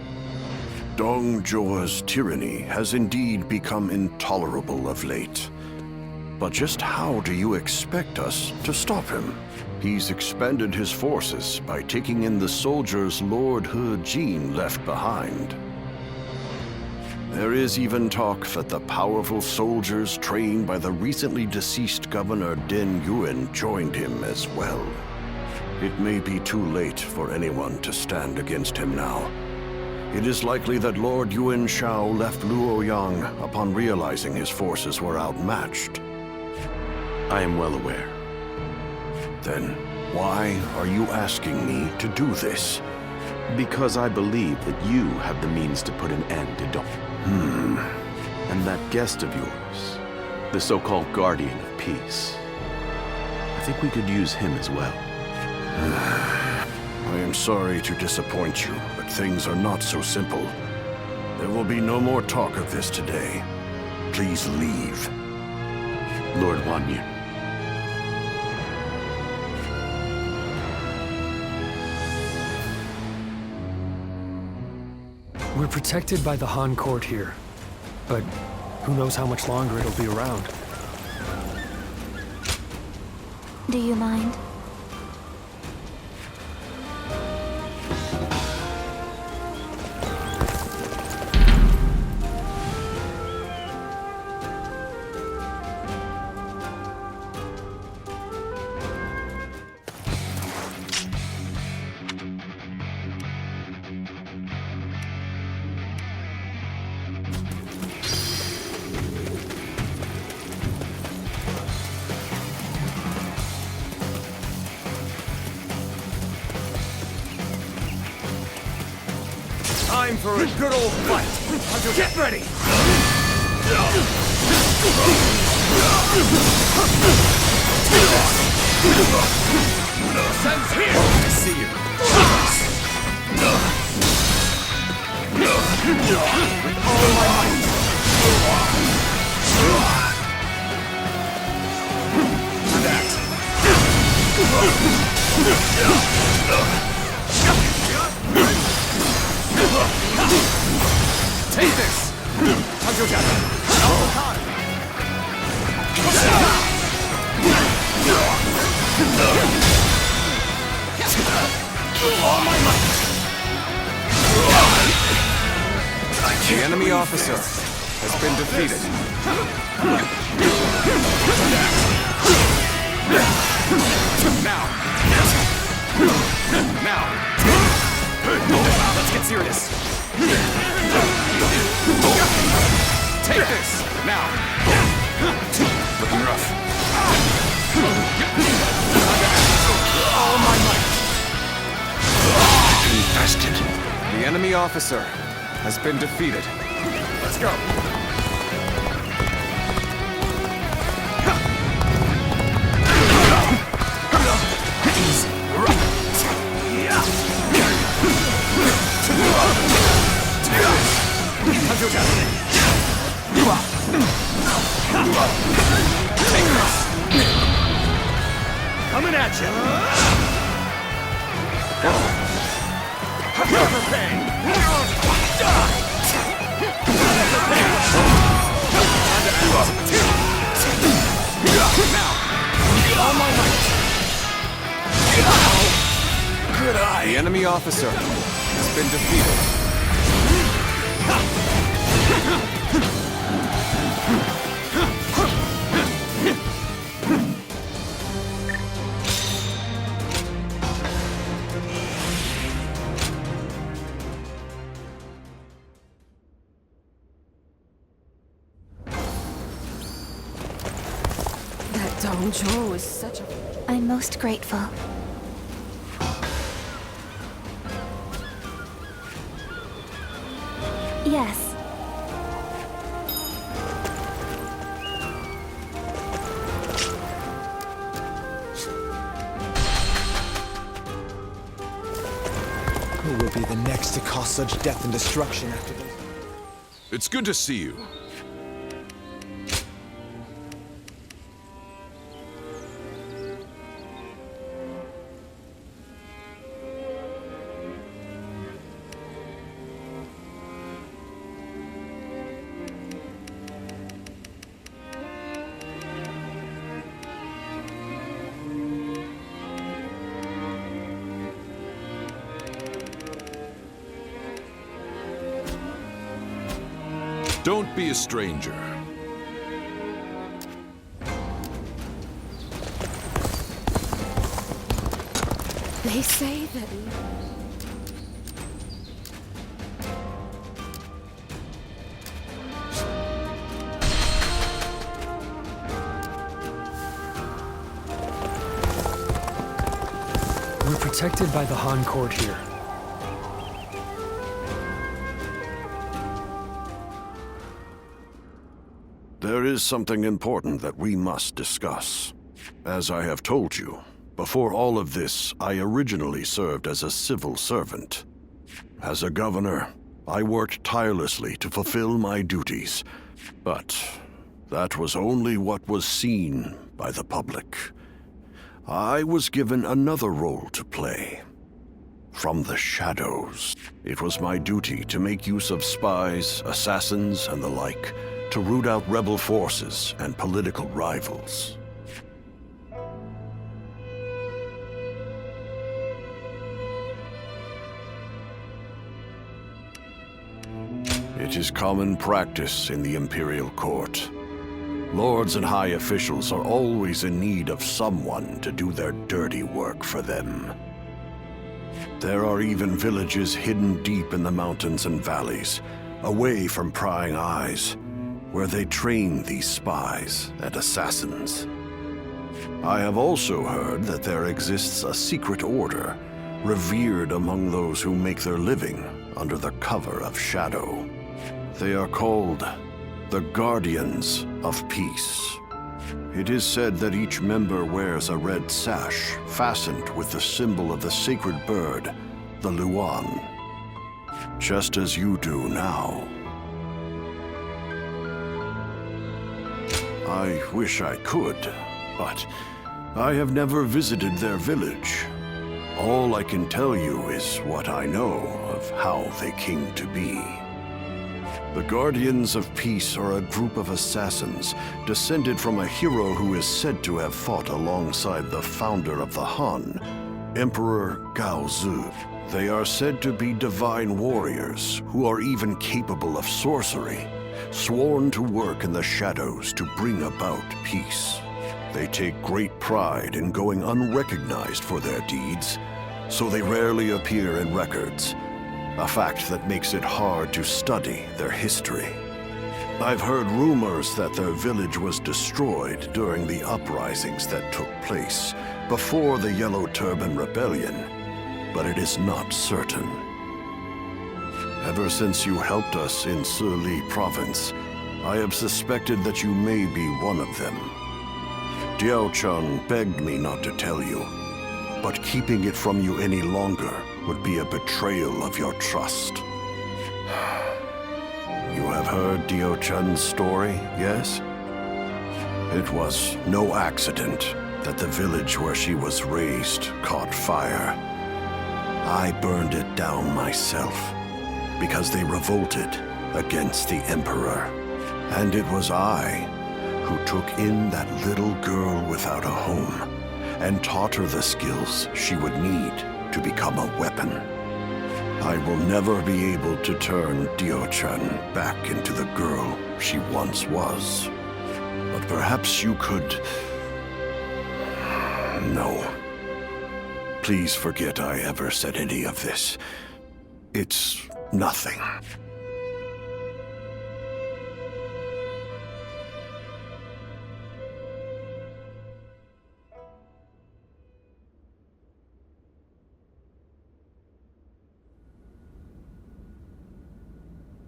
[SPEAKER 7] Dong Zhuo's tyranny has indeed become intolerable of late. But just how do you expect us to stop him? He's expanded his forces by taking in the soldiers Lord He Jin left behind. There is even talk that the powerful soldiers trained by the recently deceased Governor Din Yuan joined him as well. It may be too late for anyone to stand against him now. It is likely that Lord Yuan Shao left Luoyang upon realizing his forces were outmatched.
[SPEAKER 5] I am well aware.
[SPEAKER 7] Then why are you asking me to do this?
[SPEAKER 5] Because I believe that you have the means to put an end to Dong. And that guest of yours, the so-called Guardian of Peace, I think we could use him as well.
[SPEAKER 7] I am sorry to disappoint you, but things are not so simple. There will be no more talk of this today. Please leave.
[SPEAKER 5] Lord Wan Yun.
[SPEAKER 1] We're protected by the Han court here, but who knows how much longer it'll be around.
[SPEAKER 17] Do you mind?
[SPEAKER 2] Time for a good old fight. Get ready! Sense here! I see you. With all my might. That.
[SPEAKER 12] Take this! Untitled Chapter!
[SPEAKER 10] All my might! The enemy officer has been defeated. Now!
[SPEAKER 12] Let's get serious! Take this! Now!
[SPEAKER 10] Looking rough.
[SPEAKER 12] All my might!
[SPEAKER 10] Infested. The enemy officer has been defeated.
[SPEAKER 12] Let's go! Easy. Untitled Chapter. Take this! Coming at you! Never pain! Die! Now! All my might! Good eye!
[SPEAKER 10] The enemy officer has been defeated.
[SPEAKER 20] That Dongzhuo is such a...
[SPEAKER 17] I'm most grateful. Yes.
[SPEAKER 12] Who will be the next to cause such death and destruction after this?
[SPEAKER 21] It's good to see you. Don't be a stranger.
[SPEAKER 20] They say that...
[SPEAKER 1] We're protected by the Han court here.
[SPEAKER 7] There is something important that we must discuss. As I have told you, before all of this, I originally served as a civil servant. As a governor, I worked tirelessly to fulfill my duties, but that was only what was seen by the public. I was given another role to play. From the shadows, it was my duty to make use of spies, assassins, and the like, to root out rebel forces and political rivals. It is common practice in the Imperial Court. Lords and high officials are always in need of someone to do their dirty work for them. There are even villages hidden deep in the mountains and valleys, away from prying eyes, where they train these spies and assassins. I have also heard that there exists a secret order, revered among those who make their living under the cover of shadow. They are called the Guardians of Peace. It is said that each member wears a red sash fastened with the symbol of the sacred bird, the Luan, just as you do now. I wish I could, but I have never visited their village. All I can tell you is what I know of how they came to be. The Guardians of Peace are a group of assassins descended from a hero who is said to have fought alongside the founder of the Han, Emperor Gao Zu. They are said to be divine warriors who are even capable of sorcery, sworn to work in the shadows to bring about peace. They take great pride in going unrecognized for their deeds, so they rarely appear in records, a fact that makes it hard to study their history. I've heard rumors that their village was destroyed during the uprisings that took place before the Yellow Turban Rebellion, but it is not certain. Ever since you helped us in Sili province, I have suspected that you may be one of them. Diao-chan begged me not to tell you, but keeping it from you any longer would be a betrayal of your trust. You have heard Diao-chan's story, yes? It was no accident that the village where she was raised caught fire. I burned it down myself because they revolted against the Emperor. And it was I who took in that little girl without a home and taught her the skills she would need to become a weapon. I will never be able to turn Dio-chan back into the girl she once was. But perhaps you could... No. Please forget I ever said any of this. It's nothing.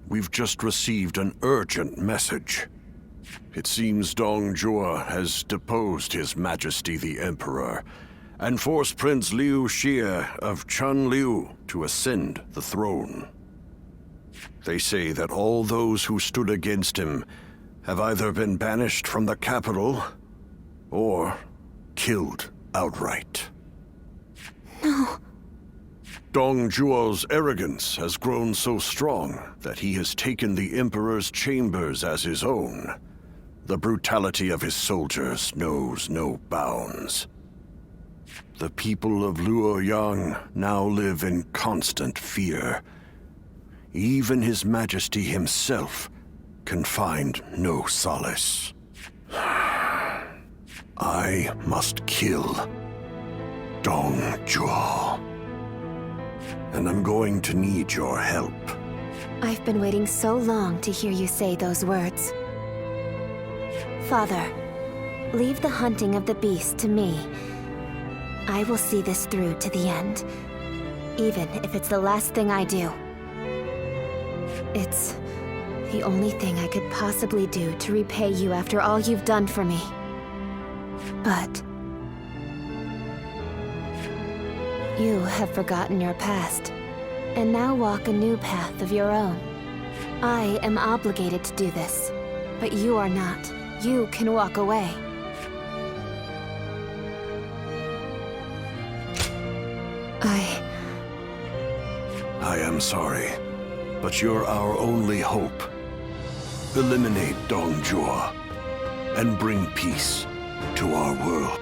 [SPEAKER 7] We've just received an urgent message. It seems Dong Zhuo has deposed His Majesty the Emperor and forced Prince Liu Xie of Chunliu to ascend the throne. They say that all those who stood against him have either been banished from the capital or killed outright.
[SPEAKER 9] No.
[SPEAKER 7] Dong Zhuo's arrogance has grown so strong that he has taken the Emperor's chambers as his own. The brutality of his soldiers knows no bounds. The people of Luoyang now live in constant fear. Even His Majesty himself can find no solace. I must kill Dong Zhuo. And I'm going to need your help.
[SPEAKER 9] I've been waiting so long to hear you say those words. Father, leave the hunting of the beast to me. I will see this through to the end, even if it's the last thing I do. It's the only thing I could possibly do to repay you after all you've done for me. But you have forgotten your past, and now walk a new path of your own. I am obligated to do this, but you are not. You can walk away.
[SPEAKER 7] I am sorry, but you're our only hope. Eliminate Dong Zhuo and bring peace to our world.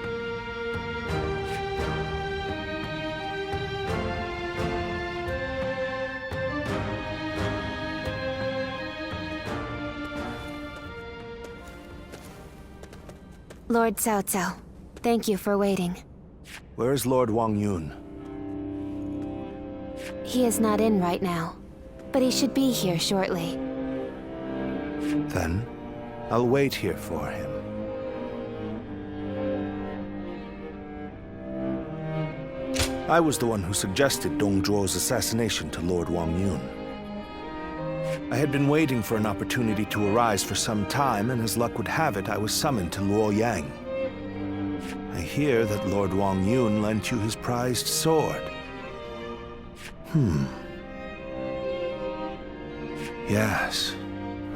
[SPEAKER 9] Lord Cao Cao, thank you for waiting.
[SPEAKER 14] Where is Lord Wang Yun?
[SPEAKER 9] He is not in right now, but he should be here shortly.
[SPEAKER 14] Then, I'll wait here for him. I was the one who suggested Dong Zhuo's assassination to Lord Wang Yun. I had been waiting for an opportunity to arise for some time, and as luck would have it, I was summoned to Luoyang. I hear that Lord Wang Yun lent you his prized sword. Yes,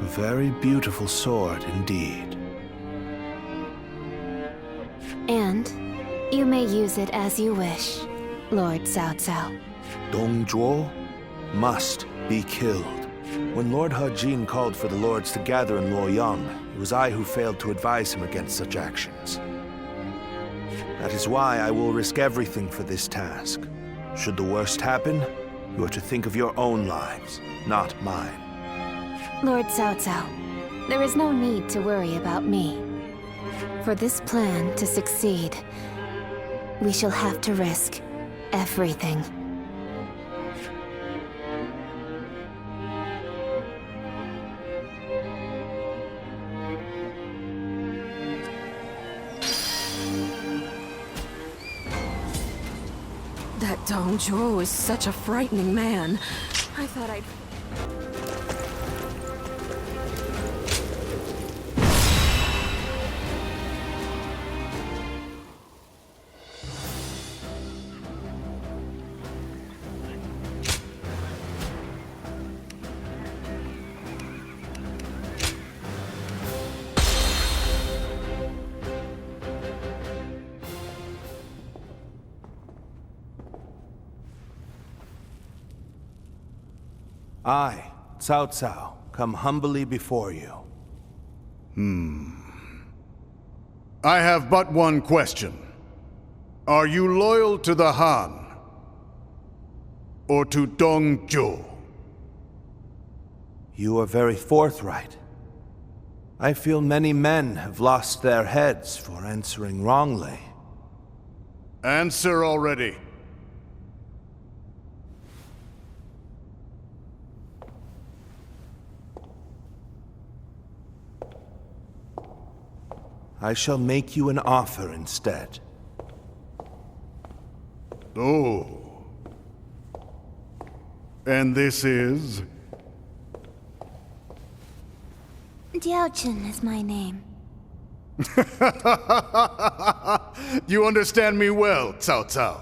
[SPEAKER 14] a very beautiful sword indeed.
[SPEAKER 9] And you may use it as you wish, Lord Cao Cao.
[SPEAKER 14] Dong Zhuo must be killed. When Lord Hajin called for the lords to gather in Luoyang, it was I who failed to advise him against such actions. That is why I will risk everything for this task. Should the worst happen, you are to think of your own lives, not mine.
[SPEAKER 17] Lord Cao Cao, there is no need to worry about me. For this plan to succeed, we shall have to risk everything.
[SPEAKER 20] That Dong Zhuo is such a frightening man. I thought I'd...
[SPEAKER 14] I, Cao Cao, come humbly before you.
[SPEAKER 13] I have but one question. Are you loyal to the Han? Or to Dong Zhuo?
[SPEAKER 14] You are very forthright. I feel many men have lost their heads for answering wrongly.
[SPEAKER 13] Answer already.
[SPEAKER 14] I shall make you an offer instead.
[SPEAKER 13] Oh. And this is?
[SPEAKER 17] Diaochen is my name.
[SPEAKER 13] You understand me well, Cao Cao.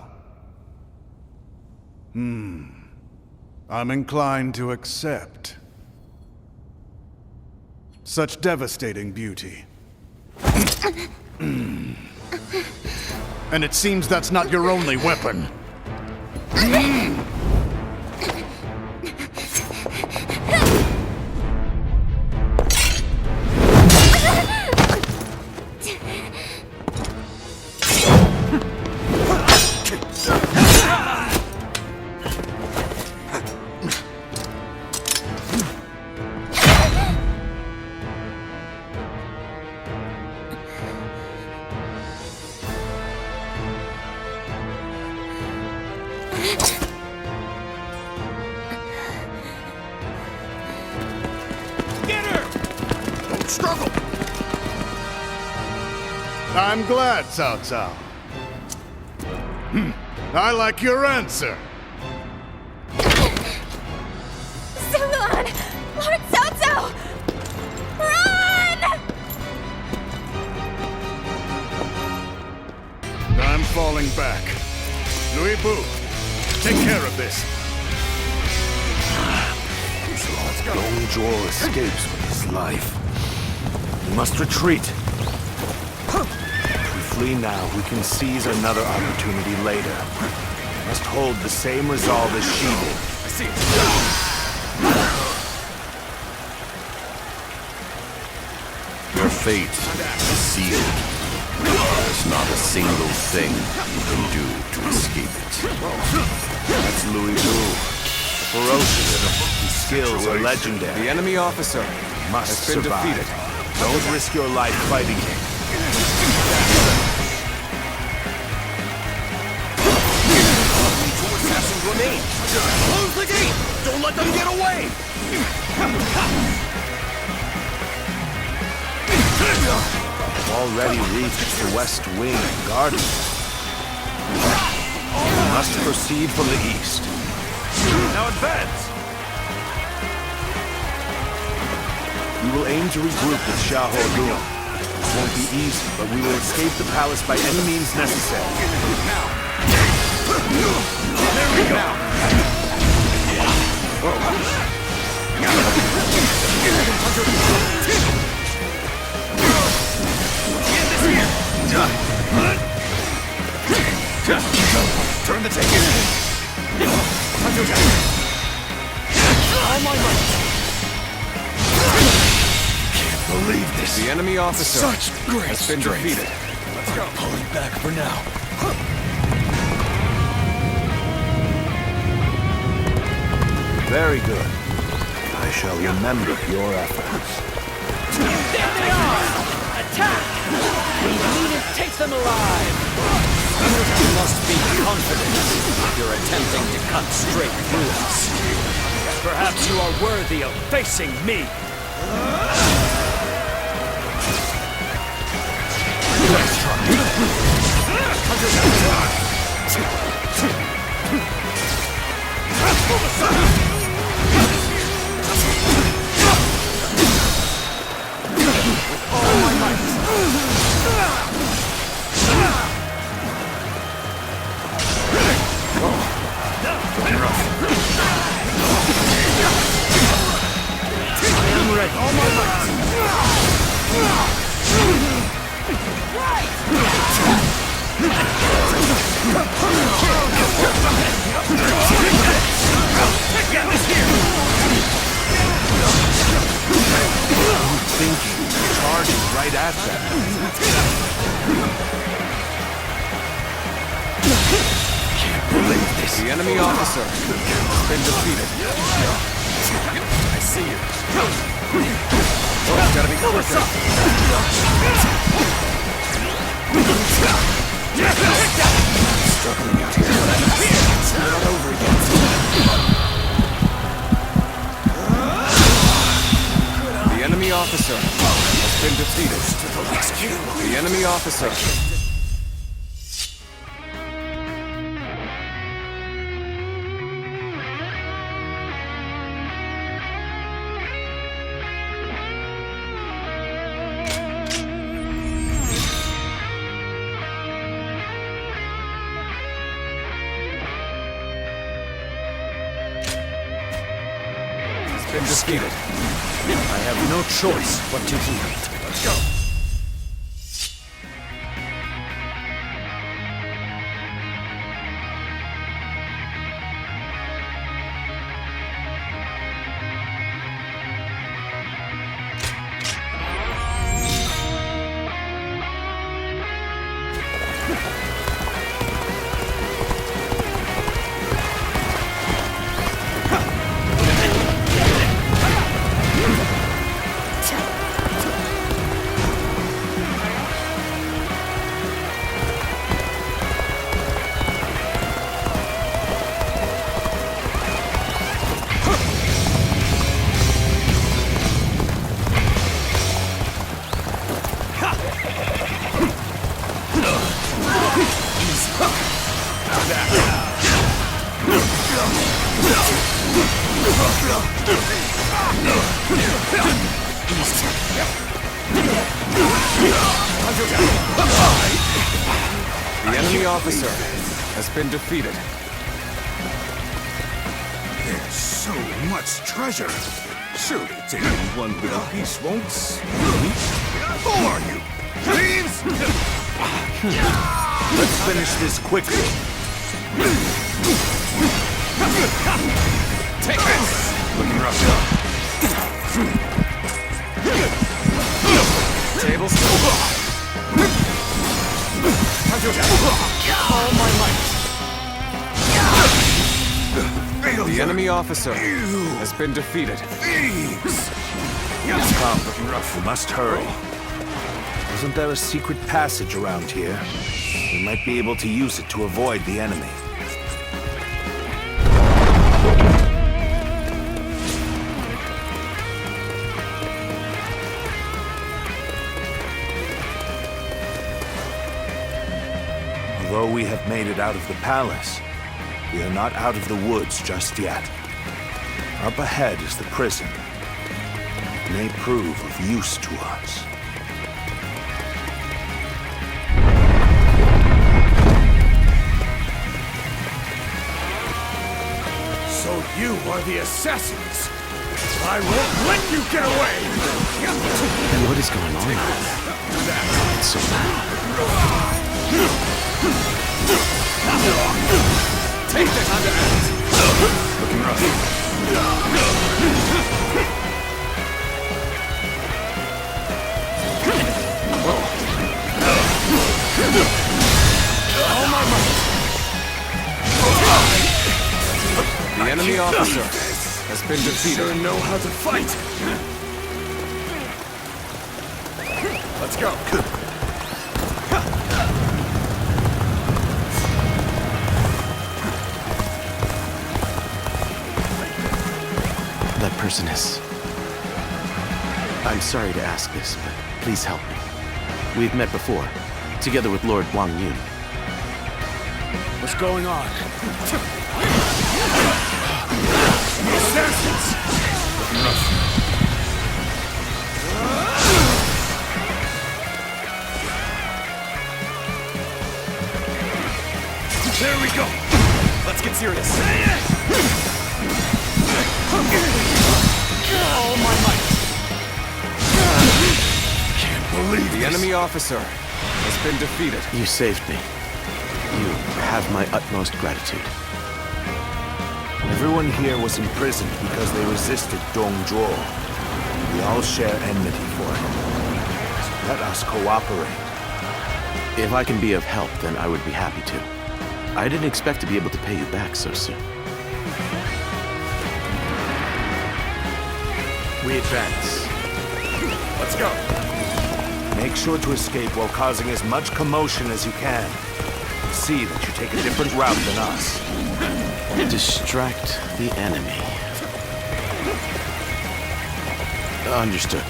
[SPEAKER 13] I'm inclined to accept. Such devastating beauty. And it seems that's not your only weapon. I'm glad, Cao Cao. I like your answer.
[SPEAKER 17] Zuluan! Lord Cao Cao! Run!
[SPEAKER 13] I'm falling back. Louis Bu, take care of this.
[SPEAKER 14] Dong Zhuo escapes with his life. We must retreat. If we flee now, we can seize another opportunity later. We must hold the same resolve as she did.
[SPEAKER 12] I see.
[SPEAKER 22] Your fate is sealed. There's not a single thing you can do to escape it.
[SPEAKER 14] That's Louis Bu. Ferocious. His skills are legendary.
[SPEAKER 12] The enemy officer
[SPEAKER 14] Must
[SPEAKER 12] has been
[SPEAKER 14] survive.
[SPEAKER 12] defeated.
[SPEAKER 14] Don't risk your life fighting him.
[SPEAKER 10] Two assassins remain. Close the gate! Don't let them get away!
[SPEAKER 14] I've already reached the west wing and garden. We must proceed from the east.
[SPEAKER 3] Now advance!
[SPEAKER 14] We will aim to regroup with Xiahou Dun. This won't be easy, but we will escape the palace by any means necessary.
[SPEAKER 3] There we go!
[SPEAKER 12] Turn the ticket. All my might. believe this.
[SPEAKER 5] The enemy officer
[SPEAKER 12] Such great
[SPEAKER 5] has been
[SPEAKER 12] strength.
[SPEAKER 5] defeated.
[SPEAKER 12] Let's go. Pulling back for now.
[SPEAKER 14] Very good. I shall remember your efforts.
[SPEAKER 4] Attack! We need to take them alive! You must be confident. You're attempting to cut straight through us. Perhaps you are worthy of facing me.
[SPEAKER 12] Let's
[SPEAKER 4] All my might. I am ready. All my might.
[SPEAKER 14] Thinking, charging right at them.
[SPEAKER 12] can't believe this.
[SPEAKER 5] The enemy officer has been defeated.
[SPEAKER 12] I see you.
[SPEAKER 5] Oh, gotta be quicker.
[SPEAKER 12] Struggling out here. Start over again.
[SPEAKER 5] The enemy officer has been defeated. The enemy officer. Been defeated.
[SPEAKER 4] I have no choice but to yield.
[SPEAKER 12] Let's go.
[SPEAKER 5] The enemy officer has been defeated.
[SPEAKER 2] There's so much treasure. Surely take anyone with a piece won't spoil me. Who are you? Thieves?
[SPEAKER 14] Let's finish this quickly.
[SPEAKER 12] Take this! Looking rough.
[SPEAKER 5] Tables to
[SPEAKER 12] All my might.
[SPEAKER 5] The enemy officer has been defeated.
[SPEAKER 2] Thieves!
[SPEAKER 14] Come, looking rough. We must hurry. Isn't there a secret passage around here? We might be able to use it to avoid the enemy. Although we have made it out of the palace, we are not out of the woods just yet. Up ahead is the prison. It may prove of use to us.
[SPEAKER 2] So you are the assassins! I won't let you get away!
[SPEAKER 8] And what is going on? It's so bad.
[SPEAKER 12] Take this on the end.
[SPEAKER 5] looking rough.
[SPEAKER 12] enemy officer has been defeated.
[SPEAKER 2] Sure know how to fight. Let's go.
[SPEAKER 8] That person is... I'm sorry to ask this, but please help me. We've met before, together with Lord Wang Yun.
[SPEAKER 12] What's going on?
[SPEAKER 2] Assassins!
[SPEAKER 12] There we go! Let's get serious. All my might!
[SPEAKER 2] Can't believe
[SPEAKER 12] the enemy officer has been defeated.
[SPEAKER 8] You saved me. You have my utmost gratitude.
[SPEAKER 14] Everyone here was imprisoned because they resisted Dong Zhuo. We all share enmity for him. Let us cooperate.
[SPEAKER 8] If I can be of help, then I would be happy to. I didn't expect to be able to pay you back so soon.
[SPEAKER 14] We advance.
[SPEAKER 2] Let's go.
[SPEAKER 14] Make sure to escape while causing as much commotion as you can. See that you take a different route than us.
[SPEAKER 8] Distract the enemy. Understood.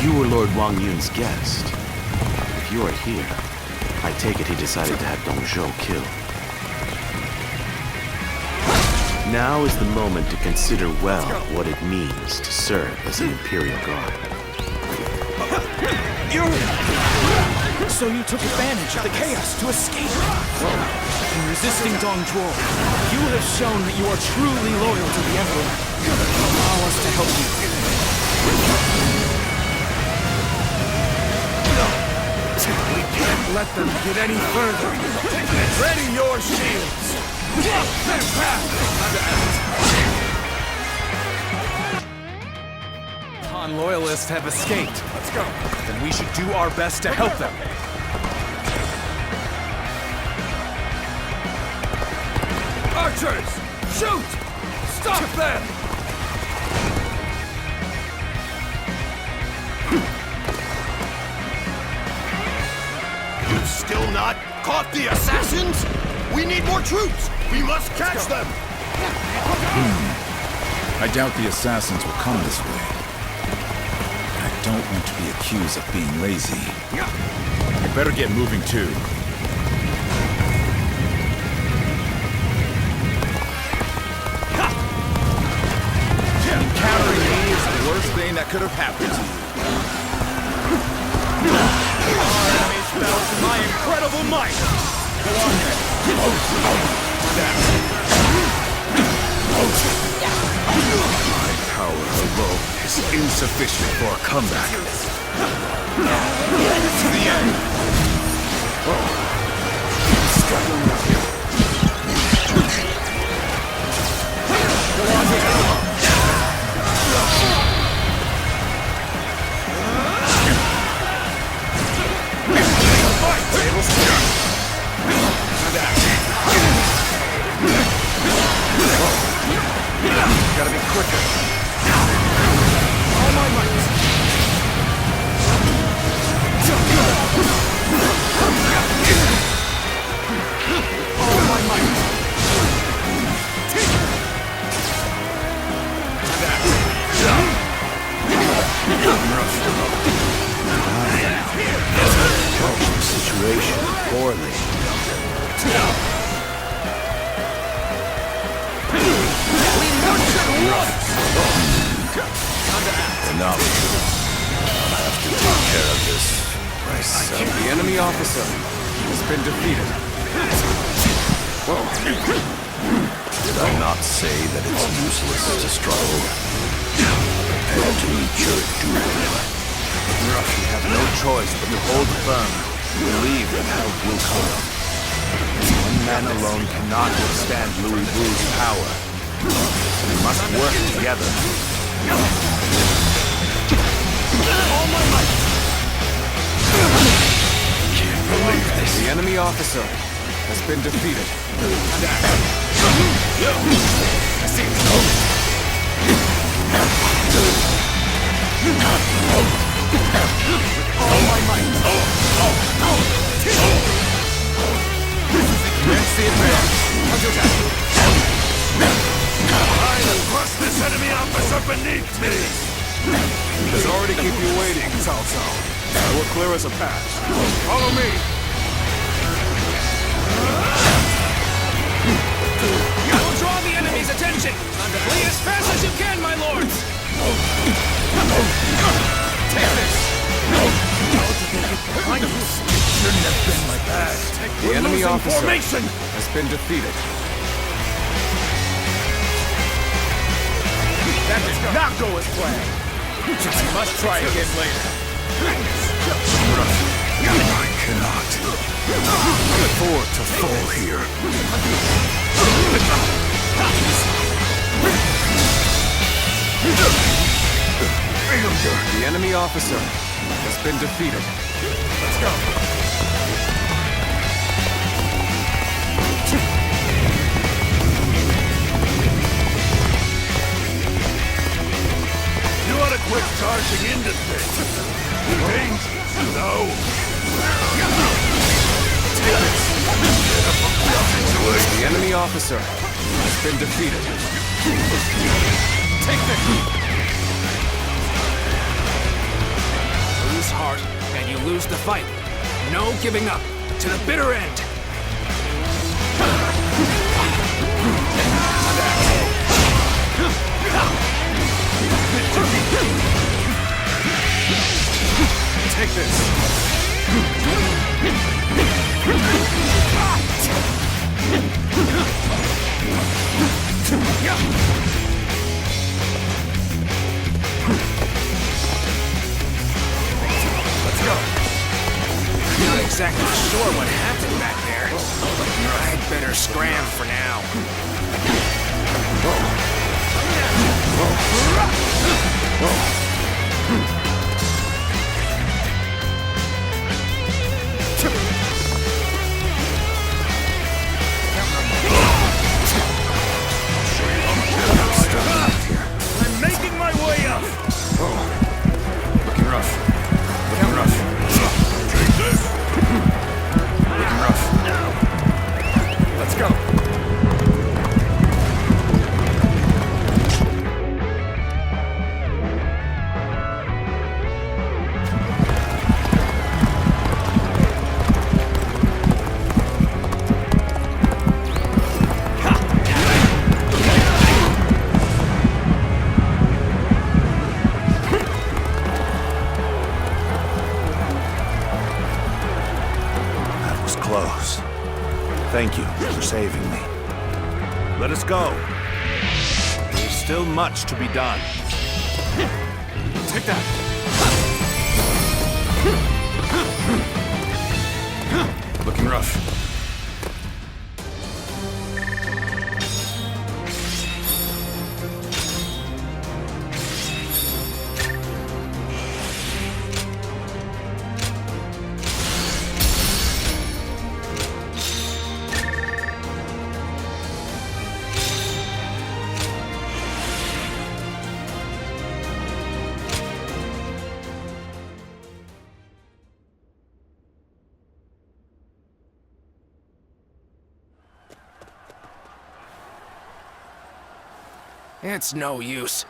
[SPEAKER 8] You were Lord Wang Yun's guest. If you are here, I take it he decided to have Dong Zhuo killed. Now is the moment to consider well what it means to serve as an Imperial Guard.
[SPEAKER 12] So you took advantage of the chaos to escape. In resisting Dong Zhuo, you have shown that you are truly loyal to the Emperor. Allow us to help you.
[SPEAKER 2] We can't let them get any further. Ready your shields.
[SPEAKER 12] Han loyalists have escaped.
[SPEAKER 2] Let's go.
[SPEAKER 12] Then we should do our best to help them.
[SPEAKER 2] Archers, shoot! Stop them!
[SPEAKER 10] You've still not caught the assassins? We need more troops! We must catch them!
[SPEAKER 15] I doubt the assassins will come this way. I don't want to be accused of being lazy. You better get moving too. Encountering me is the worst thing that could have happened to you.
[SPEAKER 12] Our enemies fell to my incredible might! Go on then.
[SPEAKER 21] My power alone is insufficient for a comeback. To the end.
[SPEAKER 12] Gotta be quicker. All my might. All my might.
[SPEAKER 14] Approach the situation poorly.
[SPEAKER 21] Enough. I'll have to take care of this myself.
[SPEAKER 12] The enemy officer has been defeated.
[SPEAKER 21] Did I not say that it's useless to struggle? Prepare to meet your duel.
[SPEAKER 14] We have no choice but to hold firm. Believe that help will come. One man alone cannot withstand Louis Wu's power. We must work together.
[SPEAKER 12] All my might!
[SPEAKER 21] Can't
[SPEAKER 3] believe this.
[SPEAKER 12] The enemy officer has been defeated.
[SPEAKER 2] I see.
[SPEAKER 12] All my might. Against the advance. Counterattack.
[SPEAKER 3] I will crush this enemy officer beneath me!
[SPEAKER 10] Does already keep you waiting, Cao Cao. I will clear us a path. Follow me!
[SPEAKER 2] Don't draw the enemy's attention! Flee as fast as you can, my lords! Take this!
[SPEAKER 3] Shouldn't have been like that.
[SPEAKER 12] The enemy officer
[SPEAKER 3] formation!
[SPEAKER 12] has been defeated.
[SPEAKER 2] That did not go as planned. I must try again later.
[SPEAKER 21] I cannot afford to fall here.
[SPEAKER 12] The enemy officer has been defeated.
[SPEAKER 2] Let's go.
[SPEAKER 3] You ought to quit charging into things. Dangerous, no.
[SPEAKER 12] The enemy officer has been defeated.
[SPEAKER 2] Take this! Lose heart, and you lose the fight. No giving up. To the bitter end.
[SPEAKER 12] Take this.
[SPEAKER 2] Let's go. I'm not exactly sure what happened back there. I'd better scram for now.
[SPEAKER 3] I'm making my way up.
[SPEAKER 12] Looking rough. Looking rough.
[SPEAKER 3] Take this.
[SPEAKER 12] Looking rough.
[SPEAKER 2] Let's go.
[SPEAKER 14] Close. Thank you for saving me. Let us go. There's still much to be done.
[SPEAKER 2] Take that.
[SPEAKER 12] Looking rough.
[SPEAKER 2] It's no use.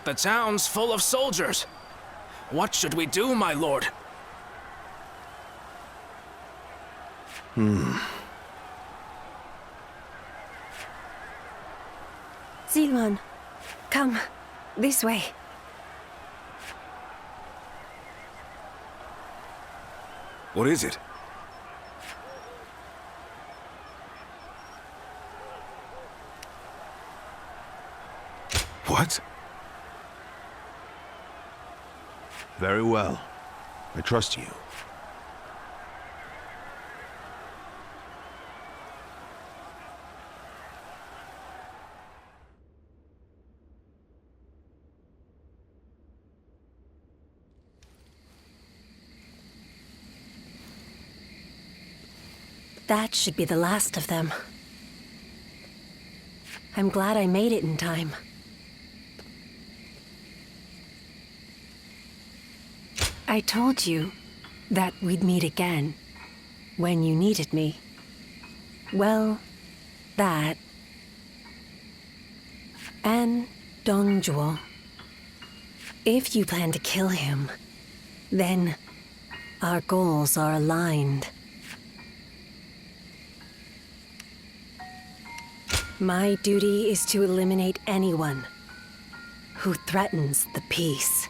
[SPEAKER 2] The town's full of soldiers. What should we do, my lord?
[SPEAKER 17] Zilman, come. This way.
[SPEAKER 10] What is it? What?
[SPEAKER 14] Very well. I trust you.
[SPEAKER 6] That should be the last of them. I'm glad I made it in time. I told you that we'd meet again when you needed me. Well, that and Duel. If you plan to kill him, then our goals are aligned. My duty is to eliminate anyone who threatens the peace.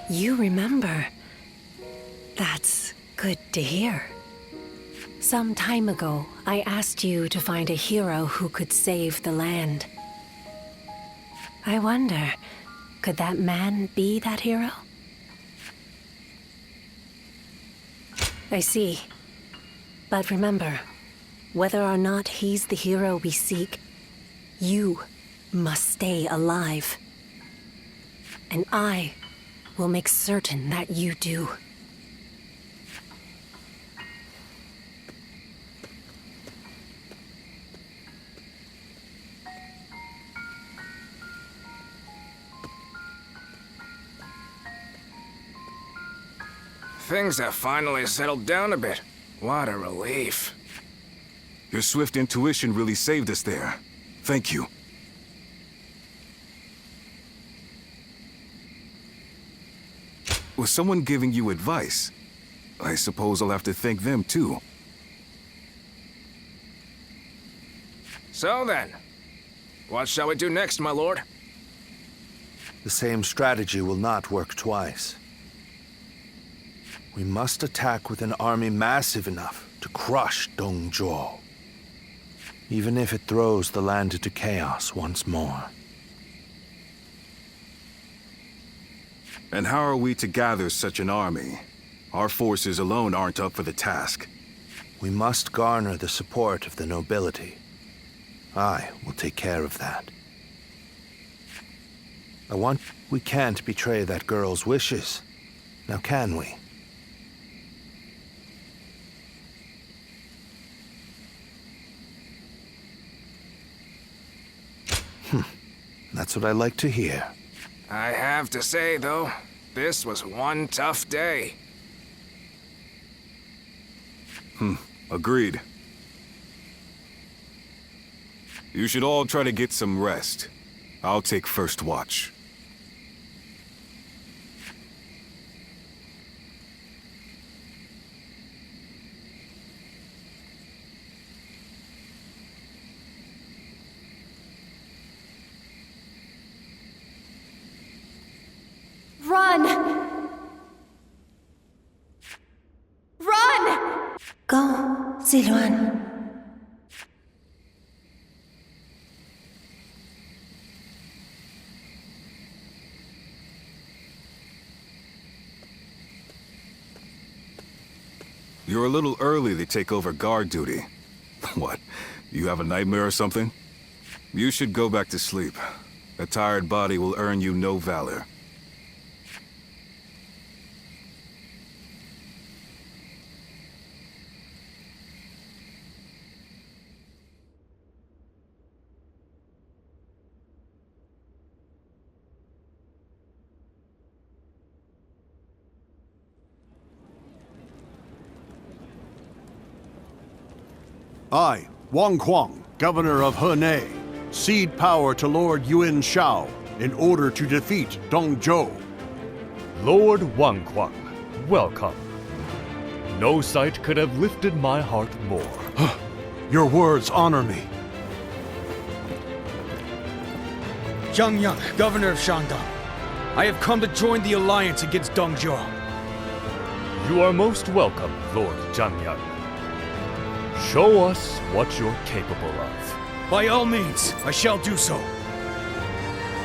[SPEAKER 6] You remember. That's good to hear. Some time ago, I asked you to find a hero who could save the land. I wonder, could that man be that hero? I see. But remember, whether or not he's the hero we seek, you must stay alive. And I will make certain that you do.
[SPEAKER 12] Things have finally settled down a bit. What a relief.
[SPEAKER 2] Your swift intuition really saved us there. Thank you. Was someone giving you advice? I suppose I'll have to thank them too.
[SPEAKER 12] So then, what shall we do next, my lord?
[SPEAKER 14] The same strategy will not work twice. We must attack with an army massive enough to crush Duel, even if it throws the land into chaos once more.
[SPEAKER 2] And how are we to gather such an army? Our forces alone aren't up for the task.
[SPEAKER 14] We must garner the support of the nobility. I will take care of that. We can't betray that girl's wishes. Now can we? That's what I like to hear.
[SPEAKER 12] I have to say, though, this was one tough day.
[SPEAKER 2] Agreed. You should all try to get some rest. I'll take first watch.
[SPEAKER 17] Run! Run!
[SPEAKER 6] Go, Siluan.
[SPEAKER 2] You're a little early to take over guard duty. What, you have a nightmare or something? You should go back to sleep. A tired body will earn you no valor.
[SPEAKER 13] I, Wang Kuang, Governor of Henei, cede power to Lord Yuan Shao in order to defeat Duel.
[SPEAKER 16] Lord Wang Kuang, welcome. No sight could have lifted my heart more.
[SPEAKER 13] Your words honor me.
[SPEAKER 11] Zhang Yang, Governor of Shandong. I have come to join the alliance against Duel.
[SPEAKER 16] You are most welcome, Lord Zhang Yang. Show us what you're capable of.
[SPEAKER 11] By all means, I shall do so.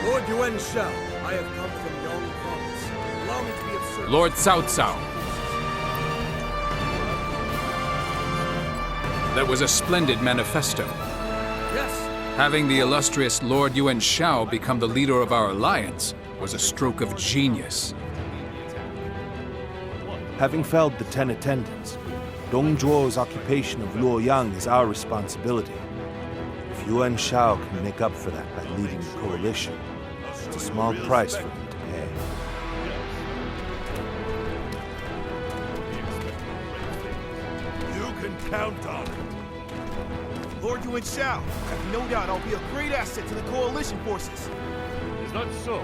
[SPEAKER 23] Lord Yuan Shao, I have come from Yong Province. Allow me to be of service.
[SPEAKER 24] Lord Cao Cao. That was a splendid manifesto.
[SPEAKER 23] Yes.
[SPEAKER 24] Having the illustrious Lord Yuan Shao become the leader of our alliance was a stroke of genius.
[SPEAKER 14] Having felled the 10 attendants, Dong Zhuo's occupation of Luoyang is our responsibility. If Yuan Shao can make up for that by leading the coalition, it's a small price for him to pay.
[SPEAKER 3] You can count on it.
[SPEAKER 2] Lord Yuan Shao, I have no doubt I'll be a great asset to the coalition forces.
[SPEAKER 16] Is that so?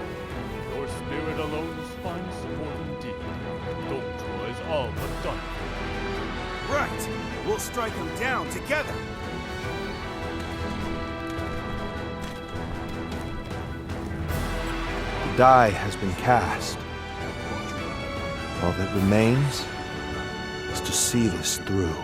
[SPEAKER 16] Your spirit alone finds support indeed. Dong Zhuo is all but done.
[SPEAKER 2] Right. We'll strike him down together.
[SPEAKER 14] The die has been cast. All that remains is to see this through.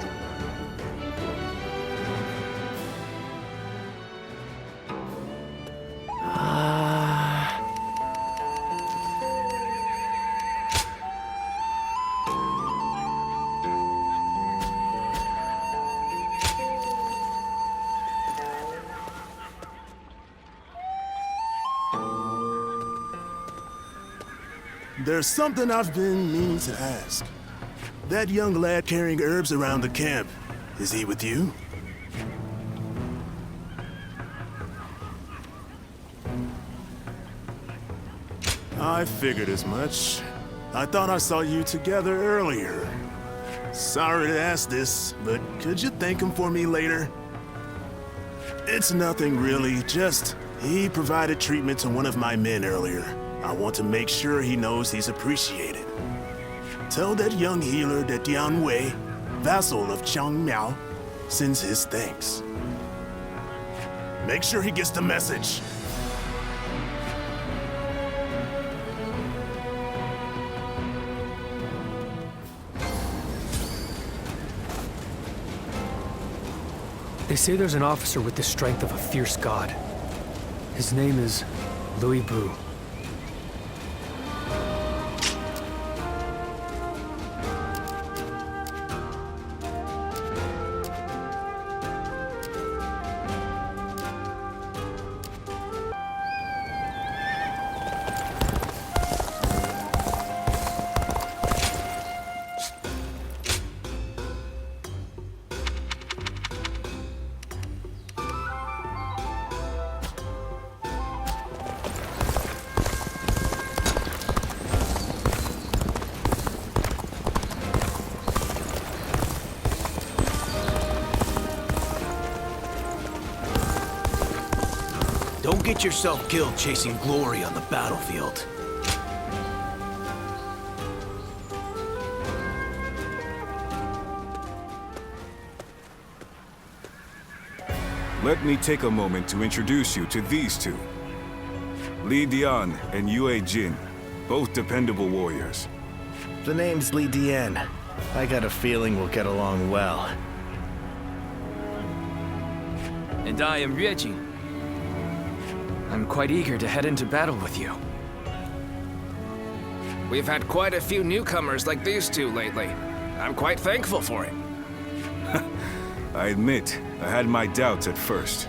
[SPEAKER 1] There's something I've been meaning to ask. That young lad carrying herbs around the camp, is he with you? I figured as much. I thought I saw you together earlier. Sorry to ask this, but could you thank him for me later? It's nothing really, just he provided treatment to one of my men earlier. I want to make sure he knows he's appreciated. Tell that young healer that Dian Wei, vassal of Chang Miao, sends his thanks. Make sure he gets the message.
[SPEAKER 11] They say there's an officer with the strength of a fierce god. His name is Louis Bu.
[SPEAKER 8] Don't get yourself killed chasing glory on the battlefield.
[SPEAKER 7] Let me take a moment to introduce you to these two. Li Dian and Yue Jin, both dependable warriors.
[SPEAKER 8] The name's Li Dian. I got a feeling we'll get along well.
[SPEAKER 18] And I am Yue Jin. I'm quite eager to head into battle with you.
[SPEAKER 19] We've had quite a few newcomers like these two lately. I'm quite thankful for it.
[SPEAKER 7] I admit, I had my doubts at first.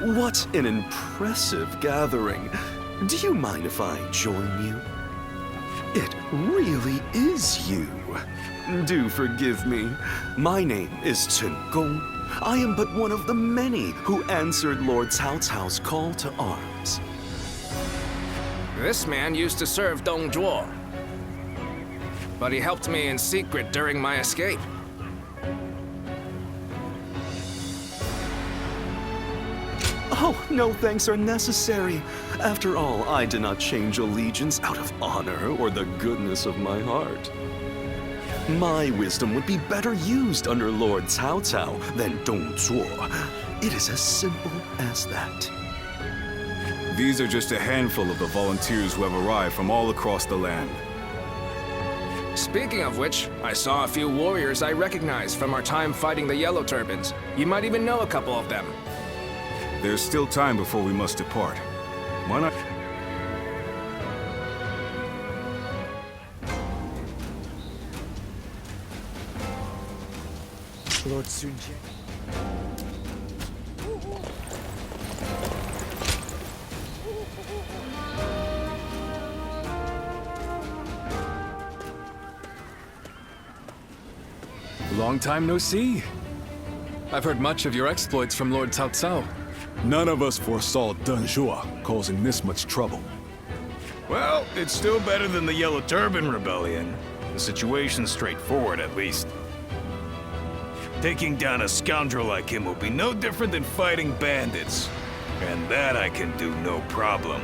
[SPEAKER 21] What an impressive gathering. Do you mind if I join you? It really is you. Do forgive me. My name is Chen Gong. I am but one of the many who answered Lord Cao Cao's call to arms.
[SPEAKER 19] This man used to serve Dong Zhuo, but he helped me in secret during my escape.
[SPEAKER 21] Oh, no thanks are necessary. After all, I did not change allegiance out of honor or the goodness of my heart. My wisdom would be better used under Lord Cao Cao than Dong Zhuo. It is as simple as that.
[SPEAKER 7] These are just a handful of the volunteers who have arrived from all across the land.
[SPEAKER 19] Speaking of which, I saw a few warriors I recognize from our time fighting the Yellow Turbans. You might even know a couple of them.
[SPEAKER 7] There's still time before we must depart. Why not?
[SPEAKER 11] Lord Sun Jian.
[SPEAKER 24] Long time no see. I've heard much of your exploits from Lord Cao Cao.
[SPEAKER 4] None of us foresaw Dunjua causing this much trouble.
[SPEAKER 15] Well, it's still better than the Yellow Turban Rebellion. The situation's straightforward, at least. Taking down a scoundrel like him will be no different than fighting bandits. And that I can do no problem.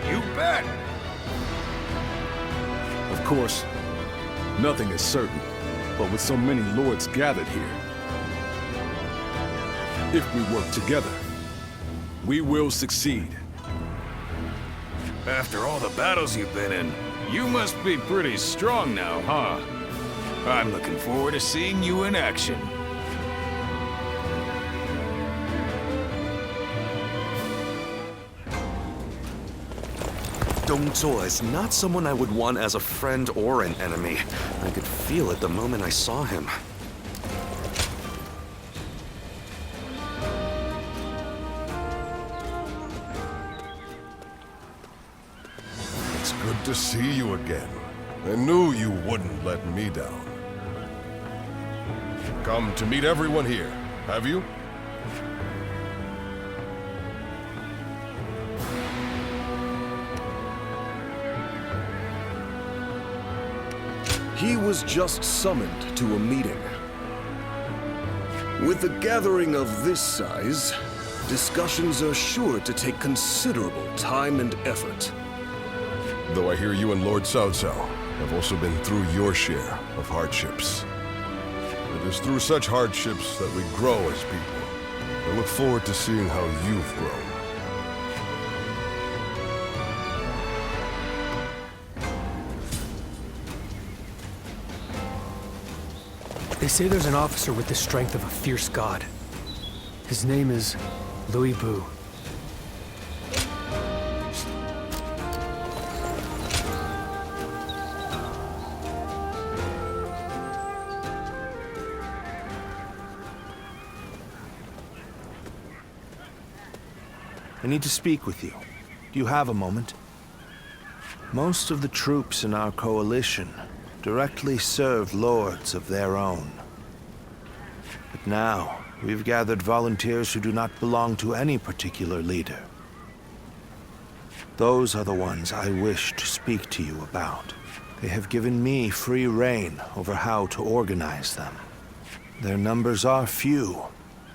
[SPEAKER 3] You bet!
[SPEAKER 4] Of course, nothing is certain, but with so many lords gathered here, if we work together, we will succeed.
[SPEAKER 15] After all the battles you've been in, you must be pretty strong now, huh? I'm looking forward to seeing you in action.
[SPEAKER 21] Dong Zhuo is not someone I would want as a friend or an enemy. I could feel it the moment I saw him.
[SPEAKER 9] It's good to see you again. I knew you wouldn't let me down. Come to meet everyone here, have you?
[SPEAKER 20] He was just summoned to a meeting. With a gathering of this size, discussions are sure to take considerable time and effort.
[SPEAKER 9] Though I hear you and Lord Cao Cao have also been through your share of hardships. It is through such hardships that we grow as people. I look forward to seeing how you've grown.
[SPEAKER 11] They say there's an officer with the strength of a fierce god. His name is Louis Bu.
[SPEAKER 14] I need to speak with you. Do you have a moment? Most of the troops in our coalition directly serve lords of their own. But now, we've gathered volunteers who do not belong to any particular leader. Those are the ones I wish to speak to you about. They have given me free rein over how to organize them. Their numbers are few,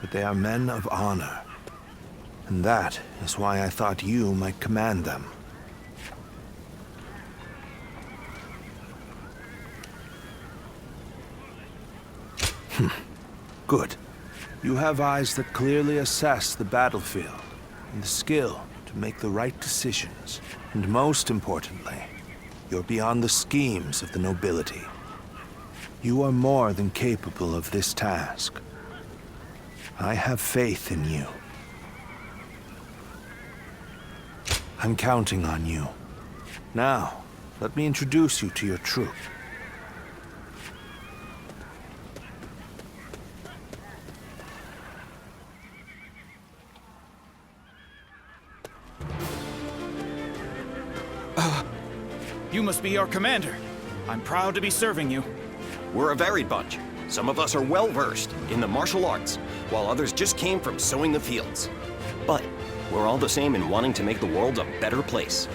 [SPEAKER 14] but they are men of honor. And that is why I thought you might command them. Good. You have eyes that clearly assess the battlefield, and the skill to make the right decisions. And most importantly, you're beyond the schemes of the nobility. You are more than capable of this task. I have faith in you. I'm counting on you. Now, let me introduce you to your troop.
[SPEAKER 5] You must be our commander. I'm proud to be serving you.
[SPEAKER 22] We're a varied bunch. Some of us are well-versed in the martial arts, while others just came from sowing the fields. But we're all the same in wanting to make the world a better place.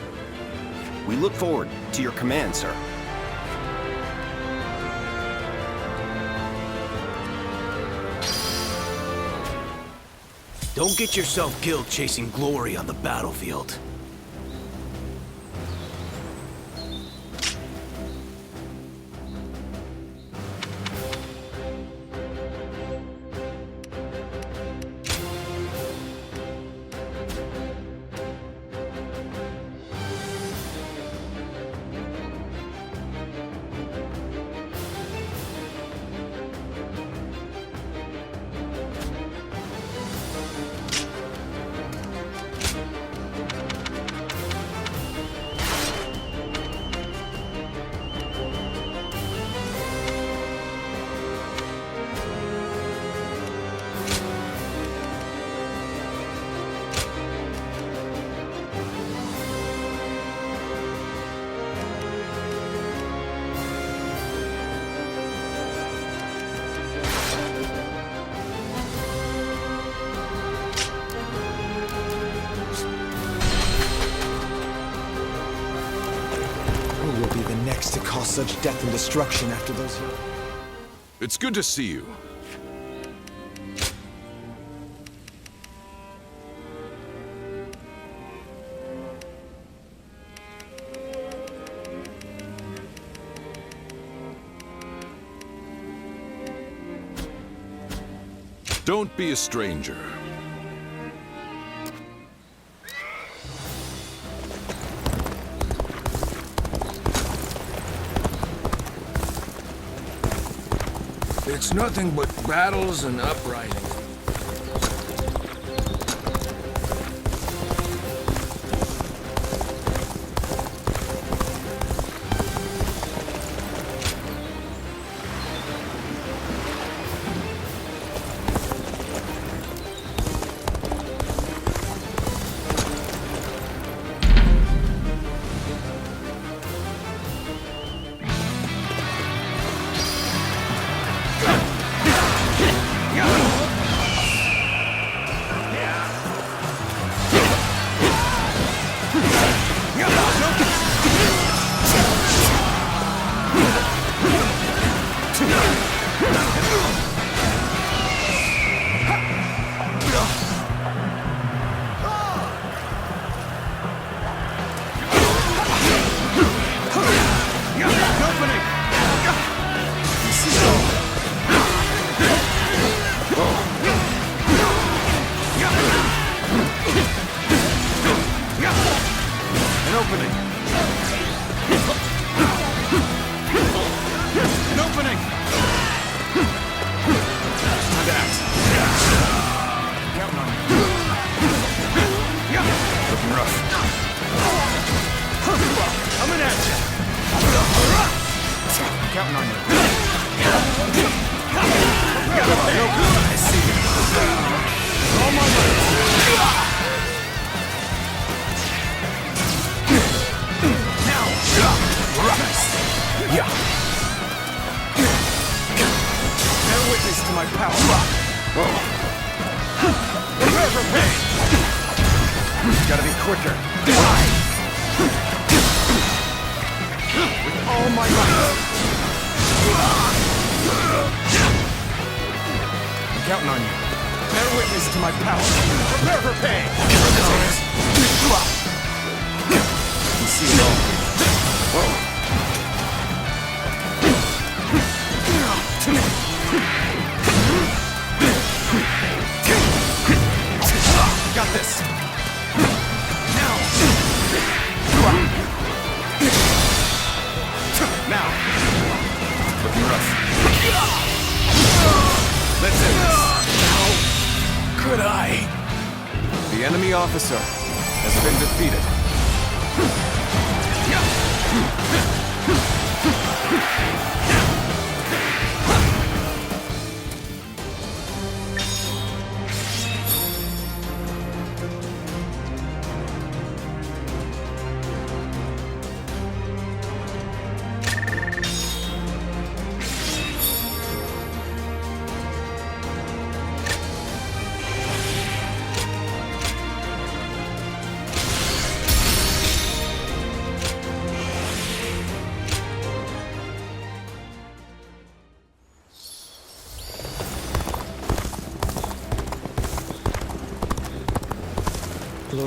[SPEAKER 22] We look forward to your command, sir.
[SPEAKER 8] Don't get yourself killed chasing glory on the battlefield.
[SPEAKER 14] next to cause such death and destruction after those heroes?
[SPEAKER 4] It's good to see you. Don't be a stranger.
[SPEAKER 2] It's nothing but battles and uprisings.
[SPEAKER 14] The enemy officer has been defeated.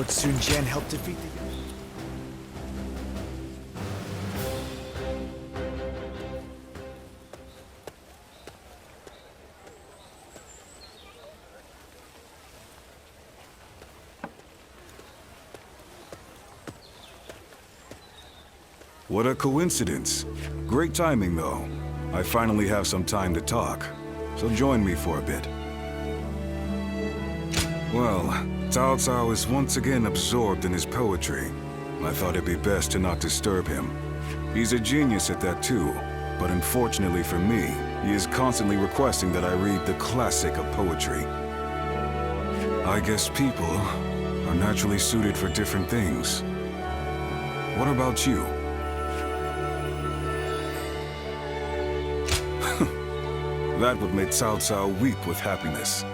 [SPEAKER 14] Lord Sun Jian helped defeat the...
[SPEAKER 7] What a coincidence. Great timing, though. I finally have some time to talk, so join me for a bit. Well, Cao Cao is once again absorbed in his poetry. I thought it'd be best to not disturb him. He's a genius at that too, but unfortunately for me, he is constantly requesting that I read the classic of poetry. I guess people are naturally suited for different things. What about you? That would make Cao Cao weep with happiness.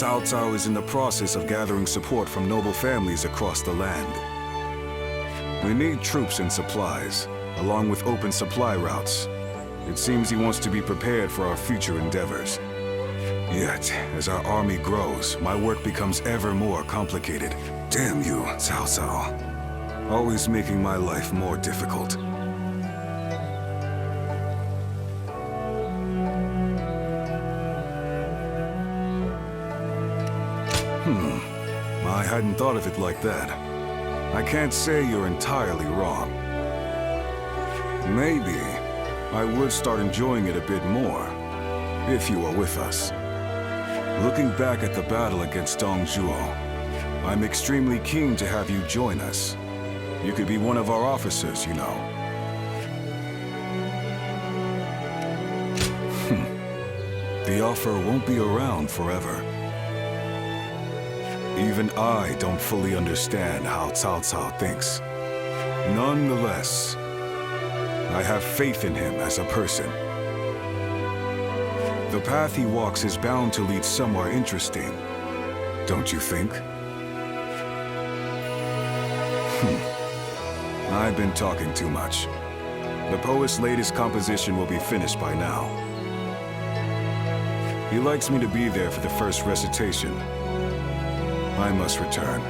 [SPEAKER 7] Cao Cao is in the process of gathering support from noble families across the land. We need troops and supplies, along with open supply routes. It seems he wants to be prepared for our future endeavors. Yet, as our army grows, my work becomes ever more complicated. Damn you, Cao Cao. Always making my life more difficult. I hadn't thought of it like that. I can't say you're entirely wrong. Maybe I would start enjoying it a bit more, if you were with us. Looking back at the battle against Dong Duel, I'm extremely keen to have you join us. You could be one of our officers, you know. The offer won't be around forever. Even I don't fully understand how Cao Cao thinks. Nonetheless, I have faith in him as a person. The path he walks is bound to lead somewhere interesting, don't you think? I've been talking too much. The poet's latest composition will be finished by now. He likes me to be there for the first recitation. I must return.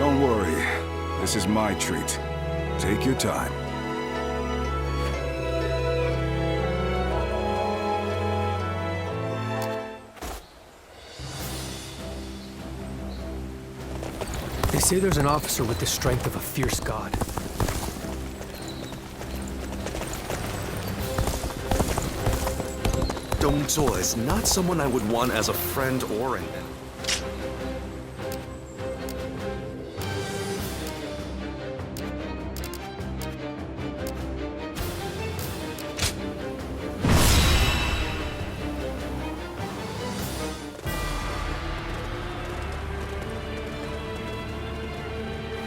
[SPEAKER 7] Don't worry. This is my treat. Take your time.
[SPEAKER 11] They say there's an officer with the strength of a fierce god.
[SPEAKER 21] Dong Duel is not someone I would want as a friend or an enemy.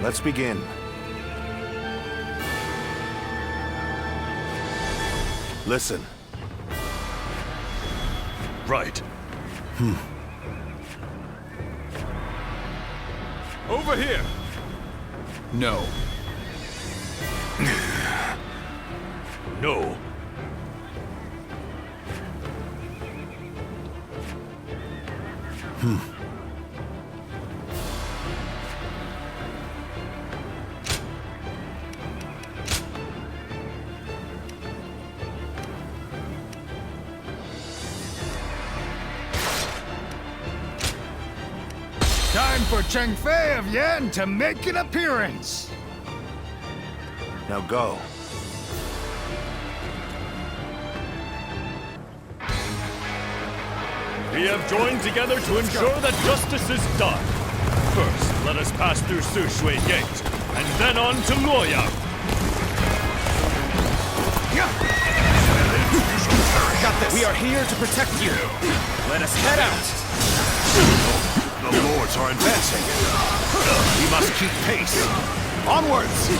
[SPEAKER 14] Let's begin. Listen.
[SPEAKER 16] Right.
[SPEAKER 2] Over here!
[SPEAKER 24] No.
[SPEAKER 16] No.
[SPEAKER 2] Time for Cheng Fei of Yan to make an appearance!
[SPEAKER 14] Now go.
[SPEAKER 16] We have joined together to ensure that justice is done. First, let us pass through Su Shui Gate, and then on to Luoyang.
[SPEAKER 18] Got this. We are here to protect you. Let us head out.
[SPEAKER 3] The lords are advancing.
[SPEAKER 18] We must keep pace. Onwards!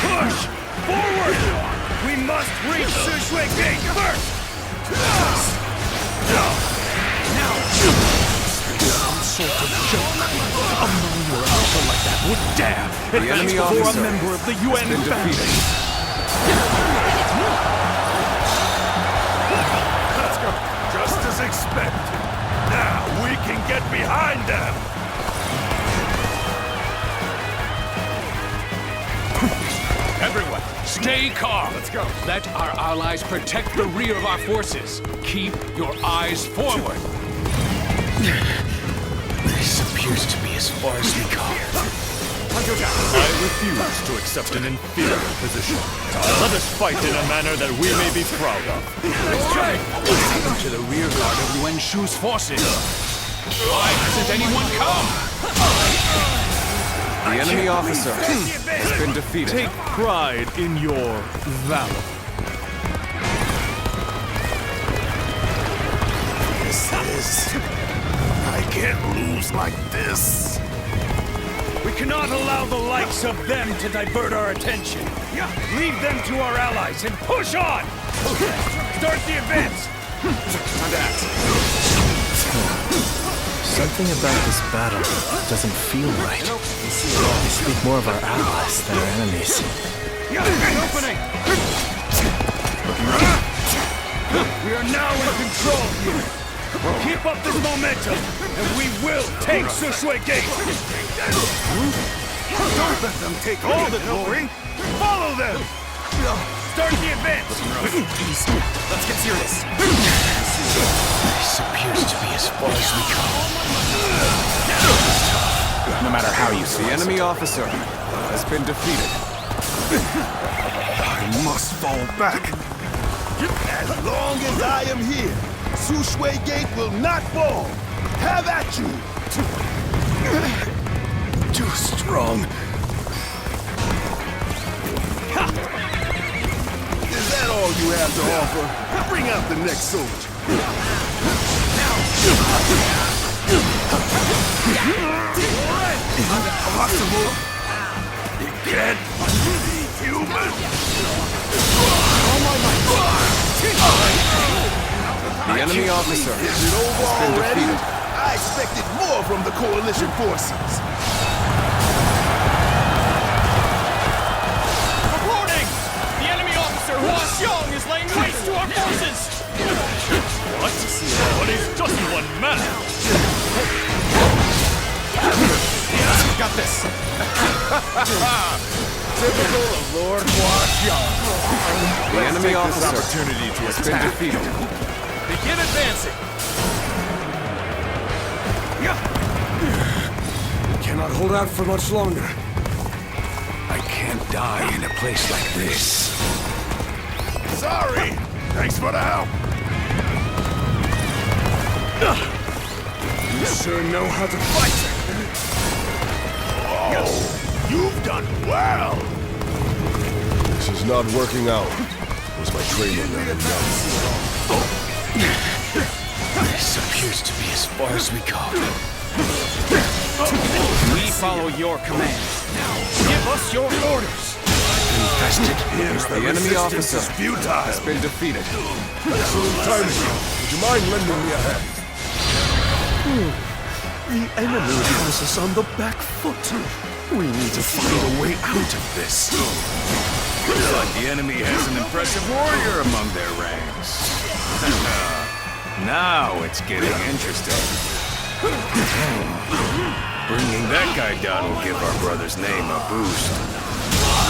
[SPEAKER 2] Push! Forward! We must reach Su Shui Gate first!
[SPEAKER 18] Now! Some sort of joke. A minor alpha like that would dare advance before a member of the UN family.
[SPEAKER 3] Let's go. Just as expected. Now we can get behind them!
[SPEAKER 5] Everyone, stay calm. Let's go. Let our allies protect the rear of our forces. Keep your eyes forward.
[SPEAKER 8] This appears to be as far as we go.
[SPEAKER 16] I refuse to accept an inferior position. Let us fight in a manner that we may be proud of.
[SPEAKER 5] To the rear guard of Yuan Shu's forces. Why hasn't anyone come?
[SPEAKER 14] The enemy officer has been defeated.
[SPEAKER 16] Take pride in your valor.
[SPEAKER 3] I can't lose like this.
[SPEAKER 2] We cannot allow the likes of them to divert our attention. Leave them to our allies and push on! Start the advance! Time to act.
[SPEAKER 11] Something about this battle doesn't feel right. They speak more of our allies than our enemies.
[SPEAKER 2] An opening! We are now in control here. Keep up this momentum, and we will take Sushui Gate! Don't let them take all the glory! Follow them! Start the advance!
[SPEAKER 8] Easy. Let's get serious. This appears to be as far as we go.
[SPEAKER 14] No matter how you see, the enemy officer has been defeated.
[SPEAKER 2] I must fall back.
[SPEAKER 3] As long as I am here, Sushui Gate will not fall. Have at you.
[SPEAKER 2] Too strong.
[SPEAKER 3] Is that all you have to offer? Bring out the next soldier.
[SPEAKER 2] Impossible.
[SPEAKER 3] You can't be human.
[SPEAKER 14] The enemy officer
[SPEAKER 3] Is it over
[SPEAKER 14] has been
[SPEAKER 3] already?
[SPEAKER 14] defeated.
[SPEAKER 3] I expected more from the coalition forces.
[SPEAKER 18] Reporting! The enemy officer Hua Xiong is laying waste to our forces!
[SPEAKER 16] What? But he's just one man!
[SPEAKER 14] Got this!
[SPEAKER 2] Typical of Lord Hua Xiong.
[SPEAKER 14] The enemy officer
[SPEAKER 2] opportunity to
[SPEAKER 14] has been defeated.
[SPEAKER 2] Begin advancing. We cannot hold out for much longer. I can't die in a place like this.
[SPEAKER 3] Sorry. Thanks for the help.
[SPEAKER 2] You sure know how to fight.
[SPEAKER 3] Oh, you've done well.
[SPEAKER 9] This is not working out. Was my training not enough?
[SPEAKER 8] This appears to be as far as we go.
[SPEAKER 18] We follow your command. Now, give us your orders.
[SPEAKER 8] Infested.
[SPEAKER 14] The enemy officer
[SPEAKER 3] is futile.
[SPEAKER 14] has been defeated.
[SPEAKER 9] Excellent timing. Would you mind lending me a hand?
[SPEAKER 21] The enemy has us on the back foot. We need to find a way out of this.
[SPEAKER 15] Looks like the enemy has an impressive warrior among their ranks. Now it's getting interesting. Bringing that guy down will give our brother's name a boost.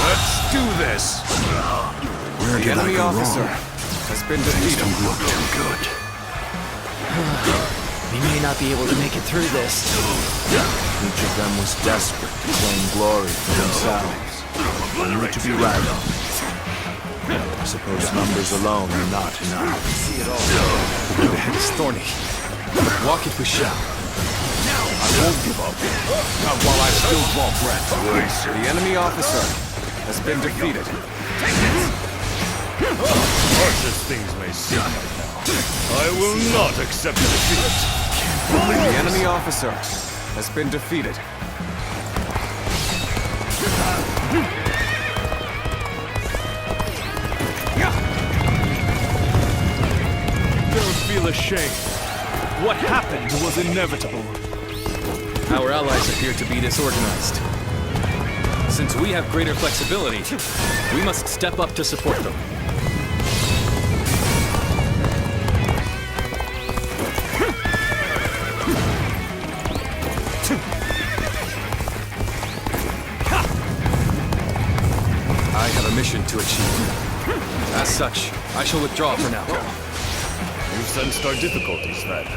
[SPEAKER 15] Let's do this!
[SPEAKER 14] The enemy officer has been defeated.
[SPEAKER 21] Look too good.
[SPEAKER 11] We may not be able to make it through this.
[SPEAKER 14] Each of them was desperate to claim glory for themselves. Only to be right on. I suppose numbers alone are not enough.
[SPEAKER 5] The road ahead is thorny. Walk it we shall.
[SPEAKER 14] I won't give up. Not while I still draw breath. The enemy officer has been defeated.
[SPEAKER 16] Harsh as things may seem right now, I will not accept defeat.
[SPEAKER 14] The enemy officer has been defeated.
[SPEAKER 18] Don't feel ashamed. What happened was inevitable.
[SPEAKER 24] Our allies appear to be disorganized. Since we have greater flexibility, we must step up to support them. I have a mission to achieve. As such, I shall withdraw for now.
[SPEAKER 16] You sensed our difficulties then.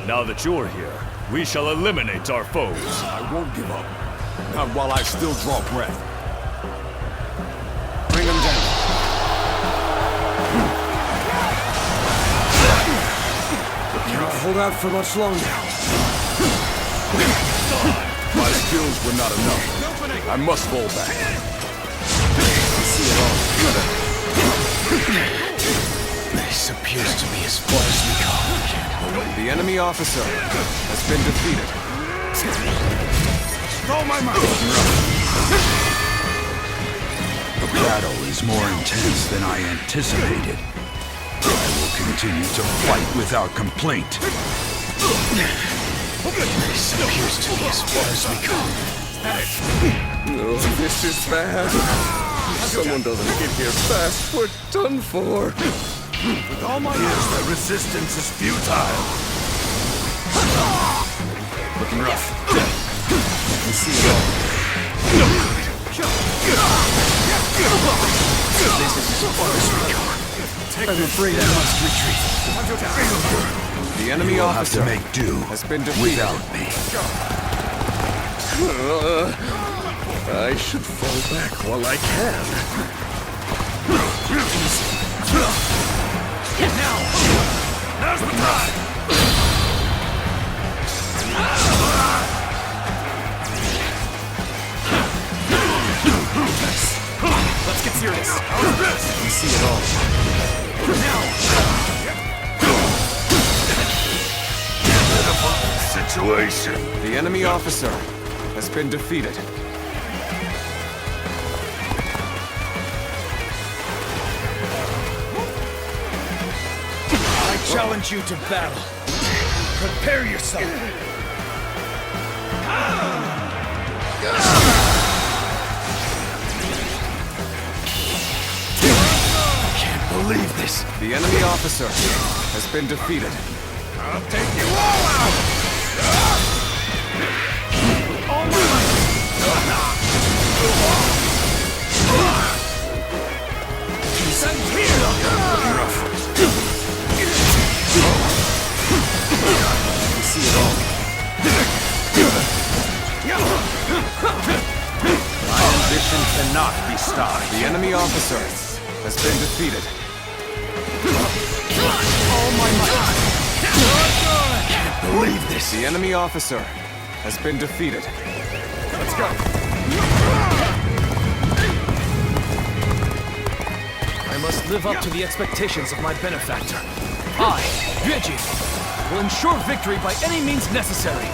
[SPEAKER 16] Now that you're here, we shall eliminate our foes.
[SPEAKER 2] I won't give up. Not while I still draw breath.
[SPEAKER 14] Bring them down.
[SPEAKER 2] Cannot hold out for much longer.
[SPEAKER 9] My skills were not enough. I must fall back.
[SPEAKER 8] This appears to be as far as we go.
[SPEAKER 14] The enemy officer has been defeated.
[SPEAKER 2] Stole my mouth!
[SPEAKER 5] The battle is more intense than I anticipated. I will
[SPEAKER 2] Continue to fight without complaint.
[SPEAKER 5] This appears to be as far as we come.
[SPEAKER 21] Oh, this is bad. If someone doesn't get here fast, we're done for.
[SPEAKER 3] With all my years, that resistance is futile.
[SPEAKER 5] Looking rough. We see it all. This is as far as we go. I'm afraid I must retreat.
[SPEAKER 21] The enemy
[SPEAKER 2] You'll
[SPEAKER 21] officer
[SPEAKER 2] have to make do
[SPEAKER 21] has been defeated.
[SPEAKER 2] without me.
[SPEAKER 21] I should fall back while I can.
[SPEAKER 3] Now's the time!
[SPEAKER 5] Let's get serious.
[SPEAKER 3] How's this?
[SPEAKER 5] We see it all.
[SPEAKER 3] Situation.
[SPEAKER 21] The enemy officer has been defeated.
[SPEAKER 2] I challenge you to battle. Prepare yourself.
[SPEAKER 5] Believe this.
[SPEAKER 21] The enemy officer has been defeated.
[SPEAKER 3] I'll take you all out!
[SPEAKER 2] All my life.
[SPEAKER 3] Send here!
[SPEAKER 5] Rough. We see it all.
[SPEAKER 2] My ambition cannot be stopped.
[SPEAKER 21] The enemy officer has been defeated.
[SPEAKER 5] All my might. Can't believe this.
[SPEAKER 21] The enemy officer has been defeated.
[SPEAKER 2] Let's go.
[SPEAKER 11] I must live up to the expectations of my benefactor. I, Vigi, will ensure victory by any means necessary.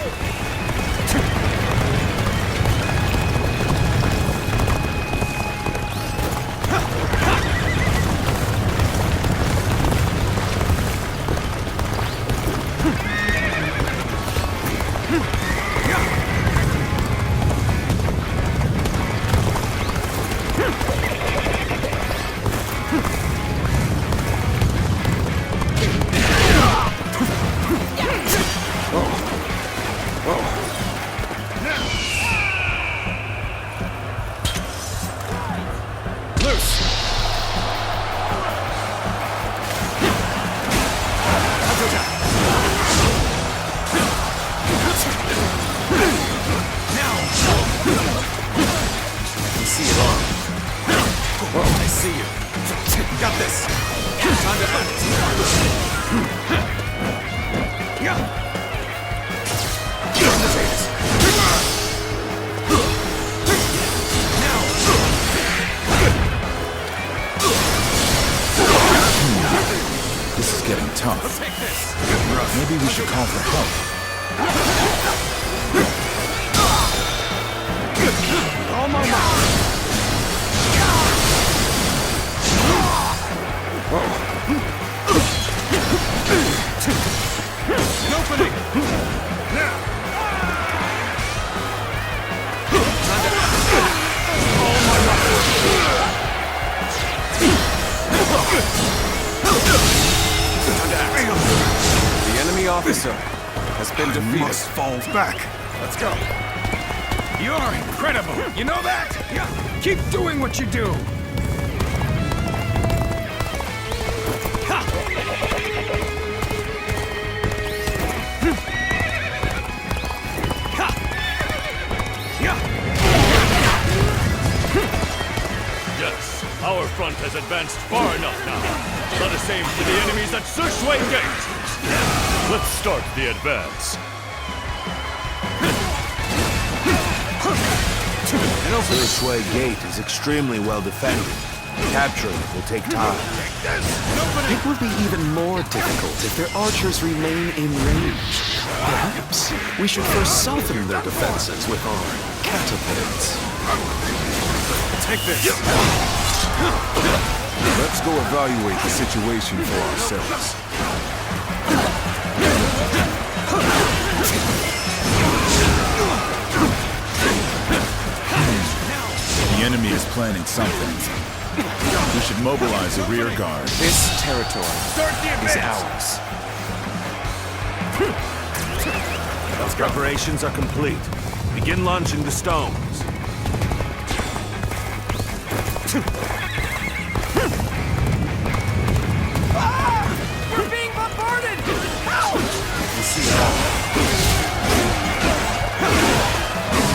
[SPEAKER 15] This is getting tough. Maybe we should call for help.
[SPEAKER 2] All my might. An opening. Now. All my might.
[SPEAKER 21] The enemy officer has been defeated.
[SPEAKER 2] I must fall back. Let's go. You're incredible. You know that? Yeah. Keep doing what you do.
[SPEAKER 16] Yes, our front has advanced far enough now. Let us aim for the enemies at Sushui Gate. Let's start the advance.
[SPEAKER 14] Sushui Gate is extremely well defended. Capturing it will take time.
[SPEAKER 8] It will be even more difficult if their archers remain in range. Perhaps we should first soften their defenses with our catapults.
[SPEAKER 2] Take this.
[SPEAKER 7] Let's go evaluate the situation for ourselves.
[SPEAKER 15] The enemy is planning something. We should mobilize a rear guard.
[SPEAKER 14] This territory is ours.
[SPEAKER 18] Preparations are complete. Begin launching the stones.
[SPEAKER 2] We're being bombarded! Help!
[SPEAKER 14] You see it all.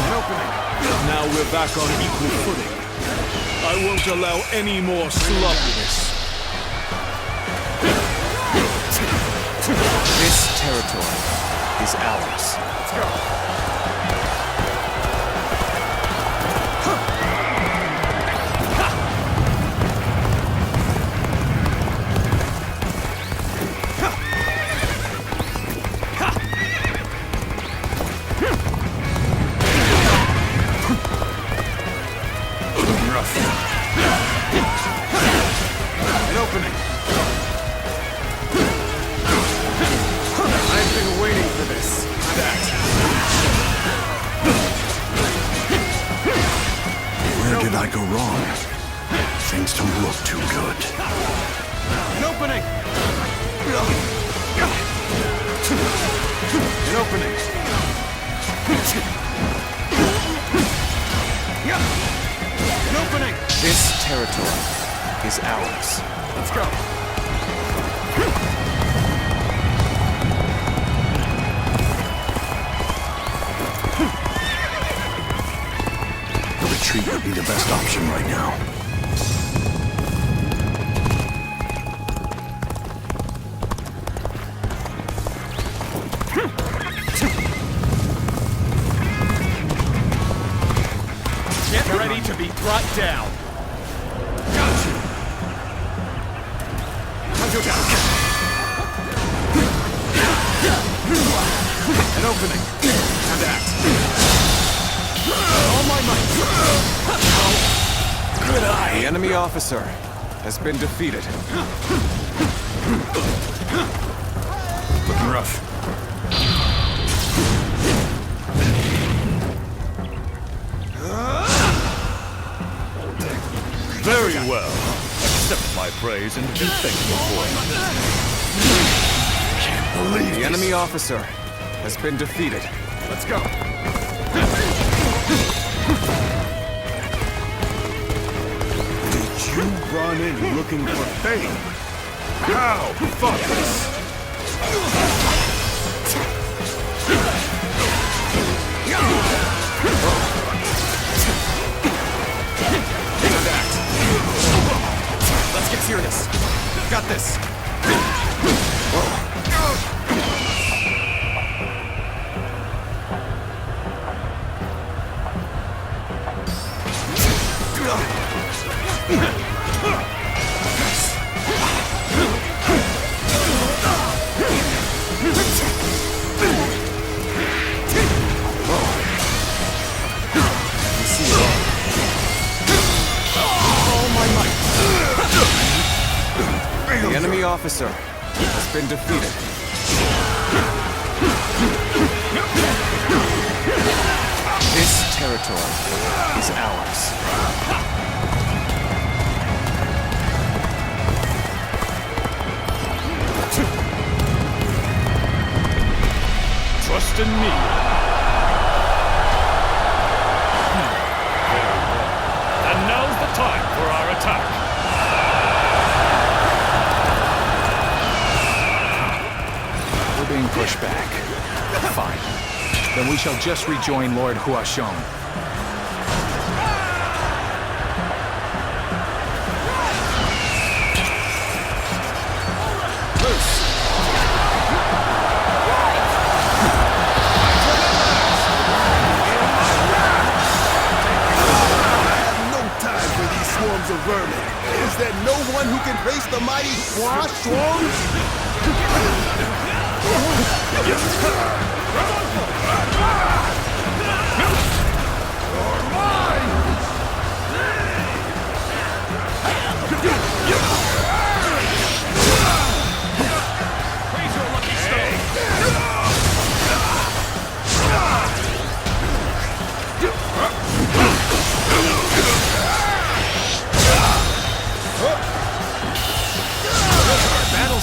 [SPEAKER 14] An opening.
[SPEAKER 18] Now we're back on equal footing. I won't allow any more sloppiness.
[SPEAKER 14] This territory is ours. Let's go.
[SPEAKER 2] An opening. I've been waiting for this.
[SPEAKER 13] Where did I go wrong? Things don't look too good.
[SPEAKER 2] An opening. An opening. An opening.
[SPEAKER 14] This territory is ours.
[SPEAKER 2] Let's go.
[SPEAKER 13] Retreat would be the best option right now.
[SPEAKER 18] Get ready to be brought down.
[SPEAKER 2] Got you. Hunter down. An opening. And act. All my might. Good eye.
[SPEAKER 14] The enemy officer has been defeated.
[SPEAKER 2] Looking rough.
[SPEAKER 16] Very well. Accept my praise and be thankful for it.
[SPEAKER 2] Can't believe
[SPEAKER 14] The enemy officer has been defeated.
[SPEAKER 2] Let's go.
[SPEAKER 1] Did you run in looking for fame? How thoughtless!
[SPEAKER 2] Let's get serious. Got this.
[SPEAKER 14] The enemy officer has been defeated. This territory is ours.
[SPEAKER 16] Trust in me. Very well. And now's the time for our attack.
[SPEAKER 5] We're being pushed back. Fine. Then we shall just rejoin Lord Huashong.
[SPEAKER 2] Swarms of vermin. Is there no one who can face the mighty squash swarms? You're mine!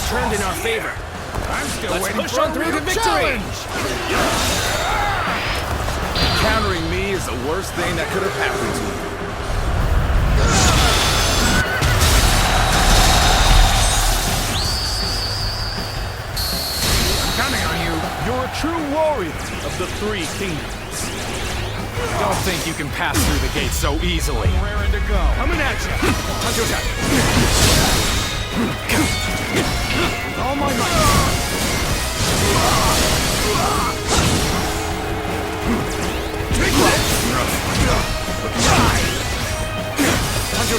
[SPEAKER 19] turned in our favor.
[SPEAKER 2] I'm still
[SPEAKER 19] Let's
[SPEAKER 2] waiting
[SPEAKER 19] push
[SPEAKER 2] for
[SPEAKER 19] on
[SPEAKER 2] a
[SPEAKER 19] through
[SPEAKER 2] real
[SPEAKER 19] to victory!
[SPEAKER 2] challenge.
[SPEAKER 4] Countering me is the worst thing that could have happened to you.
[SPEAKER 2] I'm counting on you.
[SPEAKER 18] You're a true warrior of the Three Kingdoms. Don't think you can pass through the gate so easily.
[SPEAKER 2] Raring to go.
[SPEAKER 18] Coming at you. Hunter attack.
[SPEAKER 2] With all my might.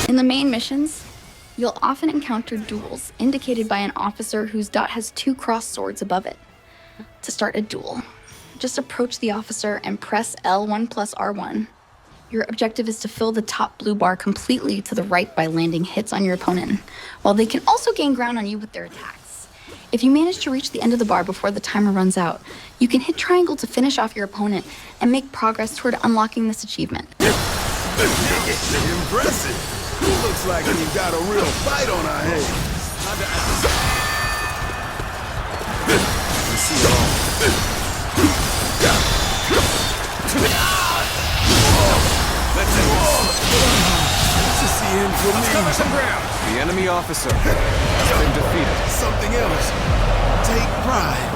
[SPEAKER 6] In the main missions, you'll often encounter duels indicated by an officer whose dot has 2 crossed swords above it. To start a duel, just approach the officer and press L1 plus R1. Your objective is to fill the top blue bar completely to the right by landing hits on your opponent, while they can also gain ground on you with their attacks. If you manage to reach the end of the bar before the timer runs out, you can hit triangle to finish off your opponent and make progress toward unlocking this achievement.
[SPEAKER 1] Impressive. Looks like we've got a real fight on our hands. This is the end for me.
[SPEAKER 19] Cover some ground.
[SPEAKER 14] The enemy officer has been defeated.
[SPEAKER 1] Something else. Take pride,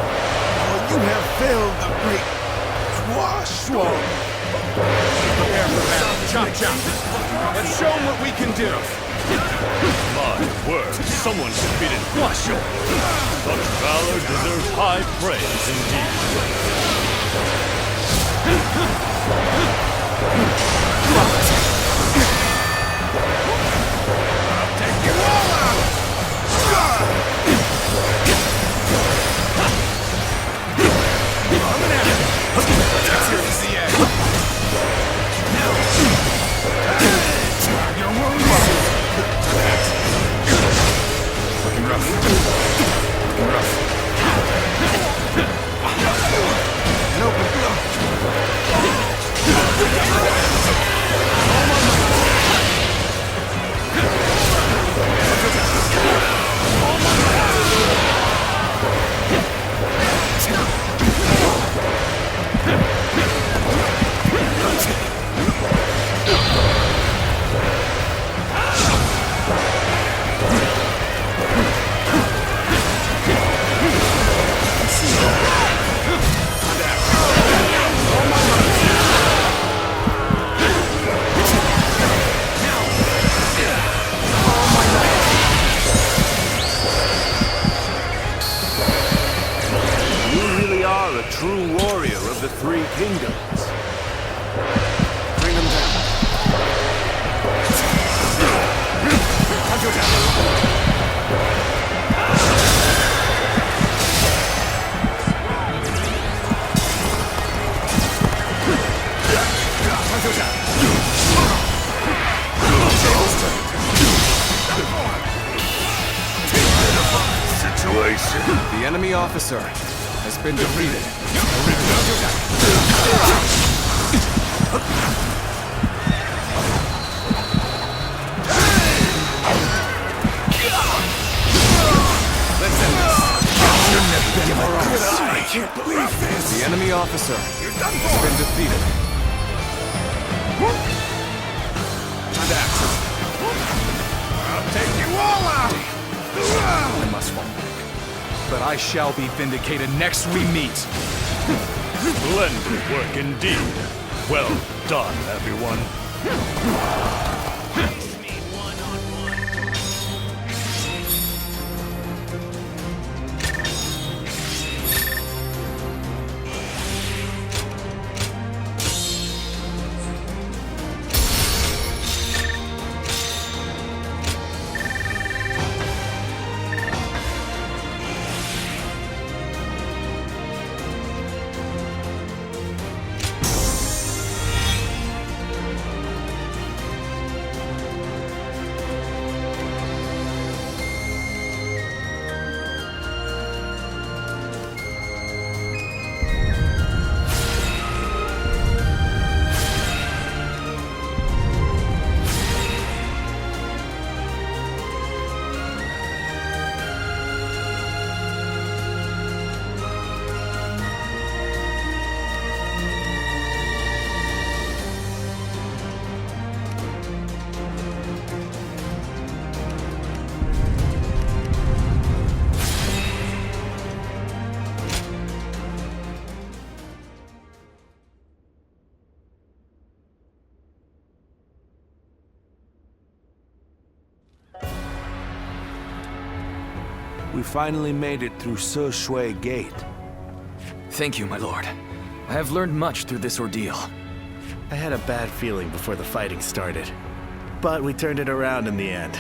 [SPEAKER 1] for you have failed the great Schwa.
[SPEAKER 18] Prepare for battle. Chop, chop. Let's show them what we can do.
[SPEAKER 16] My word, someone defeated Washo. Such valor deserves high praise indeed.
[SPEAKER 2] I'll take you all out. Coming at it. Here's the end. Your wounds.
[SPEAKER 4] Looking rough. Looking rough.
[SPEAKER 18] True warrior of the Three Kingdoms. Bring them down.
[SPEAKER 14] Situation. The enemy officer has been defeated.
[SPEAKER 18] Let's end this.
[SPEAKER 14] I can't believe this. The enemy officer has been defeated.
[SPEAKER 2] Time to act. I'll take you all out.
[SPEAKER 18] I must fall back. But I shall be vindicated next we meet.
[SPEAKER 16] Splendid work indeed. Well done, everyone.
[SPEAKER 14] We finally made it through Se Shui Gate.
[SPEAKER 24] Thank you, my lord. I have learned much through this ordeal.
[SPEAKER 8] I had a bad feeling before the fighting started, but we turned it around in the end.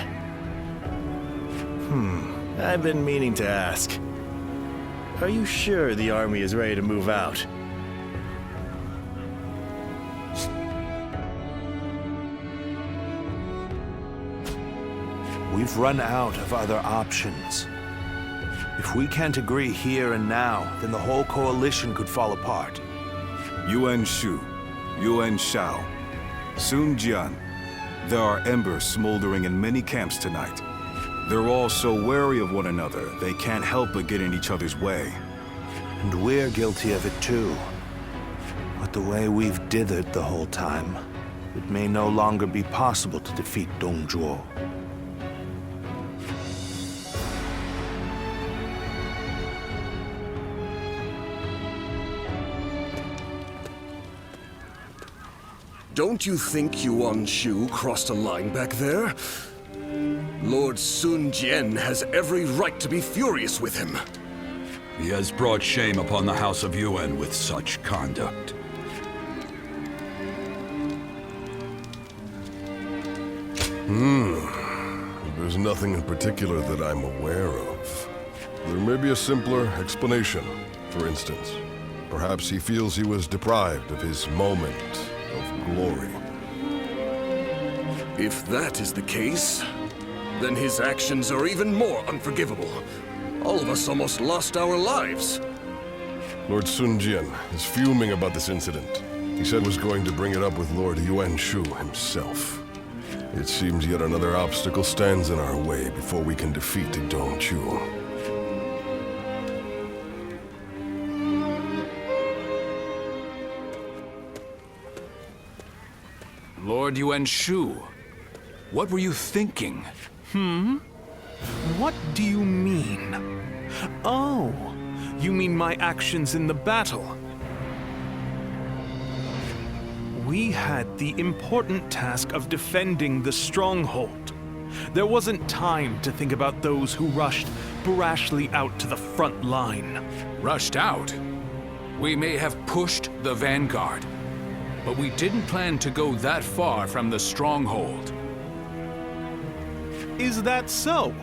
[SPEAKER 8] I've been meaning to ask. Are you sure the army is ready to move out?
[SPEAKER 14] We've run out of other options. If we can't agree here and now, then the whole coalition could fall apart.
[SPEAKER 7] Yuan Shu, Yuan Shao, Sun Jian. There are embers smoldering in many camps tonight. They're all so wary of one another, they can't help but get in each other's way.
[SPEAKER 14] And we're guilty of it too. But the way we've dithered the whole time, it may no longer be possible to defeat Dong Zhuo.
[SPEAKER 20] Don't you think Yuan Shu crossed a line back there? Lord Sun Jian has every right to be furious with him.
[SPEAKER 18] He has brought shame upon the House of Yuan with such conduct.
[SPEAKER 9] There's nothing in particular that I'm aware of. There may be a simpler explanation. For instance, perhaps he feels he was deprived of his moment of glory.
[SPEAKER 20] If that is the case, then his actions are even more unforgivable. All of us almost lost our lives.
[SPEAKER 9] Lord Sun Jian is fuming about this incident. He said was going to bring it up with Lord Yuan Shu himself. It seems yet another obstacle stands in our way before we can defeat Dong Zhuo.
[SPEAKER 18] Lord Yuan Shu, what were you thinking?
[SPEAKER 5] What do you mean? Oh, you mean my actions in the battle? We had the important task of defending the stronghold. There wasn't time to think about those who rushed brashly out to the front line.
[SPEAKER 18] Rushed out? We may have pushed the vanguard, but we didn't plan to go that far from the stronghold.
[SPEAKER 5] Is that so?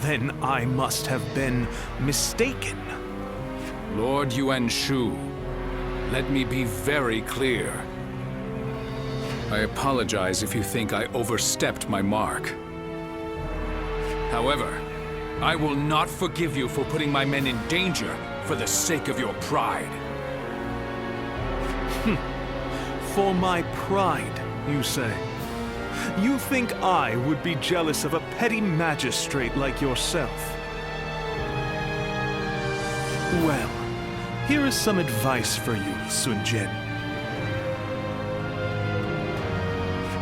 [SPEAKER 5] Then I must have been mistaken.
[SPEAKER 18] Lord Yuan Shu, let me be very clear. I apologize if you think I overstepped my mark. However, I will not forgive you for putting my men in danger for the sake of your pride.
[SPEAKER 5] For my pride, you say? You think I would be jealous of a petty magistrate like yourself? Well, here is some advice for you, Sun Jian.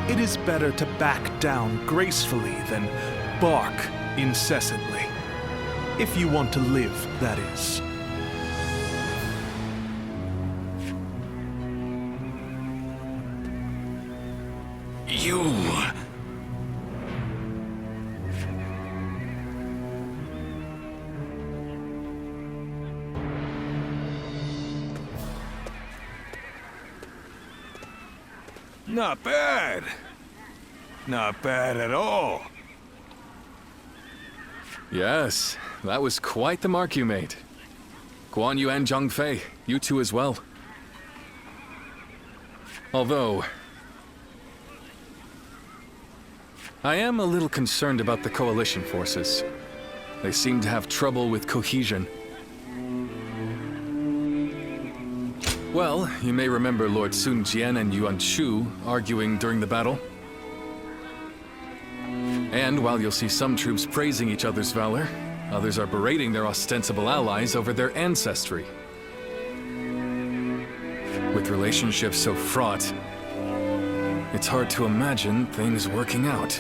[SPEAKER 5] It is better to back down gracefully than bark incessantly. If you want to live, that is.
[SPEAKER 18] You...
[SPEAKER 2] Not bad. Not bad at all.
[SPEAKER 24] Yes, that was quite the mark you made. Guan Yu and Zhang Fei, you two as well. Although, I am a little concerned about the coalition forces. They seem to have trouble with cohesion. Well, you may remember Lord Sun Jian and Yuan Shu arguing during the battle. And while you'll see some troops praising each other's valor, others are berating their ostensible allies over their ancestry. With relationships so fraught, it's hard to imagine things working out.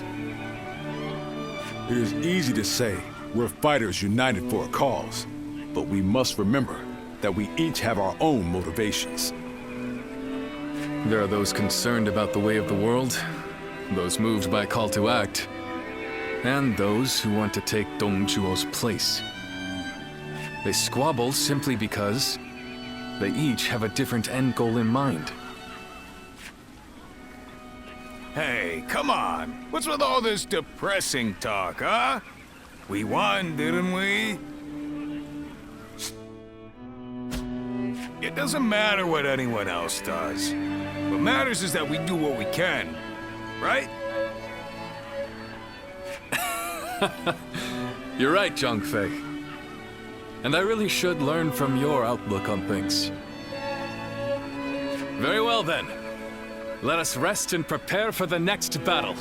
[SPEAKER 4] It is easy to say we're fighters united for a cause, but we must remember that we each have our own motivations.
[SPEAKER 24] There are those concerned about the way of the world, those moved by call to act,
[SPEAKER 5] and those who want to take Dong Zhuo's place. They squabble simply because they each have a different end goal in mind.
[SPEAKER 10] Hey, come on. What's with all this depressing talk, huh? We won, didn't we? It doesn't matter what anyone else does. What matters is that we do what we can, right?
[SPEAKER 5] You're right, Zhang Fei. And I really should learn from your outlook on things. Very well then. Let us rest and prepare for the next battle.